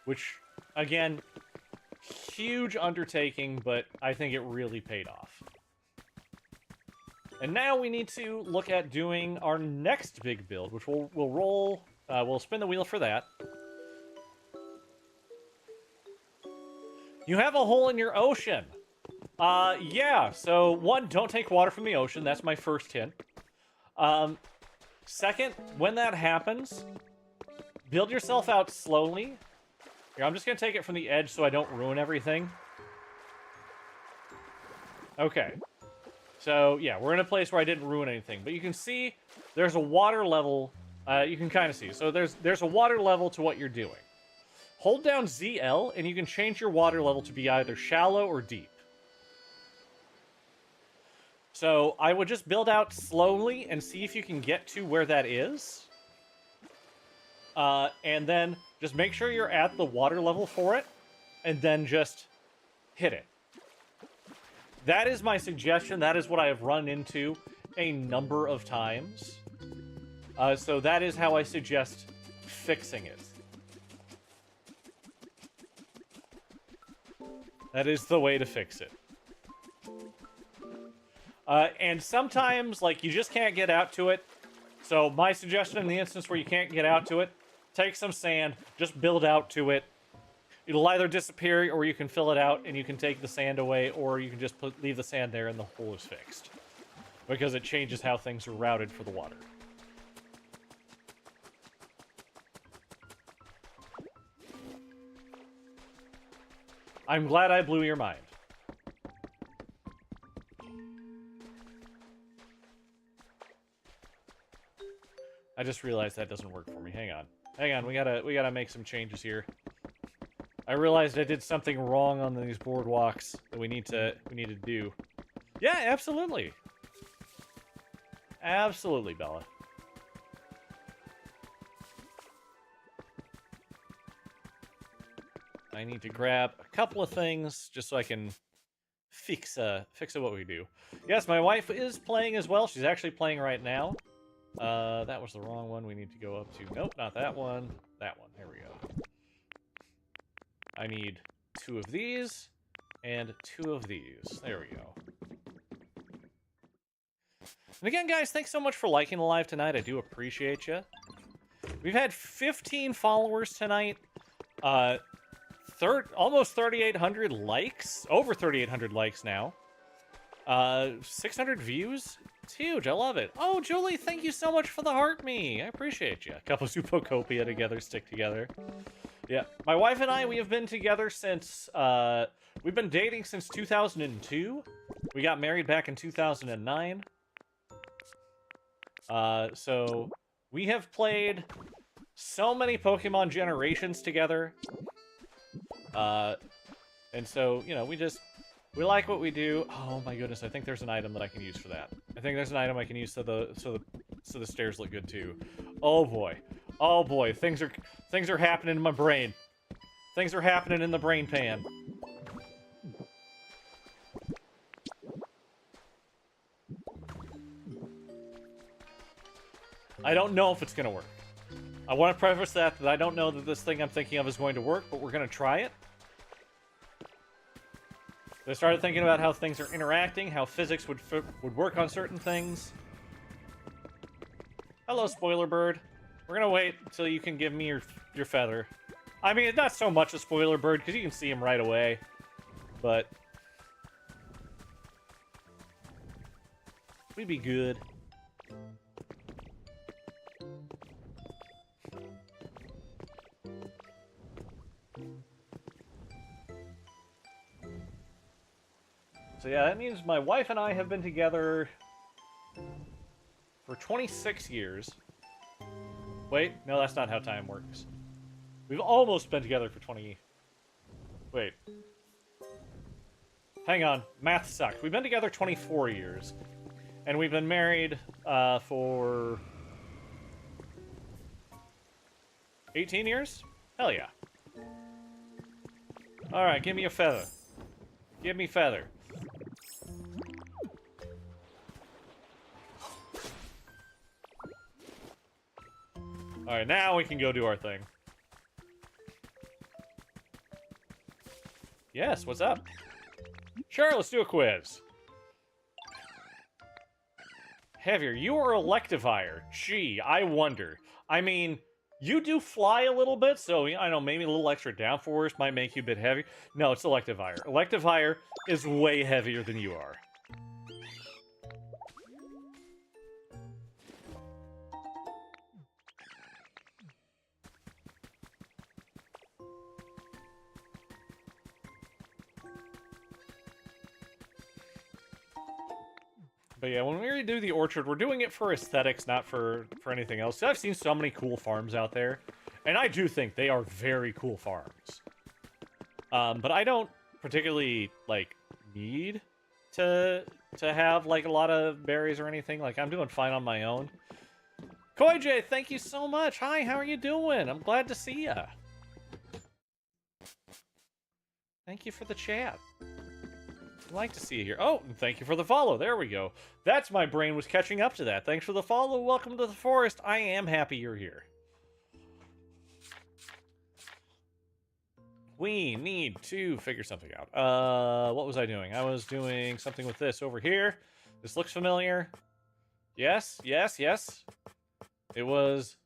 which again, huge undertaking, but I think it really paid off. And now we need to look at doing our next big build, which we'll spin the wheel for that. You have a hole in your ocean. Yeah, so one, don't take water from the ocean. That's my first hint. Second, when that happens, build yourself out slowly. Here, I'm just gonna take it from the edge so I don't ruin everything. Okay. So, yeah, we're in a place where I didn't ruin anything. But you can see there's a water level. You can kind of see. So there's a water level to what you're doing. Hold down ZL, and you can change your water level to be either shallow or deep. So I would just build out slowly and see if you can get to where that is. And then just make sure you're at the water level for it, and then just hit it. That is my suggestion. That is what I have run into a number of times. So that is how I suggest fixing it. That is the way to fix it. And sometimes, like, you just can't get out to it. So my suggestion in the instance where you can't get out to it, take some sand, just build out to it. It'll either disappear, or you can fill it out and you can take the sand away, or you can just leave the sand there and the hole is fixed. Because it changes how things are routed for the water. I'm glad I blew your mind. I just realized that doesn't work for me. Hang on. Hang on, we gotta make some changes here. I realized I did something wrong on these boardwalks that we need to do. Yeah, absolutely. Absolutely, Bella. I need to grab a couple of things just so I can fix what we do. Yes, my wife is playing as well. She's actually playing right now. That was the wrong one we need to go up to. Nope, not that one. That one. There we go. I need 2 of these and 2 of these. There we go. And again, guys, thanks so much for liking the live tonight. I do appreciate you. We've had 15 followers tonight. Almost 3,800 likes. Over 3,800 likes now. 600 views. It's huge. I love it. Oh, Julie, thank you so much for the heart me. I appreciate you. A couple of Pokopia together, stick together. Yeah. My wife and I, we have been together since, we've been dating since 2002. We got married back in 2009. So we have played so many Pokemon generations together. And so, you know, we like what we do. Oh my goodness, I think there's an item that I can use for that. I think there's an item I can use so the stairs look good too. Oh boy. Oh boy, things are happening in my brain. Things are happening in the brain pan. I don't know if it's gonna work. I want to preface that I don't know that this thing I'm thinking of is going to work, but we're gonna try it. I started thinking about how things are interacting, how physics would work on certain things. Hello, Spoiler Bird. We're gonna wait until you can give me your feather. I mean, it's not so much a Spoiler Bird, because you can see him right away. But we'd be good. So yeah, that means my wife and I have been together for 26 years. Wait, no, that's not how time works. We've almost been together for 20... Wait. Hang on, math sucked. We've been together 24 years. And we've been married for... 18 years? Hell yeah. Alright, give me a feather. Give me feather. Alright, now we can go do our thing. Yes, what's up? Sure, let's do a quiz. Heavier, you are Electivire. Gee, I wonder. I mean, you do fly a little bit, so I know maybe a little extra downforce might make you a bit heavy. No, it's Electivire. Electivire is way heavier than you are. But yeah, when we redo the orchard, we're doing it for aesthetics, not for anything else. I've seen so many cool farms out there, and I do think they are very cool farms. But I don't particularly, like, need to have, like, a lot of berries or anything. Like, I'm doing fine on my own. Koi J, thank you so much. Hi, how are you doing? I'm glad to see ya. Thank you for the chat. I'd like to see you here. Oh, and thank you for the follow. There we go. That's my brain was catching up to that. Thanks for the follow. Welcome to the forest. I am happy you're here. We need to figure something out. What was I doing? I was doing something with this over here. This looks familiar. Yes, yes, yes. It was...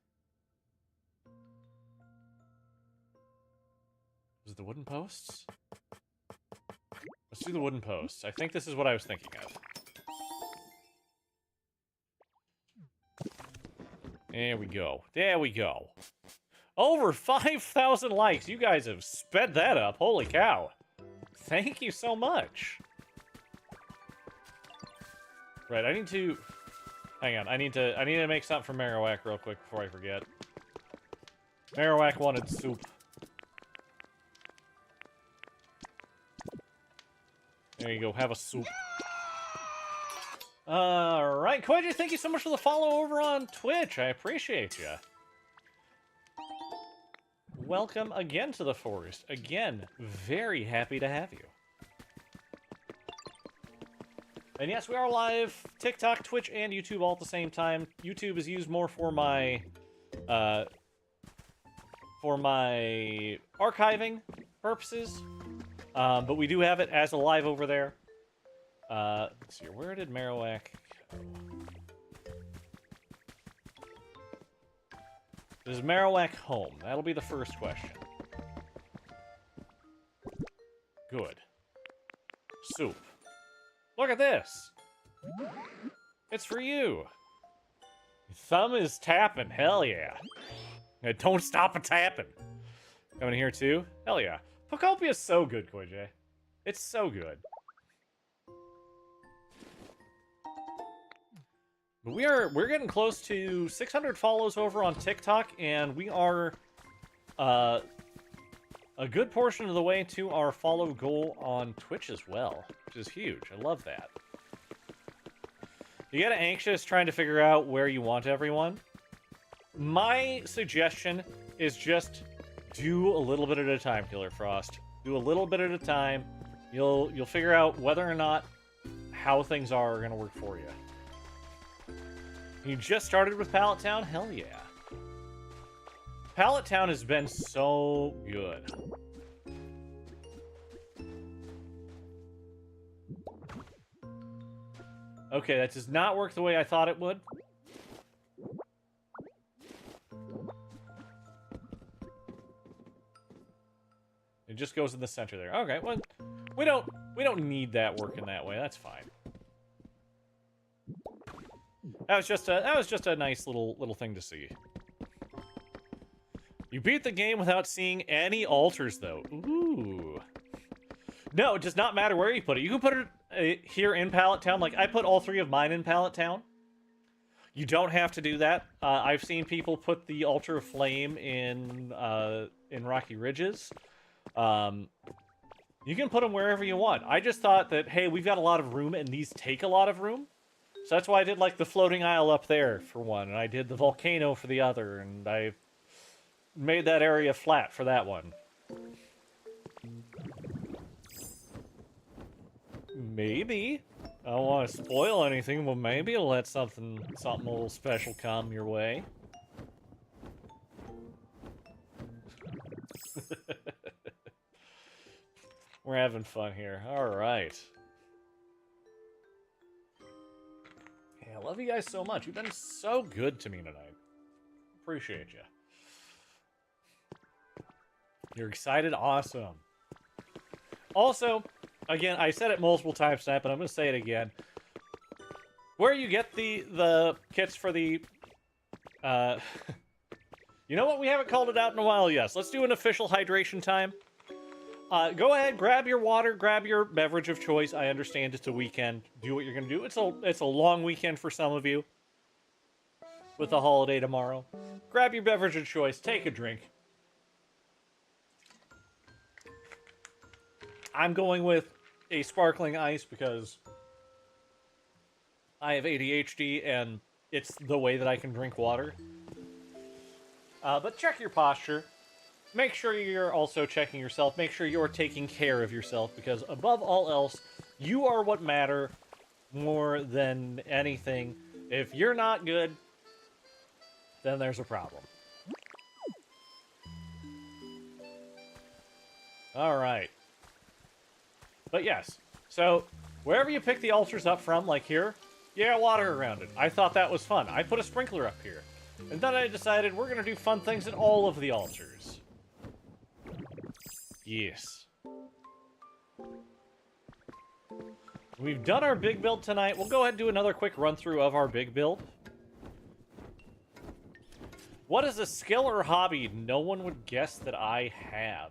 Was it the wooden posts? Let's do the wooden posts. I think this is what I was thinking of. There we go. There we go. Over 5,000 likes. You guys have sped that up. Holy cow. Thank you so much. Right, I need to... Hang on. I need to make something for Marowak real quick before I forget. Marowak wanted soup. There you go, have a soup. Alright, Koichi, thank you so much for the follow over on Twitch. I appreciate you. welcome again to the forest. Again, very happy to have you. And yes, we are live, TikTok, Twitch, and YouTube all at the same time. YouTube is used more for my archiving purposes, but we do have it as a live over there. Let's see, where did Marowak go? Is Marowak home? That'll be the first question. Good. Soup. Look at this! It's for you! Thumb is tapping, hell yeah. Don't stop a tapping. Coming here too? Hell yeah. Pokopia is so good, Koije. It's so good. But we're getting close to 600 follows over on TikTok, and we are a good portion of the way to our follow goal on Twitch as well, which is huge. I love that. You get anxious trying to figure out where you want everyone. My suggestion is just do a little bit at a time, Killer Frost. Do a little bit at a time. You'll figure out whether or not how things are going to work for you. You just started with Pallet Town? Hell yeah. Pallet Town has been so good. Okay, that does not work the way I thought it would. It just goes in the center there. Okay, well, we don't need that working that way. That's fine. That was just a nice little thing to see. You beat the game without seeing any altars, though. Ooh. No, it does not matter where you put it. You can put it here in Pallet Town. Like, I put all 3 of mine in Pallet Town. You don't have to do that. I've seen people put the Altar of Flame in Rocky Ridges. You can put them wherever you want. I just thought that, hey, we've got a lot of room, and these take a lot of room. So that's why I did, like, the floating isle up there for one, and I did the volcano for the other, and I made that area flat for that one. Maybe. I don't want to spoil anything, but maybe I'll let something a little special come your way. We're having fun here. All right. Yeah, I love you guys so much. You've been so good to me tonight. Appreciate you. You're excited? Awesome. Also, again, I said it multiple times tonight, but I'm going to say it again. Where you get the kits for the... you know what? We haven't called it out in a while, yes. Let's do an official hydration time. Go ahead, grab your water, grab your beverage of choice. I understand it's a weekend. Do what you're going to do. It's a long weekend for some of you. With the holiday tomorrow. Grab your beverage of choice. Take a drink. I'm going with a sparkling ice because I have ADHD and it's the way that I can drink water. But check your posture. Make sure you're also checking yourself. Make sure you're taking care of yourself because above all else, you are what matter more than anything. If you're not good, then there's a problem. All right. But yes, so wherever you pick the altars up from, like here, yeah, water around it. I thought that was fun. I put a sprinkler up here. And then I decided we're going to do fun things at all of the altars. Yes. We've done our big build tonight. We'll go ahead and do another quick run-through of our big build. What is a skill or hobby no one would guess that I have?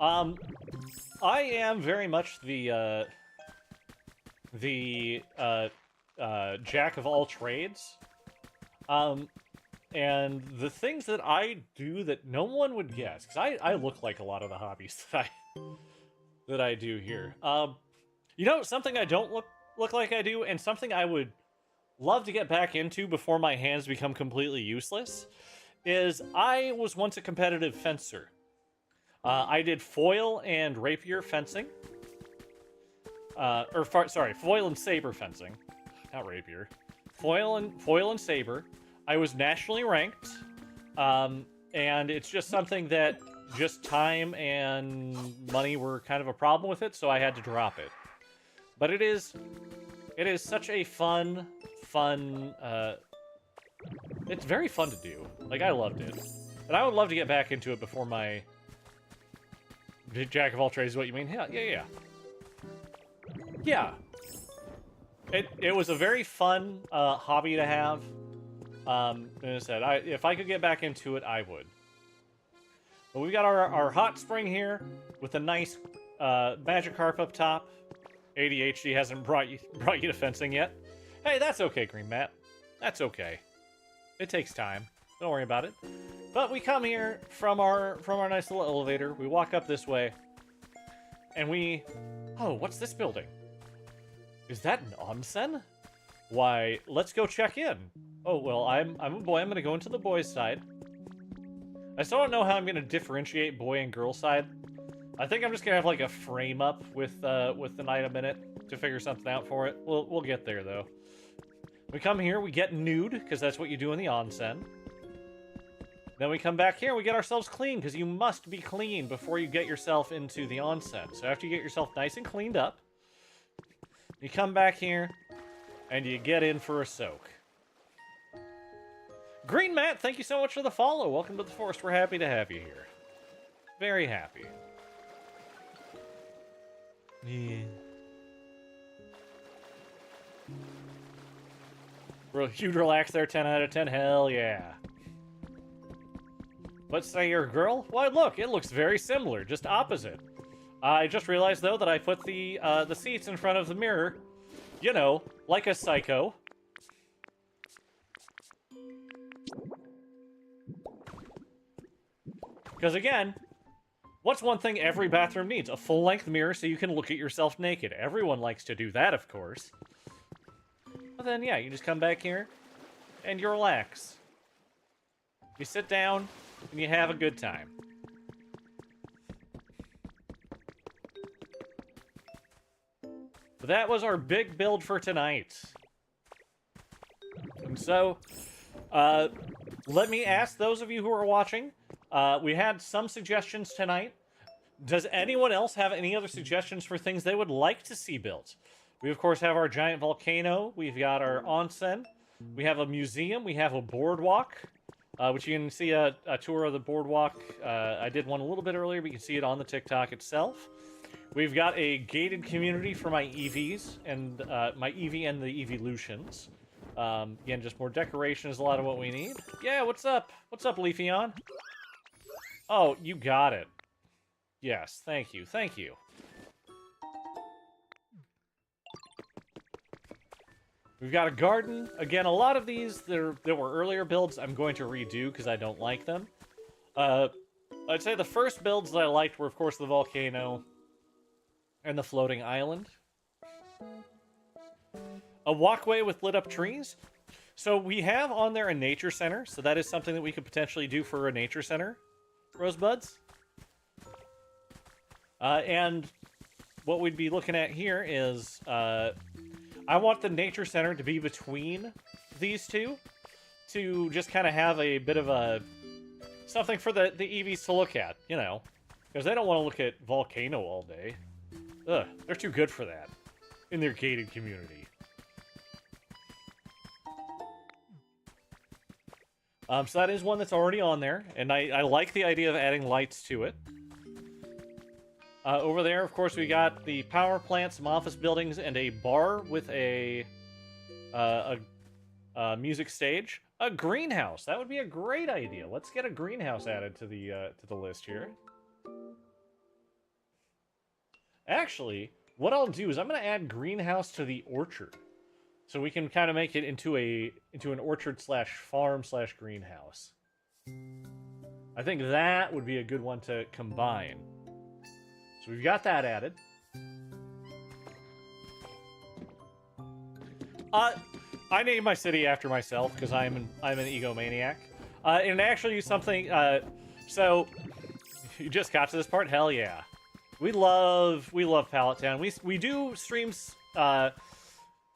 I am very much the jack of all trades. And the things that I do that no one would guess, because I look like a lot of the hobbies that I do here. You know, something I don't look like I do, and something I would love to get back into before my hands become completely useless, is I was once a competitive fencer. I did foil and rapier fencing. Sorry, foil and saber fencing. Not rapier. Foil and saber. I was nationally ranked. And it's just something that just time and money were kind of a problem with it, so I had to drop it. But it is such a fun, it's very fun to do. Like, I loved it. And I would love to get back into it before my Jack of all trades is what you mean? Yeah. Yeah. It was a very fun hobby to have. And I said, if I could get back into it, I would. But we've got our hot spring here with a nice Magikarp up top. ADHD hasn't brought you to fencing yet. Hey, that's okay, Green Matt. That's okay. It takes time. Don't worry about it. But we come here from our nice little elevator. We walk up this way, and we... Oh, what's this building? Is that an onsen? Why, let's go check in. Oh, well, I'm a boy. I'm gonna go into the boys' side. I still don't know how I'm gonna differentiate boy and girl side. I think I'm just gonna have like a frame up with an item in it to figure something out for it. We'll get there though. We come here, we get nude because that's what you do in the onsen. Then we come back here, we get ourselves clean because you must be clean before you get yourself into the onsen. So after you get yourself nice and cleaned up, you come back here and you get in for a soak. Green Matt, thank you so much for the follow. Welcome to the forest. We're happy to have you here. Very happy. Yeah. Huge relax there, 10 out of 10. Hell yeah. Let's say you're a girl? Why, look, it looks very similar, just opposite. I just realized, though, that I put the seats in front of the mirror, you know, like a psycho. Because, again, what's one thing every bathroom needs? A full-length mirror so you can look at yourself naked. Everyone likes to do that, of course. But then, yeah, you just come back here, and you relax. You sit down, and you have a good time. But that was our big build for tonight. And so, let me ask those of you who are watching, we had some suggestions tonight. Does anyone else have any other suggestions for things they would like to see built? We, of course, have our giant volcano. We've got our onsen. We have a museum. We have a boardwalk, which you can see a tour of the boardwalk. I did one a little bit earlier, but you can see it on the TikTok itself. We've got a gated community for my EVs and my EV and the Evolutions. Again, just more decoration is a lot of what we need. Yeah, what's up? What's up, Leafeon? Oh, you got it. Yes, thank you. Thank you. We've got a garden. Again, a lot of these that were earlier builds I'm going to redo because I don't like them. I'd say the first builds that I liked were, of course, the volcano and the floating island. A walkway with lit up trees. So we have on there a nature center, so that is something that we could potentially do for a nature center, Rosebuds. And what we'd be looking at here is... I want the nature center to be between these two to just kind of have a bit of a something for the EVs to look at, you know, because they don't want to look at volcano all day. Ugh, they're too good for that in their gated community. So that is one that's already on there, and I like the idea of adding lights to it. Over there, of course, we got the power plant, some office buildings, and a bar with a music stage. A greenhouse. That would be a great idea. Let's get a greenhouse added to the list here. Actually, what I'll do is I'm going to add greenhouse to the orchard, so we can kind of make it into an orchard slash farm slash greenhouse. I think that would be a good one to combine. So we've got that added. I named my city after myself because I'm an egomaniac. And actually something, so, you just got to this part? Hell yeah. We love Pallet Town. We do streams,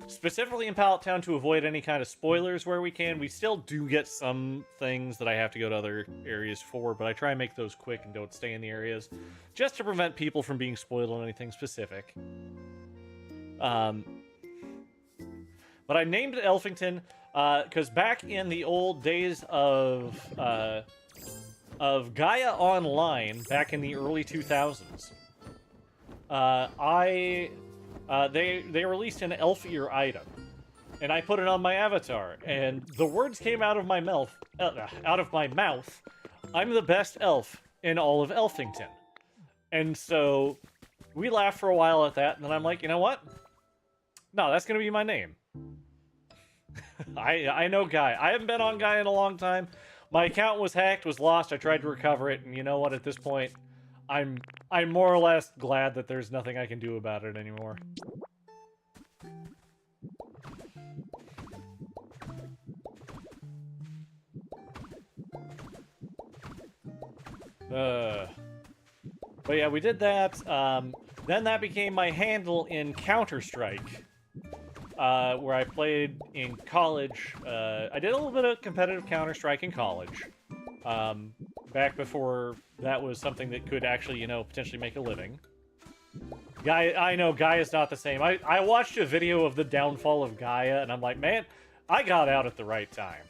specifically in Pallet Town to avoid any kind of spoilers where we can. We still do get some things that I have to go to other areas for, but I try and make those quick and don't stay in the areas, just to prevent people from being spoiled on anything specific. But I named it Elfington, because back in the old days of Gaia Online, back in the early 2000s, they released an elf ear item, and I put it on my avatar, and the words came out of my mouth. I'm the best elf in all of Elfington, and so we laughed for a while at that, and then I'm like, you know what? No, that's gonna be my name. I know Guy. I haven't been on Guy in a long time. My account was hacked, was lost. I tried to recover it, and you know what? At this point, I'm more or less glad that there's nothing I can do about it anymore. But yeah, we did that. Then that became my handle in Counter-Strike, where I played in college. I did a little bit of competitive Counter-Strike in college. Back before that was something that could actually, you know, potentially make a living. I know Gaia is not the same. I watched a video of the downfall of Gaia, and I'm like, man, I got out at the right time.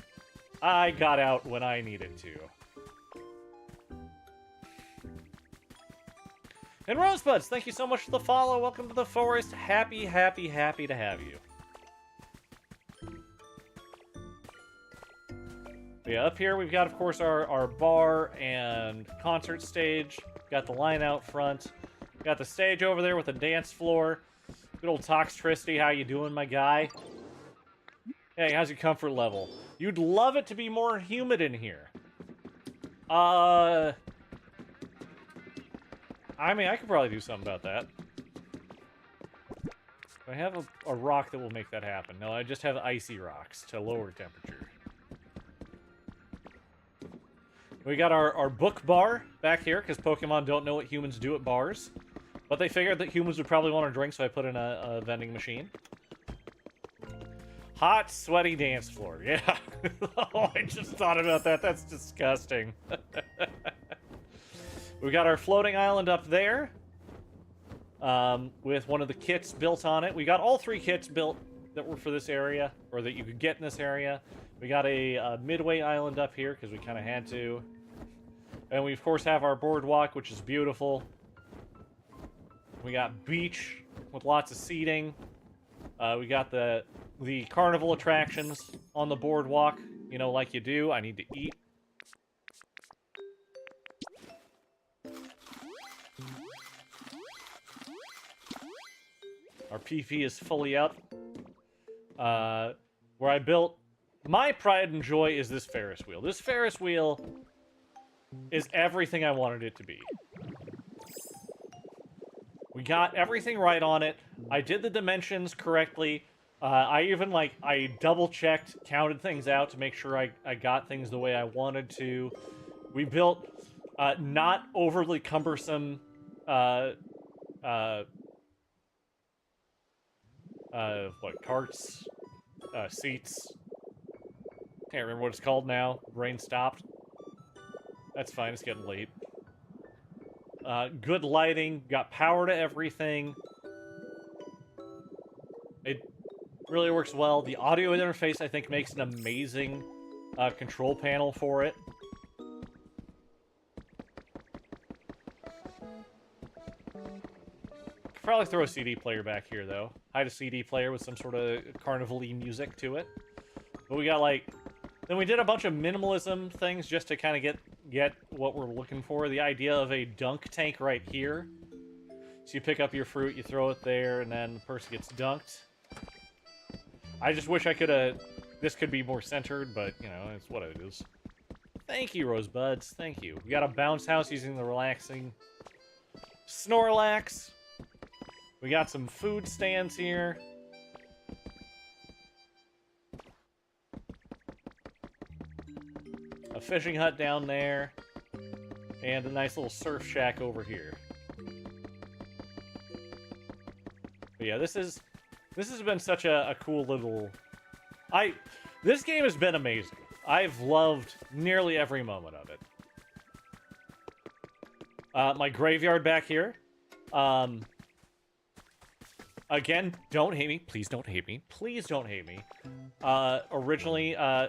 I got out when I needed to. And Rosebuds, thank you so much for the follow. Welcome to the forest. Happy, happy, happy to have you. Yeah, up here we've got, of course, our bar and concert stage. Got the line out front. Got the stage over there with a dance floor. Good old Toxtricity, how you doing, my guy? Hey, how's your comfort level? You'd love it to be more humid in here. I mean, I could probably do something about that. I have a rock that will make that happen. No, I just have icy rocks to lower temperature. We got our book bar back here, because Pokemon don't know what humans do at bars. But they figured that humans would probably want a drink, so I put in a vending machine. Hot, sweaty dance floor. Yeah. Oh, I just thought about that. That's disgusting. We got our floating island up there, with one of the kits built on it. We got all 3 kits built that were for this area, or that you could get in this area. We got a midway island up here, because we kind of had to. And we, of course, have our boardwalk, which is beautiful. We got beach with lots of seating. We got the carnival attractions on the boardwalk, you know, like you do. I need to eat. Our PP is fully up. Where I built... My pride and joy is this Ferris wheel. This Ferris wheel is everything I wanted it to be. We got everything right on it. I did the dimensions correctly. I even, I double-checked, counted things out to make sure I got things the way I wanted to. We built not overly cumbersome carts, seats. Can't remember what it's called now. Brain stopped. That's fine, it's getting late. Good lighting, got power to everything. It really works well. The audio interface, I think, makes an amazing control panel for it. Could probably throw a CD player back here, though. Hide a CD player with some sort of carnival-y music to it. But we got, then we did a bunch of minimalism things just to kind of get what we're looking for. The idea of a dunk tank right here. So you pick up your fruit, you throw it there, and then the person gets dunked. I just wish I could have... This could be more centered, but, you know, it's what it is. Thank you, Rosebuds. Thank you. We got a bounce house using the relaxing Snorlax. We got some food stands here. A fishing hut down there, and a nice little surf shack over here. But yeah, this has been such a cool little... This game has been amazing. I've loved nearly every moment of it. My graveyard back here. Again, don't hate me. Please don't hate me. Please don't hate me. Originally, my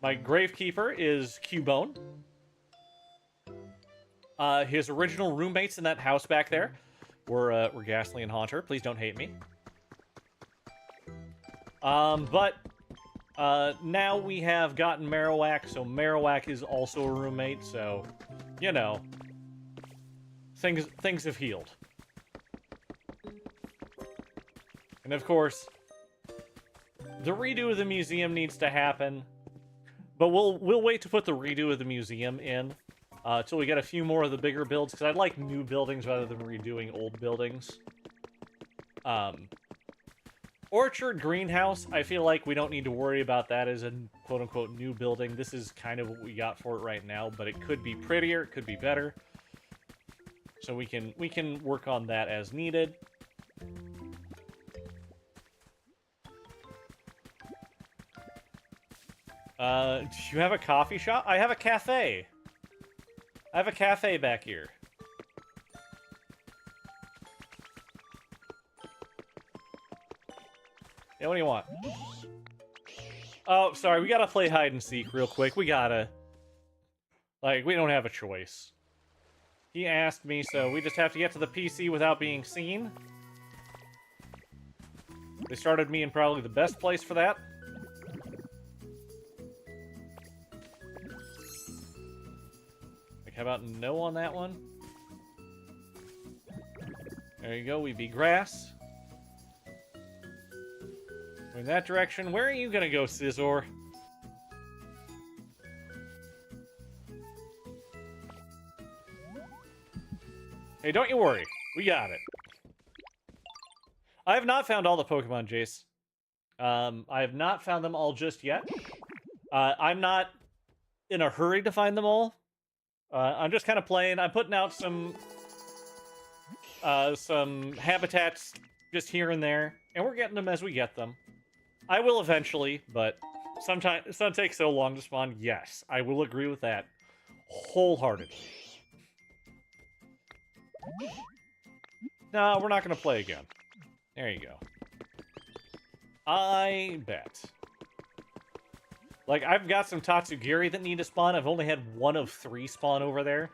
gravekeeper is Cubone. His original roommates in that house back there were Ghastly and Haunter. Please don't hate me. But now we have gotten Marowak, so Marowak is also a roommate, so, you know, things have healed. And of course, the redo of the museum needs to happen, but we'll wait to put the redo of the museum in till we get a few more of the bigger builds, because I'd like new buildings rather than redoing old buildings. Orchard Greenhouse, I feel like we don't need to worry about that as a quote-unquote new building. This is kind of what we got for it right now, but it could be prettier, it could be better. So we can work on that as needed. Do you have a coffee shop? I have a cafe. I have a cafe back here. Yeah, what do you want? Oh, sorry, we gotta play hide and seek real quick. We gotta. Like, we don't have a choice. He asked me, so we just have to get to the PC without being seen. They started me in probably the best place for that. Like, how about no on that one? There you go, we be grass. In that direction. Where are you gonna go, Scizor? Hey, don't you worry. We got it. I have not found all the Pokemon, Jace. I have not found them all just yet. I'm not in a hurry to find them all. I'm just kind of playing. I'm putting out some habitats just here and there, and we're getting them as we get them. I will eventually, but sometimes some take so long to spawn. Yes, I will agree with that wholeheartedly. No, we're not going to play again. There you go. I bet. Like, I've got some Tatsugiri that need to spawn. I've only had 1 of 3 spawn over there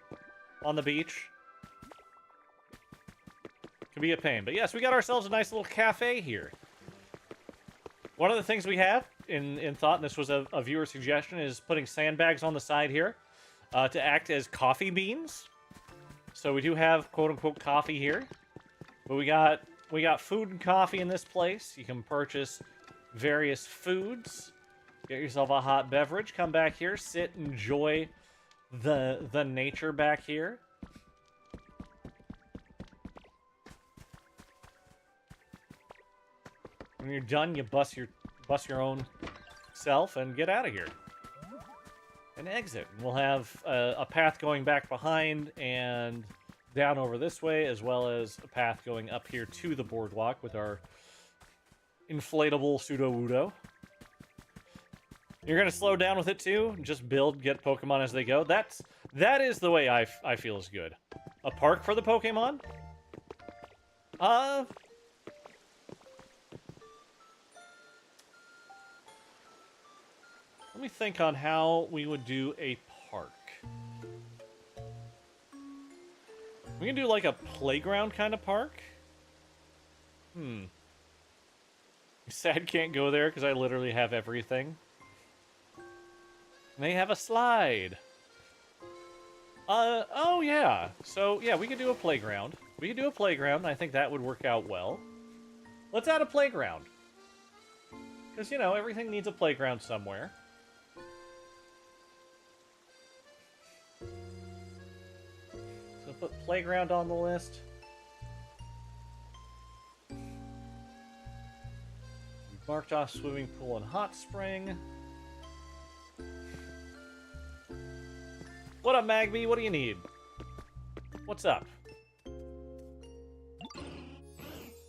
on the beach. Could be a pain. But yes, we got ourselves a nice little cafe here. One of the things we have in thought, and this was a viewer suggestion, is putting sandbags on the side here to act as coffee beans. So we do have quote-unquote coffee here. But we got food and coffee in this place. You can purchase various foods. Get yourself a hot beverage. Come back here, sit, enjoy the nature back here. When you're done, you bust your own self and get out of here. And exit. We'll have a path going back behind and down over this way, as well as a path going up here to the boardwalk with our inflatable Sudowoodo. You're gonna slow down with it too. Just build, get Pokemon as they go. That is the way I feel is good. A park for the Pokemon? Let me think on how we would do a park. We can do like a playground kind of park? Sad can't go there because I literally have everything. And they have a slide. Oh yeah. So yeah, we could do a playground. We could do a playground, and I think that would work out well. Let's add a playground. Because, you know, everything needs a playground somewhere. So put playground on the list. We marked off swimming pool and hot spring. What up, Magby? What do you need? What's up?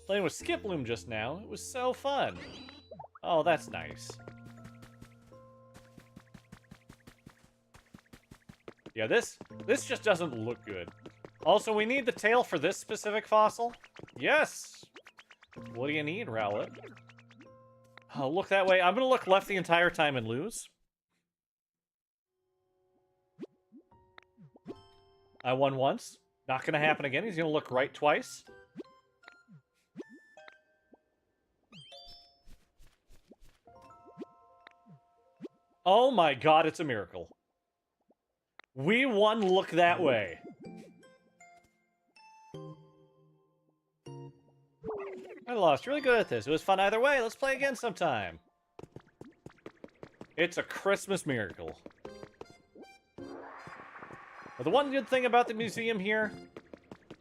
Playing with Skip Bloom just now. It was so fun. Oh, that's nice. Yeah, this just doesn't look good. Also, we need the tail for this specific fossil. Yes! What do you need, Rowlet? Oh, look that way. I'm gonna look left the entire time and lose. I won once. Not gonna happen again. He's gonna look right twice. Oh my god, it's a miracle. We won look that way. I lost. Really good at this. It was fun either way. Let's play again sometime. It's a Christmas miracle. But the one good thing about the museum here,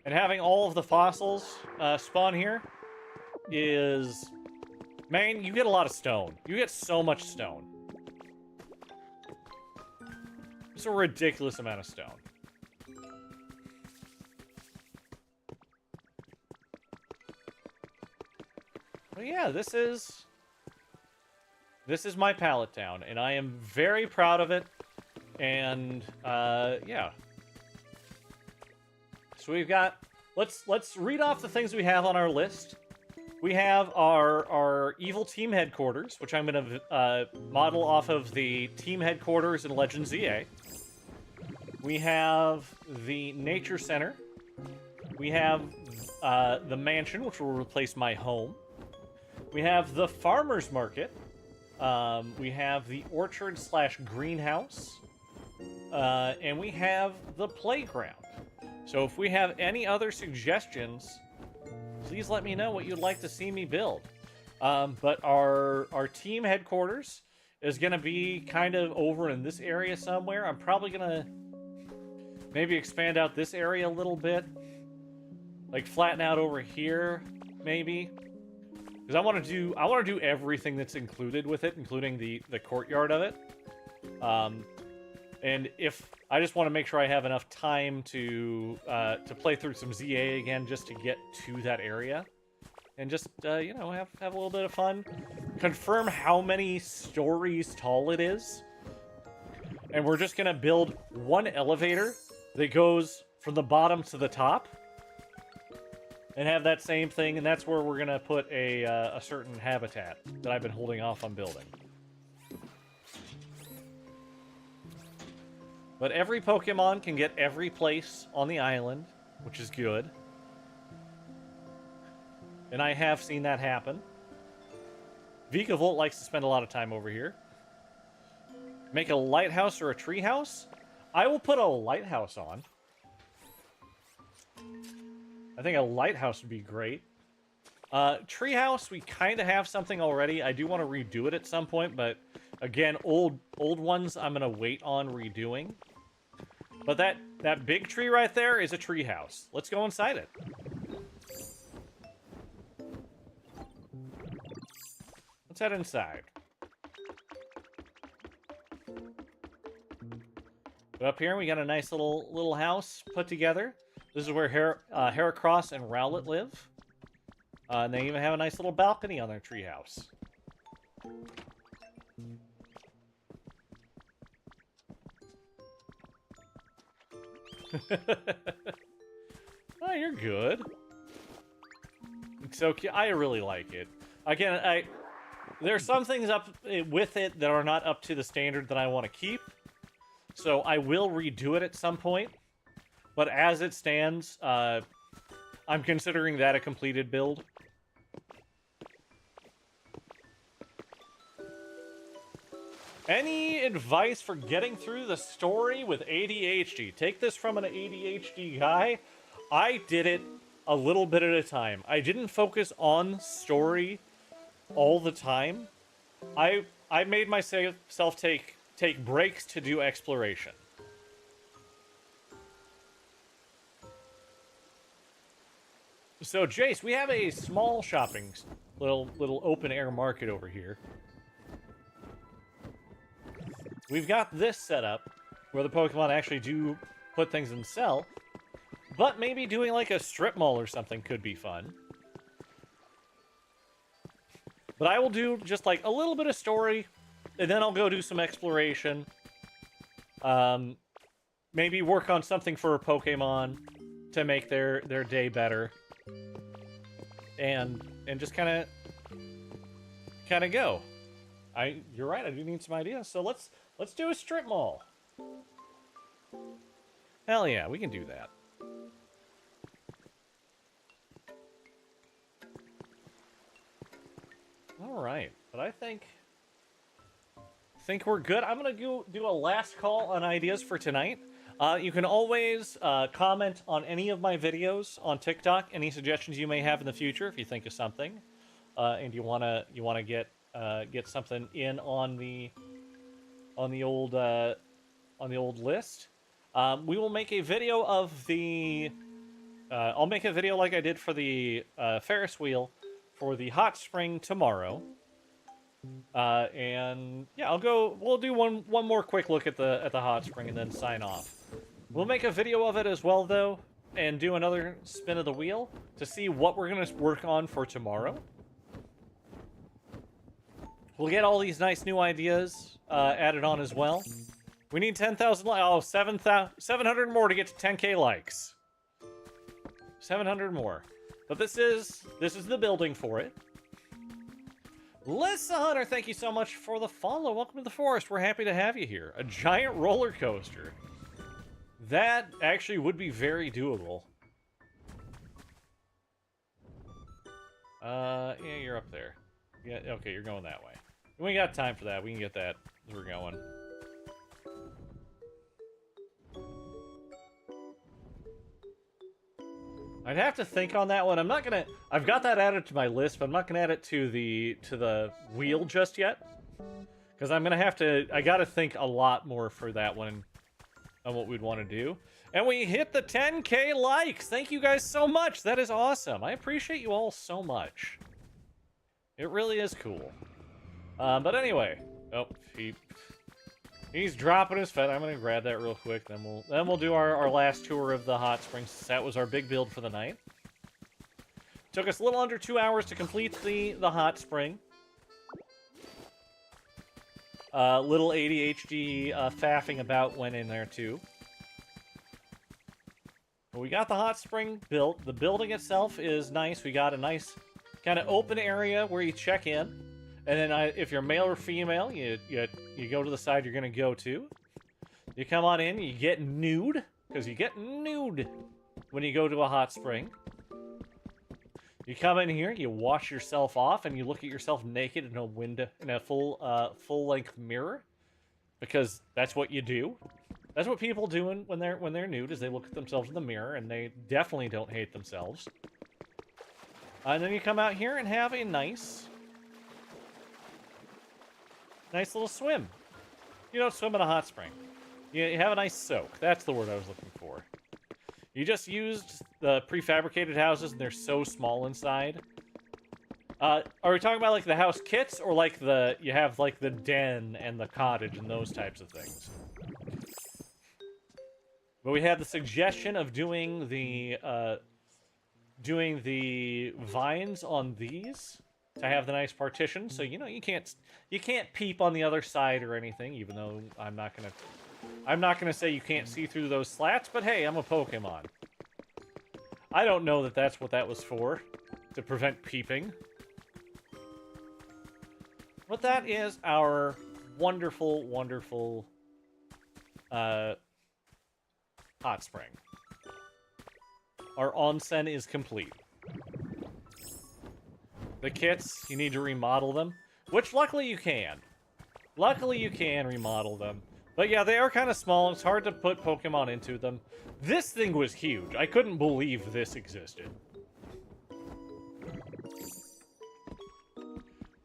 and having all of the fossils spawn here, is, man, you get a lot of stone. You get so much stone. It's a ridiculous amount of stone. But yeah, this is my pallet town, and I am very proud of it. And yeah. So we've got, let's read off the things we have on our list. We have our evil team headquarters, which I'm going to model off of the team headquarters in Legend ZA. We have the nature center. We have the mansion, which will replace my home. We have the farmer's market. We have the orchard / greenhouse. And we have the playground. So if we have any other suggestions, please let me know what you'd like to see me build. But our team headquarters is going to be kind of over in this area somewhere. I'm probably going to maybe expand out this area a little bit. Like flatten out over here, maybe. Because I want to do everything that's included with it, including the courtyard of it. And if I just want to make sure I have enough time to play through some ZA again, just to get to that area, and just you know, have a little bit of fun, confirm how many stories tall it is, and we're just gonna build one elevator that goes from the bottom to the top, and have that same thing, and that's where we're gonna put a certain habitat that I've been holding off on building. But every Pokemon can get every place on the island, which is good. And I have seen that happen. Vikavolt likes to spend a lot of time over here. Make a lighthouse or a treehouse? I will put a lighthouse on. I think a lighthouse would be great. Treehouse, we kind of have something already. I do want to redo it at some point, but again, old ones I'm going to wait on redoing. But that big tree right there is a tree house. Let's go inside it. Let's head inside. But up here, we got a nice little house put together. This is where Heracross and Rowlet live. And they even have a nice little balcony on their tree house. Oh, you're good. It's so cute. I really like it. Again, there are some things up with it that are not up to the standard that I want to keep. So I will redo it at some point. But as it stands, I'm considering that a completed build. Any advice for getting through the story with ADHD? Take this from an ADHD guy. I did it a little bit at a time. I didn't focus on story all the time. I made myself take breaks to do exploration. So, Jace, we have a small shopping, little open air market over here. We've got this set up. where the Pokemon actually do put things in sell. But maybe doing like a strip mall or something could be fun. But I will do just like a little bit of story, and then I'll go do some exploration. Maybe work on something for a Pokemon to make their day better. And just kind of go. You're right, I do need some ideas. So let's do a strip mall. Hell yeah, we can do that. All right, but I think we're good. I'm gonna go do a last call on ideas for tonight. You can always comment on any of my videos on TikTok. Any suggestions you may have in the future if you think of something, and you wanna get something in on the old list. We will make a video of the. I'll make a video like I did for the Ferris wheel for the hot spring tomorrow. And yeah, we'll do one more quick look at the hot spring and then sign off. We'll make a video of it as well though, and do another spin of the wheel to see what we're gonna work on for tomorrow. We'll get all these nice new ideas added on as well. We need 10,000 likes. Oh, 700 more to get to 10K likes. 700 more. But this is the building for it. Lissa Hunter, thank you so much for the follow. Welcome to the forest. We're happy to have you here. A giant roller coaster. That actually would be very doable. Yeah, you're up there. Yeah, okay, you're going that way. We got time for that. We can get that as we're going. I'd have to think on that one. I've got that added to my list, but I'm not gonna add it to the wheel just yet. Because I gotta think a lot more for that one on what we'd want to do. And we hit the 10K likes! Thank you guys so much! That is awesome. I appreciate you all so much. It really is cool. But anyway. Oh, he's dropping his fed. I'm gonna grab that real quick, then we'll do our last tour of the hot springs. That was our big build for the night. Took us a little under 2 hours to complete the hot spring. Little ADHD faffing about went in there too. But we got the hot spring built. The building itself is nice. We got a nice kind of open area where you check in. And then if you're male or female, you go to the side you're going to go to. You come on in, you get nude, because you get nude when you go to a hot spring. You come in here, you wash yourself off, and you look at yourself naked in a window, in a full-length mirror, because that's what you do. That's what people do when they're nude, is they look at themselves in the mirror, and they definitely don't hate themselves. And then you come out here and have a nice little swim. You don't swim in a hot spring. You have a nice soak. That's the word I was looking for. You just used the prefabricated houses, and they're so small inside. Are we talking about like the house kits, or like you have like the den and the cottage and those types of things? But we had the suggestion of doing the vines on these to have the nice partition, so you know you can't peep on the other side or anything. Even though I'm not gonna say you can't see through those slats, but hey, I'm a Pokemon. I don't know that that's what that was for, to prevent peeping. But that is our wonderful, wonderful hot spring. Our onsen is complete. The kits, you need to remodel them, which luckily you can. Luckily you can remodel them. But yeah, they are kind of small. It's hard to put Pokemon into them. This thing was huge. I couldn't believe this existed.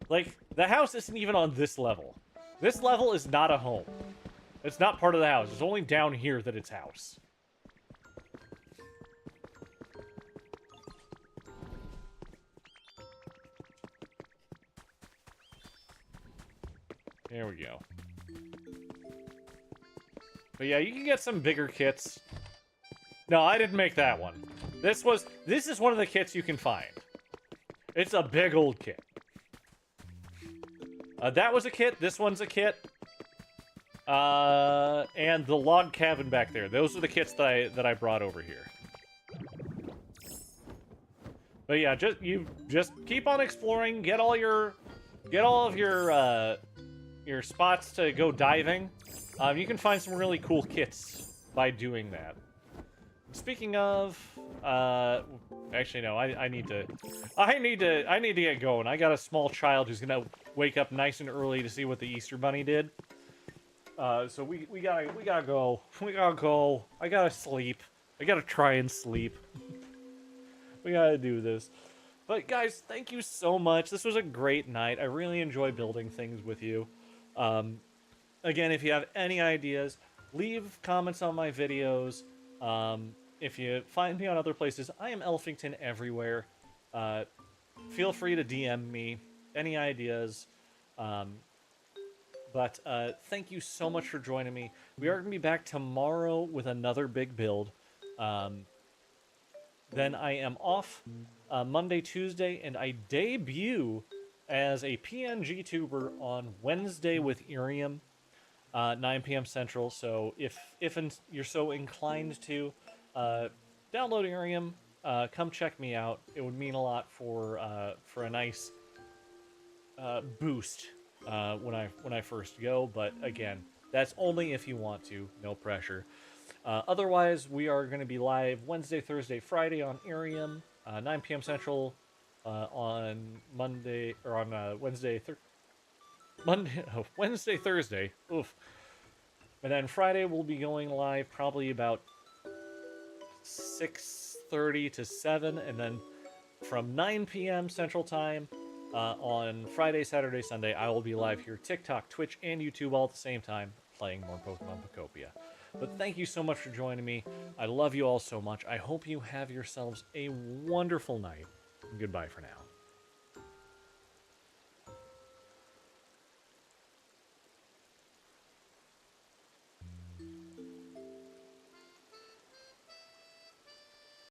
Like, the house isn't even on this level. This level is not a home. It's not part of the house. It's only down here that it's house. There we go. But yeah, you can get some bigger kits. No, I didn't make that one. This is one of the kits you can find. It's a big old kit. That was a kit. This one's a kit. And the log cabin back there. Those are the kits that I brought over here. But yeah, just keep on exploring. Get all of your spots to go diving. You can find some really cool kits by doing that. Speaking of, actually no, I need to get going. I got a small child who's gonna wake up nice and early to see what the Easter Bunny did. So we gotta go. We gotta go. I gotta sleep. I gotta try and sleep. We gotta do this. But guys, thank you so much. This was a great night. I really enjoy building things with you. Again, if you have any ideas, leave comments on my videos. If you find me on other places, I am Elfington everywhere. Feel free to DM me. Any ideas. But thank you so much for joining me. We are going to be back tomorrow with another big build. Then I am off Monday, Tuesday, and I debut as a PNG tuber on Wednesday with Irium, 9 p.m. Central. So if you're so inclined to download Irium, come check me out. It would mean a lot for a nice boost when I first go. But again, that's only if you want to. No pressure. Otherwise, we are going to be live Wednesday, Thursday, Friday on Irium, 9 p.m. Central, on Monday, or on Wednesday, Wednesday, Thursday. Oof. And then Friday we'll be going live probably about 6:30 to 7, and then from 9 p.m. Central Time on Friday, Saturday, Sunday, I will be live here, TikTok, Twitch, and YouTube all at the same time, playing more Pokemon Pokopia. But thank you so much for joining me. I love you all so much. I hope you have yourselves a wonderful night. Goodbye for now.